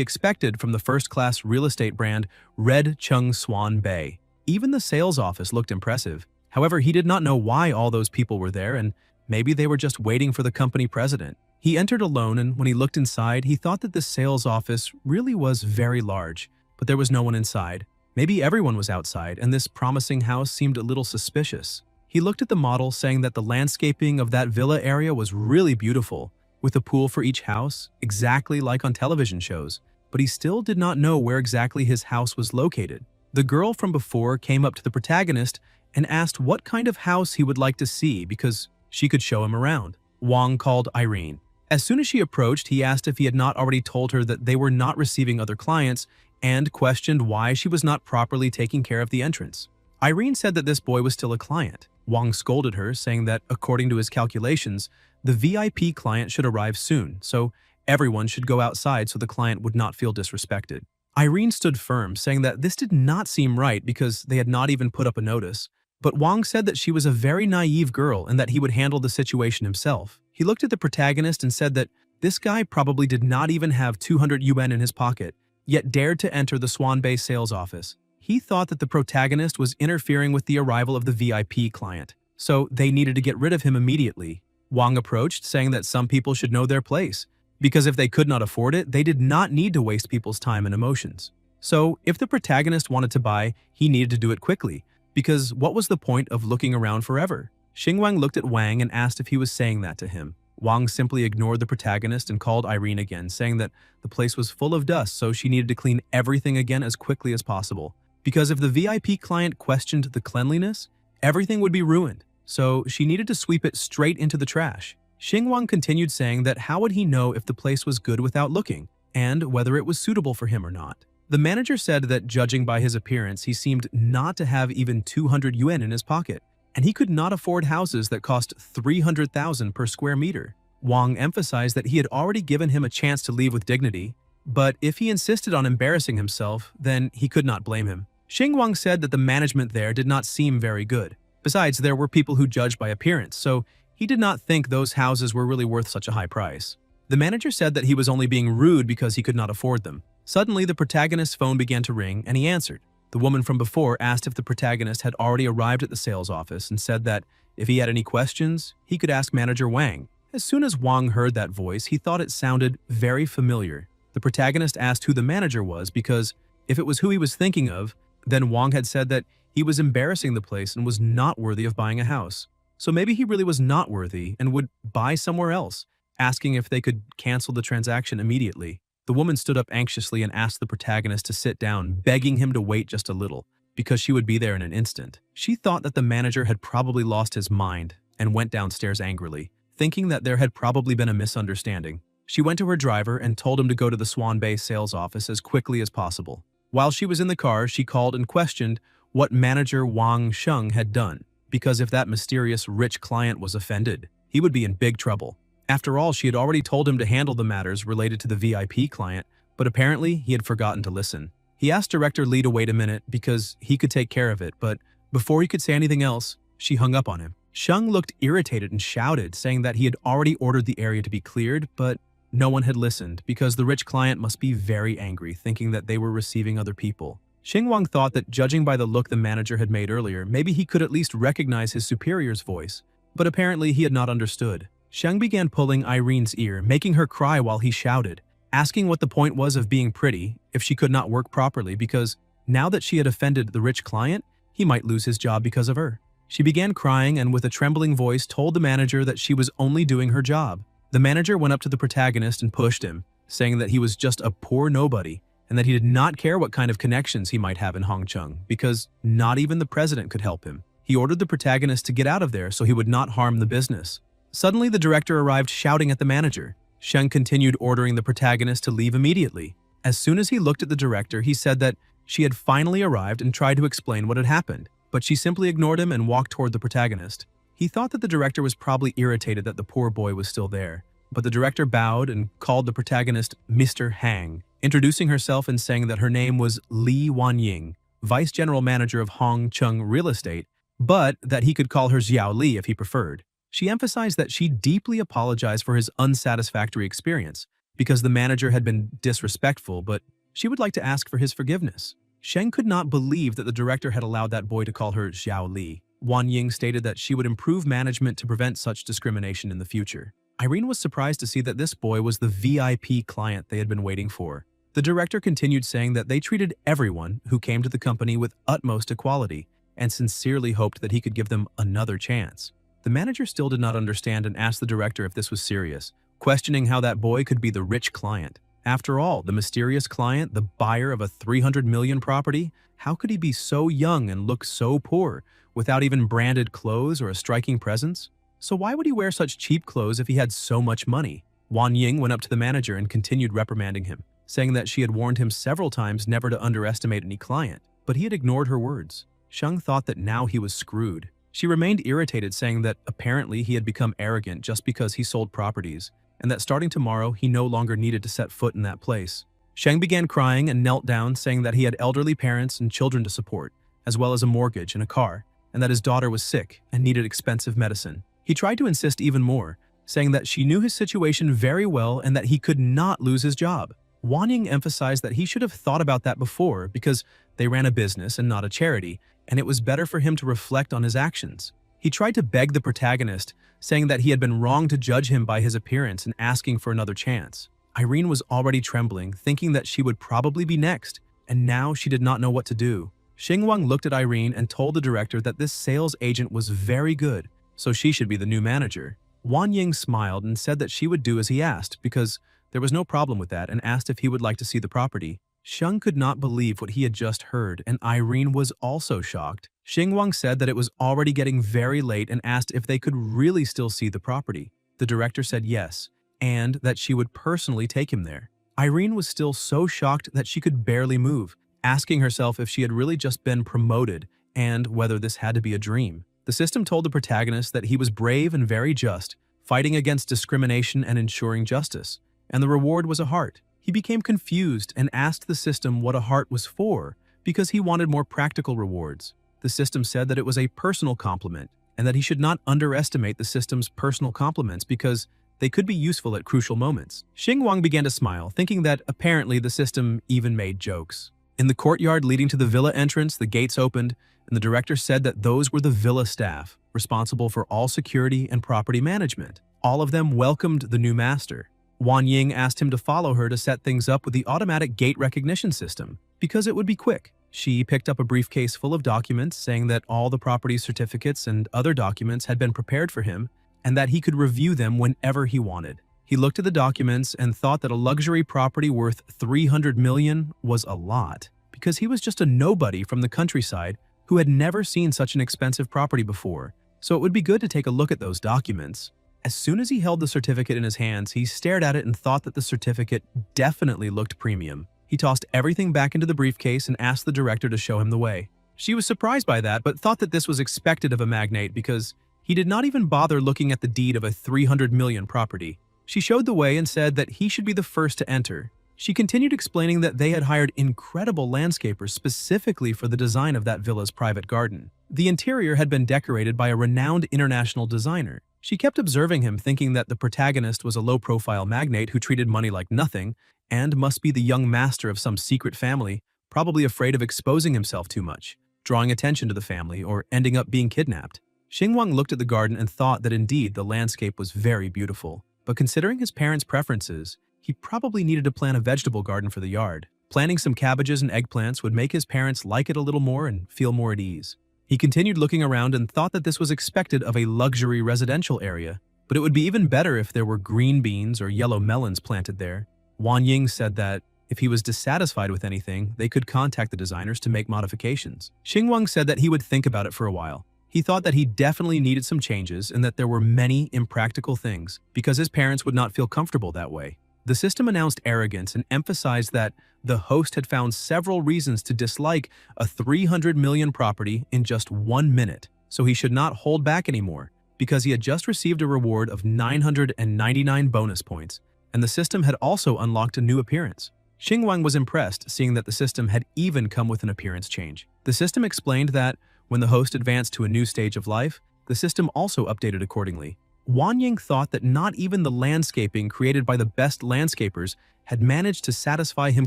A: expected from the first-class real estate brand Red Chung Swan Bay. Even the sales office looked impressive. However, he did not know why all those people were there, and maybe they were just waiting for the company president. He entered alone, and when he looked inside, he thought that the sales office really was very large, but there was no one inside. Maybe everyone was outside, and this promising house seemed a little suspicious. He looked at the model, saying that the landscaping of that villa area was really beautiful, with a pool for each house, exactly like on television shows, but he still did not know where exactly his house was located. The girl from before came up to the protagonist and asked what kind of house he would like to see because she could show him around. Wang called Irene. As soon as she approached, he asked if he had not already told her that they were not receiving other clients and questioned why she was not properly taking care of the entrance. Irene said that this boy was still a client. Wang scolded her, saying that according to his calculations, the VIP client should arrive soon, so everyone should go outside so the client would not feel disrespected. Irene stood firm, saying that this did not seem right because they had not even put up a notice. But Wang said that she was a very naive girl and that he would handle the situation himself. He looked at the protagonist and said that this guy probably did not even have 200 yuan in his pocket, yet dared to enter the Swan Bay sales office. He thought that the protagonist was interfering with the arrival of the VIP client, so they needed to get rid of him immediately. Wang approached, saying that some people should know their place, because if they could not afford it, they did not need to waste people's time and emotions. So, if the protagonist wanted to buy, he needed to do it quickly, because what was the point of looking around forever? Xingwang looked at Wang and asked if he was saying that to him. Wang simply ignored the protagonist and called Irene again, saying that the place was full of dust, so she needed to clean everything again as quickly as possible. Because if the VIP client questioned the cleanliness, everything would be ruined, so she needed to sweep it straight into the trash. Xingwang continued saying that how would he know if the place was good without looking, and whether it was suitable for him or not. The manager said that judging by his appearance, he seemed not to have even 200 yuan in his pocket, and he could not afford houses that cost 300,000 per square meter. Wang emphasized that he had already given him a chance to leave with dignity, but if he insisted on embarrassing himself, then he could not blame him. Xingwang said that the management there did not seem very good. Besides, there were people who judged by appearance, so he did not think those houses were really worth such a high price. The manager said that he was only being rude because he could not afford them. Suddenly, the protagonist's phone began to ring, and he answered. The woman from before asked if the protagonist had already arrived at the sales office and said that if he had any questions, he could ask manager Wang. As soon as Wang heard that voice, he thought it sounded very familiar. The protagonist asked who the manager was because if it was who he was thinking of, then Wang had said that he was embarrassing the place and was not worthy of buying a house. So maybe he really was not worthy and would buy somewhere else, asking if they could cancel the transaction immediately. The woman stood up anxiously and asked the protagonist to sit down, begging him to wait just a little, because she would be there in an instant. She thought that the manager had probably lost his mind and went downstairs angrily, thinking that there had probably been a misunderstanding. She went to her driver and told him to go to the Swan Bay sales office as quickly as possible. While she was in the car, she called and questioned what manager Wang Sheng had done, because if that mysterious rich client was offended, he would be in big trouble. After all, she had already told him to handle the matters related to the VIP client, but apparently he had forgotten to listen. He asked Director Lee to wait a minute because he could take care of it, but before he could say anything else, she hung up on him. Sheng looked irritated and shouted, saying that he had already ordered the area to be cleared, but no one had listened because the rich client must be very angry, thinking that they were receiving other people. Xingwang thought that judging by the look the manager had made earlier, maybe he could at least recognize his superior's voice, but apparently he had not understood. Sheng began pulling Irene's ear, making her cry while he shouted, asking what the point was of being pretty if she could not work properly because now that she had offended the rich client, he might lose his job because of her. She began crying and with a trembling voice told the manager that she was only doing her job. The manager went up to the protagonist and pushed him, saying that he was just a poor nobody and that he did not care what kind of connections he might have in Hongcheng, because not even the president could help him. He ordered the protagonist to get out of there so he would not harm the business. Suddenly, the director arrived shouting at the manager. Sheng continued ordering the protagonist to leave immediately. As soon as he looked at the director, he said that she had finally arrived and tried to explain what had happened, but she simply ignored him and walked toward the protagonist. He thought that the director was probably irritated that the poor boy was still there, but the director bowed and called the protagonist Mr. Hang, introducing herself and saying that her name was Li Wanying, vice general manager of Hongcheng Real Estate, but that he could call her Xiao Li if he preferred. She emphasized that she deeply apologized for his unsatisfactory experience because the manager had been disrespectful, but she would like to ask for his forgiveness. Sheng could not believe that the director had allowed that boy to call her Xiao Li. Wan Ying stated that she would improve management to prevent such discrimination in the future. Irene was surprised to see that this boy was the VIP client they had been waiting for. The director continued saying that they treated everyone who came to the company with utmost equality and sincerely hoped that he could give them another chance. The manager still did not understand and asked the director if this was serious, questioning how that boy could be the rich client. After all, the mysterious client, the buyer of a 300 million property, how could he be so young and look so poor without even branded clothes or a striking presence? So why would he wear such cheap clothes if he had so much money? Wan Ying went up to the manager and continued reprimanding him, saying that she had warned him several times never to underestimate any client, but he had ignored her words. Sheng thought that now he was screwed. She remained irritated, saying that apparently he had become arrogant just because he sold properties, and that starting tomorrow he no longer needed to set foot in that place. Sheng began crying and knelt down, saying that he had elderly parents and children to support, as well as a mortgage and a car, and that his daughter was sick and needed expensive medicine. He tried to insist even more, saying that she knew his situation very well and that he could not lose his job. Wan Ying emphasized that he should have thought about that before because they ran a business and not a charity, and it was better for him to reflect on his actions. He tried to beg the protagonist, saying that he had been wrong to judge him by his appearance and asking for another chance. Irene was already trembling, thinking that she would probably be next, and now she did not know what to do. Xingwang looked at Irene and told the director that this sales agent was very good, so she should be the new manager. Wan Ying smiled and said that she would do as he asked because there was no problem with that, and asked if he would like to see the property. Sheng could not believe what he had just heard, and Irene was also shocked. Xingwang said that it was already getting very late and asked if they could really still see the property. The director said yes, and that she would personally take him there. Irene was still so shocked that she could barely move, asking herself if she had really just been promoted and whether this had to be a dream. The system told the protagonist that he was brave and very just, fighting against discrimination and ensuring justice, and the reward was a heart. He became confused and asked the system what a heart was for because he wanted more practical rewards. The system said that it was a personal compliment and that he should not underestimate the system's personal compliments because they could be useful at crucial moments. Xingwang began to smile, thinking that apparently the system even made jokes. In the courtyard leading to the villa entrance, the gates opened, and the director said that those were the villa staff, responsible for all security and property management. All of them welcomed the new master. Wan Ying asked him to follow her to set things up with the automatic gate recognition system, because it would be quick. She picked up a briefcase full of documents, saying that all the property certificates and other documents had been prepared for him, and that he could review them whenever he wanted. He looked at the documents and thought that a luxury property worth 300 million was a lot, because he was just a nobody from the countryside who had never seen such an expensive property before, so it would be good to take a look at those documents. As soon as he held the certificate in his hands, he stared at it and thought that the certificate definitely looked premium. He tossed everything back into the briefcase and asked the director to show him the way. She was surprised by that, but thought that this was expected of a magnate because he did not even bother looking at the deed of a 300 million property. She showed the way and said that he should be the first to enter. She continued explaining that they had hired incredible landscapers specifically for the design of that villa's private garden. The interior had been decorated by a renowned international designer. She kept observing him, thinking that the protagonist was a low-profile magnate who treated money like nothing and must be the young master of some secret family, probably afraid of exposing himself too much, drawing attention to the family, or ending up being kidnapped. Xingwang looked at the garden and thought that indeed the landscape was very beautiful, but considering his parents' preferences, he probably needed to plant a vegetable garden for the yard. Planting some cabbages and eggplants would make his parents like it a little more and feel more at ease. He continued looking around and thought that this was expected of a luxury residential area, but it would be even better if there were green beans or yellow melons planted there. Wan Ying said that If he was dissatisfied with anything, they could contact the designers to make modifications. Xinguang said that he would think about it for a while. He thought that he definitely needed some changes and that there were many impractical things because his parents would not feel comfortable that way. The system announced arrogance and emphasized that the host had found several reasons to dislike a 300 million property in just 1 minute, so he should not hold back anymore because he had just received a reward of 999 bonus points, and the system had also unlocked a new appearance. Xinguang was impressed, seeing that the system had even come with an appearance change. The system explained that when the host advanced to a new stage of life, the system also updated accordingly. Wang Ying thought that not even the landscaping created by the best landscapers had managed to satisfy him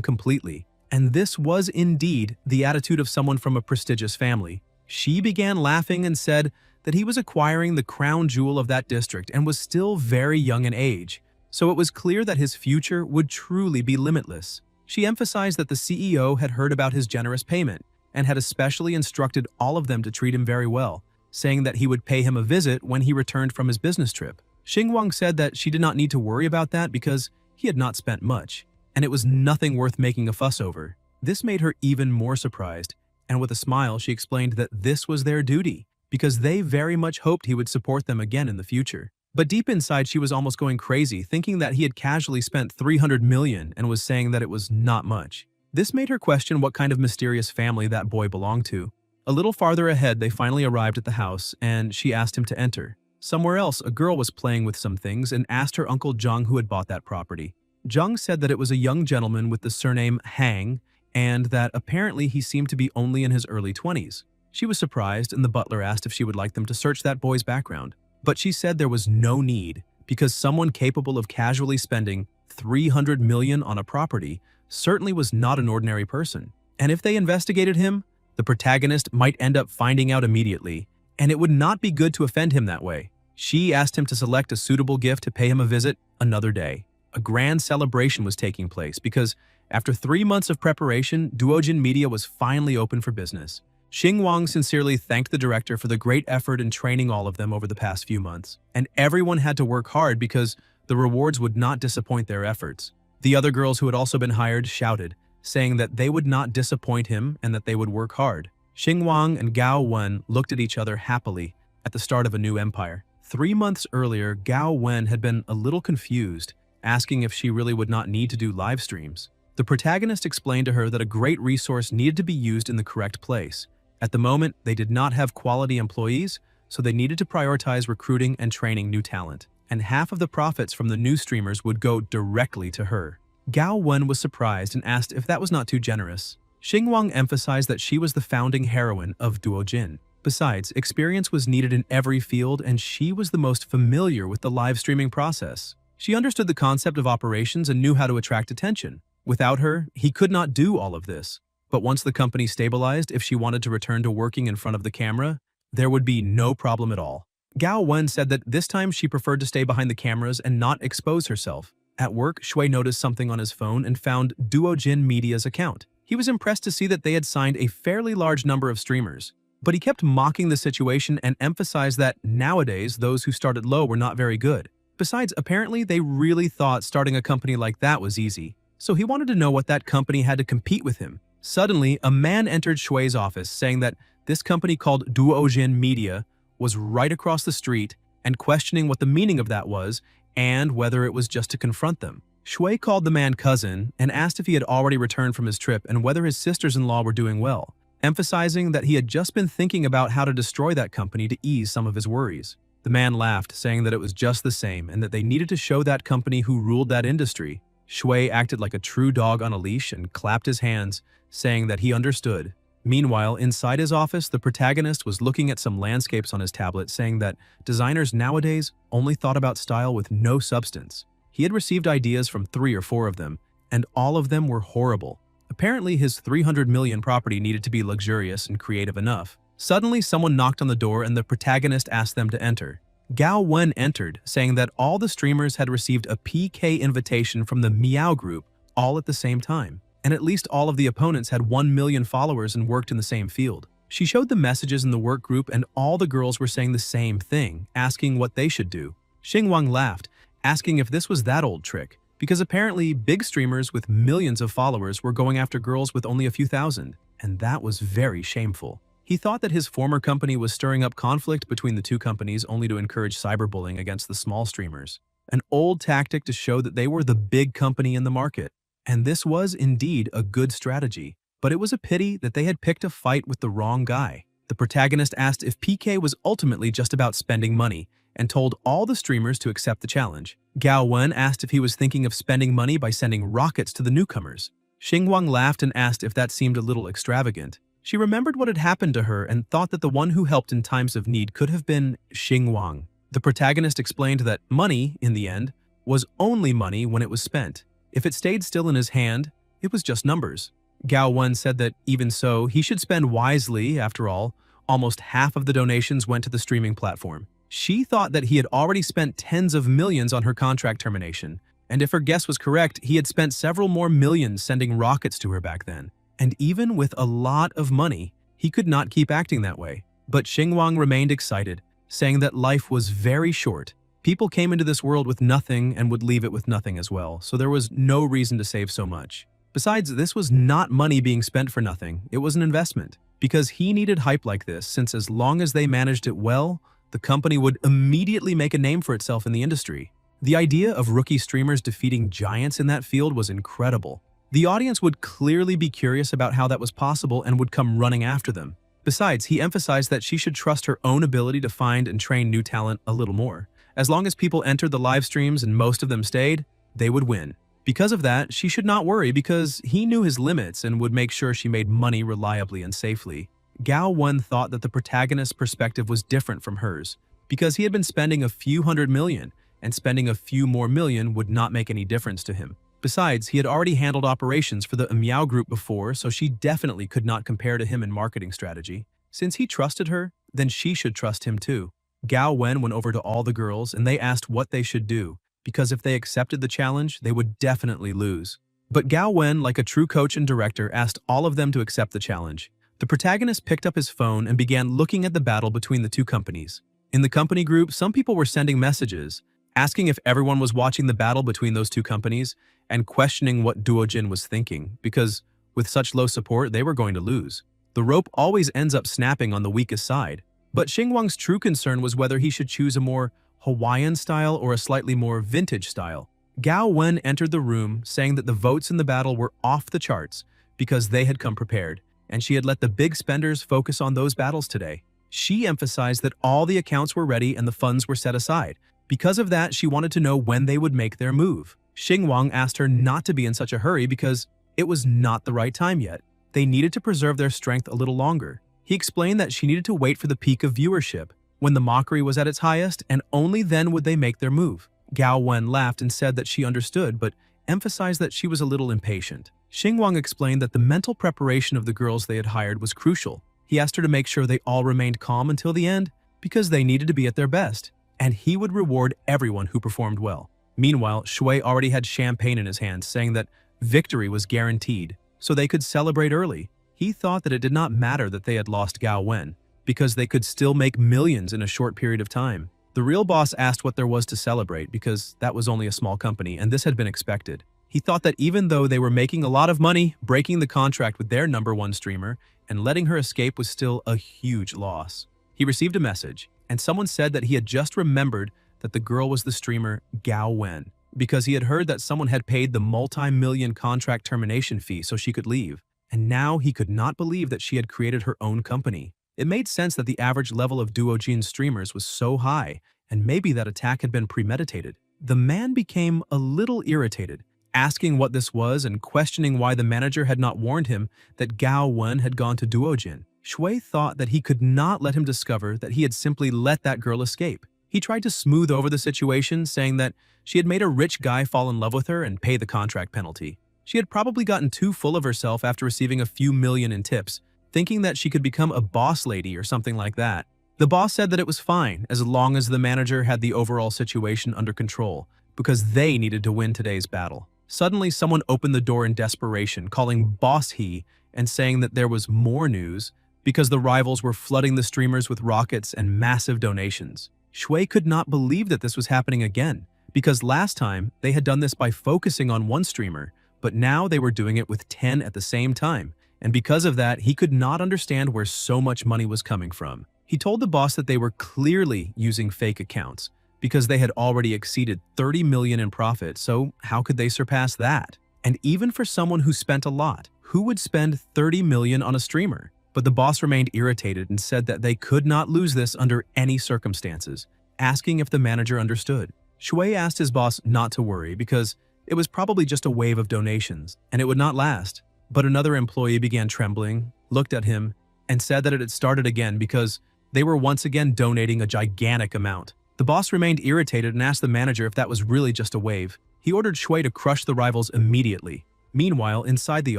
A: completely, and this was indeed the attitude of someone from a prestigious family. She began laughing and said that he was acquiring the crown jewel of that district and was still very young in age, so it was clear that his future would truly be limitless. She emphasized that the CEO had heard about his generous payment and had especially instructed all of them to treat him very well, saying that he would pay him a visit when he returned from his business trip. Xinguang said that she did not need to worry about that because he had not spent much, and it was nothing worth making a fuss over. This made her even more surprised, and with a smile she explained that this was their duty, because they very much hoped he would support them again in the future. But deep inside she was almost going crazy, thinking that he had casually spent 300 million and was saying that it was not much. This made her question what kind of mysterious family that boy belonged to. A little farther ahead, they finally arrived at the house, and she asked him to enter. Somewhere else, a girl was playing with some things and asked her uncle Zheng who had bought that property. Zheng said that it was a young gentleman with the surname Hang, and that apparently he seemed to be only in his early 20s. She was surprised, and the butler asked if she would like them to search that boy's background. But she said there was no need, because someone capable of casually spending 300 million on a property certainly was not an ordinary person. And if they investigated him, the protagonist might end up finding out immediately, and it would not be good to offend him that way. She asked him to select a suitable gift to pay him a visit another day. A grand celebration was taking place because after 3 months of preparation, Duojin Media was finally open for business. Xinguang sincerely thanked the director for the great effort in training all of them over the past few months, and everyone had to work hard because the rewards would not disappoint their efforts. The other girls who had also been hired shouted, saying that they would not disappoint him and that they would work hard. Xinguang and Gao Wen looked at each other happily at the start of a new empire. 3 months earlier, Gao Wen had been a little confused, asking if she really would not need to do live streams. The protagonist explained to her that a great resource needed to be used in the correct place. At the moment, they did not have quality employees, so they needed to prioritize recruiting and training new talent, and half of the profits from the new streamers would go directly to her. Gao Wen was surprised and asked if that was not too generous. Xinguang emphasized that she was the founding heroine of Duojin. Besides, experience was needed in every field, and she was the most familiar with the live streaming process. She understood the concept of operations and knew how to attract attention. Without her, he could not do all of this. But once the company stabilized, if she wanted to return to working in front of the camera, there would be no problem at all. Gao Wen said that this time she preferred to stay behind the cameras and not expose herself. At work, Shui noticed something on his phone and found Duojin Media's account. He was impressed to see that they had signed a fairly large number of streamers. But he kept mocking the situation and emphasized that nowadays those who started low were not very good. Besides, apparently they really thought starting a company like that was easy. So he wanted to know what that company had to compete with him. Suddenly, a man entered Shui's office saying that this company called Duojin Media was right across the street and questioning what the meaning of that was and whether it was just to confront them. Shui called the man cousin and asked if he had already returned from his trip and whether his sisters-in-law were doing well, emphasizing that he had just been thinking about how to destroy that company to ease some of his worries. The man laughed, saying that it was just the same and that they needed to show that company who ruled that industry. Shui acted like a true dog on a leash and clapped his hands, saying that he understood. Meanwhile, inside his office, the protagonist was looking at some landscapes on his tablet, saying that designers nowadays only thought about style with no substance. He had received ideas from 3 or 4 of them, and all of them were horrible. Apparently, his 300 million property needed to be luxurious and creative enough. Suddenly, someone knocked on the door and the protagonist asked them to enter. Gao Wen entered, saying that all the streamers had received a PK invitation from the Meow group all at the same time, and at least all of the opponents had 1 million followers and worked in the same field. She showed the messages in the work group and all the girls were saying the same thing, asking what they should do. Xinguang laughed, asking if this was that old trick, because apparently big streamers with millions of followers were going after girls with only a few thousand, and that was very shameful. He thought that his former company was stirring up conflict between the two companies only to encourage cyberbullying against the small streamers, an old tactic to show that they were the big company in the market. And this was indeed a good strategy, but it was a pity that they had picked a fight with the wrong guy. The protagonist asked if PK was ultimately just about spending money, and told all the streamers to accept the challenge. Gao Wen asked if he was thinking of spending money by sending rockets to the newcomers. Xingguang laughed and asked if that seemed a little extravagant. She remembered what had happened to her and thought that the one who helped in times of need could have been Xingguang. The protagonist explained that money, in the end, was only money when it was spent. If it stayed still in his hand, it was just numbers. Gao Wen said that even so, he should spend wisely. After all, almost half of the donations went to the streaming platform. She thought that he had already spent tens of millions on her contract termination, and if her guess was correct, he had spent several more millions sending rockets to her back then. And even with a lot of money, he could not keep acting that way. But Xingguang remained excited, saying that life was very short. People came into this world with nothing and would leave it with nothing as well, so there was no reason to save so much. Besides, this was not money being spent for nothing, it was an investment. Because he needed hype like this, since as long as they managed it well, the company would immediately make a name for itself in the industry. The idea of rookie streamers defeating giants in that field was incredible. The audience would clearly be curious about how that was possible and would come running after them. Besides, he emphasized that she should trust her own ability to find and train new talent a little more. As long as people entered the live streams and most of them stayed, they would win. Because of that, she should not worry because he knew his limits and would make sure she made money reliably and safely. Gao Wen thought that the protagonist's perspective was different from hers, because he had been spending a few hundred million, and spending a few more million would not make any difference to him. Besides, he had already handled operations for the Miao group before, so she definitely could not compare to him in marketing strategy. Since he trusted her, then she should trust him too. Gao Wen went over to all the girls and they asked what they should do, because if they accepted the challenge, they would definitely lose. But Gao Wen, like a true coach and director, asked all of them to accept the challenge. The protagonist picked up his phone and began looking at the battle between the two companies. In the company group, some people were sending messages, asking if everyone was watching the battle between those two companies, and questioning what Duojin was thinking, because with such low support, they were going to lose. The rope always ends up snapping on the weakest side. But Xingguang's true concern was whether he should choose a more Hawaiian style or a slightly more vintage style. Gao Wen entered the room saying that the votes in the battle were off the charts because they had come prepared, and she had let the big spenders focus on those battles today. She emphasized that all the accounts were ready and the funds were set aside. Because of that, she wanted to know when they would make their move. Xingguang asked her not to be in such a hurry because it was not the right time yet. They needed to preserve their strength a little longer. He explained that she needed to wait for the peak of viewership, when the mockery was at its highest, and only then would they make their move. Gao Wen laughed and said that she understood, but emphasized that she was a little impatient. Xingguang explained that the mental preparation of the girls they had hired was crucial. He asked her to make sure they all remained calm until the end, because they needed to be at their best, and he would reward everyone who performed well. Meanwhile, Shui already had champagne in his hands, saying that victory was guaranteed, so they could celebrate early. He thought that it did not matter that they had lost Gao Wen, because they could still make millions in a short period of time. The real boss asked what there was to celebrate because that was only a small company and this had been expected. He thought that even though they were making a lot of money, breaking the contract with their #1 streamer and letting her escape was still a huge loss. He received a message, and someone said that he had just remembered that the girl was the streamer Gao Wen, because he had heard that someone had paid the multi-million contract termination fee so she could leave. And now he could not believe that she had created her own company. It made sense that the average level of Duojin streamers was so high, and maybe that attack had been premeditated. The man became a little irritated, asking what this was and questioning why the manager had not warned him that Gao Wen had gone to Duojin. Shui thought that he could not let him discover that he had simply let that girl escape. He tried to smooth over the situation, saying that she had made a rich guy fall in love with her and pay the contract penalty. She had probably gotten too full of herself after receiving a few million in tips, thinking that she could become a boss lady or something like that. The boss said that it was fine as long as the manager had the overall situation under control, because they needed to win today's battle. Suddenly, someone opened the door in desperation, calling Boss He and saying that there was more news because the rivals were flooding the streamers with rockets and massive donations. Shui could not believe that this was happening again, because last time they had done this by focusing on one streamer, but now they were doing it with 10 at the same time, and because of that, he could not understand where so much money was coming from. He told the boss that they were clearly using fake accounts, because they had already exceeded 30 million in profit, so how could they surpass that? And even for someone who spent a lot, who would spend 30 million on a streamer? But the boss remained irritated and said that they could not lose this under any circumstances, asking if the manager understood. Shui asked his boss not to worry because it was probably just a wave of donations, and it would not last. But another employee began trembling, looked at him, and said that it had started again because they were once again donating a gigantic amount. The boss remained irritated and asked the manager if that was really just a wave. He ordered Shui to crush the rivals immediately. Meanwhile, inside the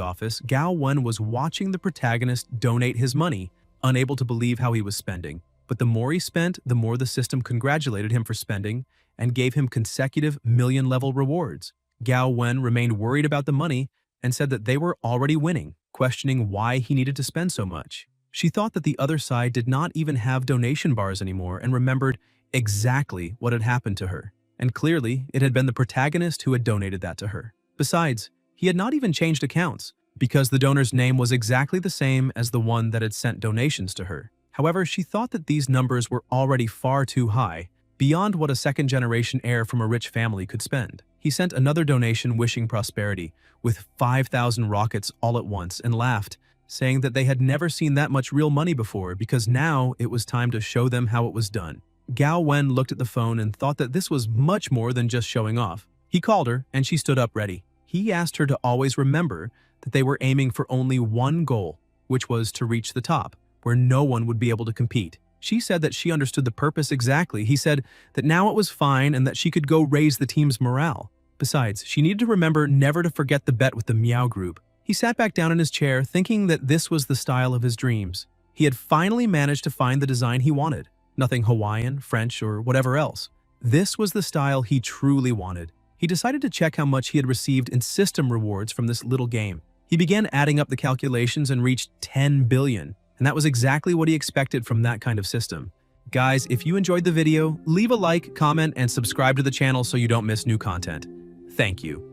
A: office, Gao Wen was watching the protagonist donate his money, unable to believe how he was spending. But the more he spent, the more the system congratulated him for spending and gave him consecutive million-level rewards. Gao Wen remained worried about the money and said that they were already winning, questioning why he needed to spend so much. She thought that the other side did not even have donation bars anymore and remembered exactly what had happened to her. And clearly, it had been the protagonist who had donated that to her. Besides, he had not even changed accounts, because the donor's name was exactly the same as the one that had sent donations to her. However, she thought that these numbers were already far too high, beyond what a second-generation heir from a rich family could spend. He sent another donation wishing prosperity, with 5,000 rockets all at once, and laughed, saying that they had never seen that much real money before because now it was time to show them how it was done. Gao Wen looked at the phone and thought that this was much more than just showing off. He called her, and she stood up ready. He asked her to always remember that they were aiming for only one goal, which was to reach the top, where no one would be able to compete. She said that she understood the purpose exactly. He said that now it was fine and that she could go raise the team's morale. Besides, she needed to remember never to forget the bet with the Meow group. He sat back down in his chair, thinking that this was the style of his dreams. He had finally managed to find the design he wanted. Nothing Hawaiian, French, or whatever else. This was the style he truly wanted. He decided to check how much he had received in system rewards from this little game. He began adding up the calculations and reached 10 billion, and that was exactly what he expected from that kind of system. Guys, if you enjoyed the video, leave a like, comment, and subscribe to the channel so you don't miss new content. Thank you.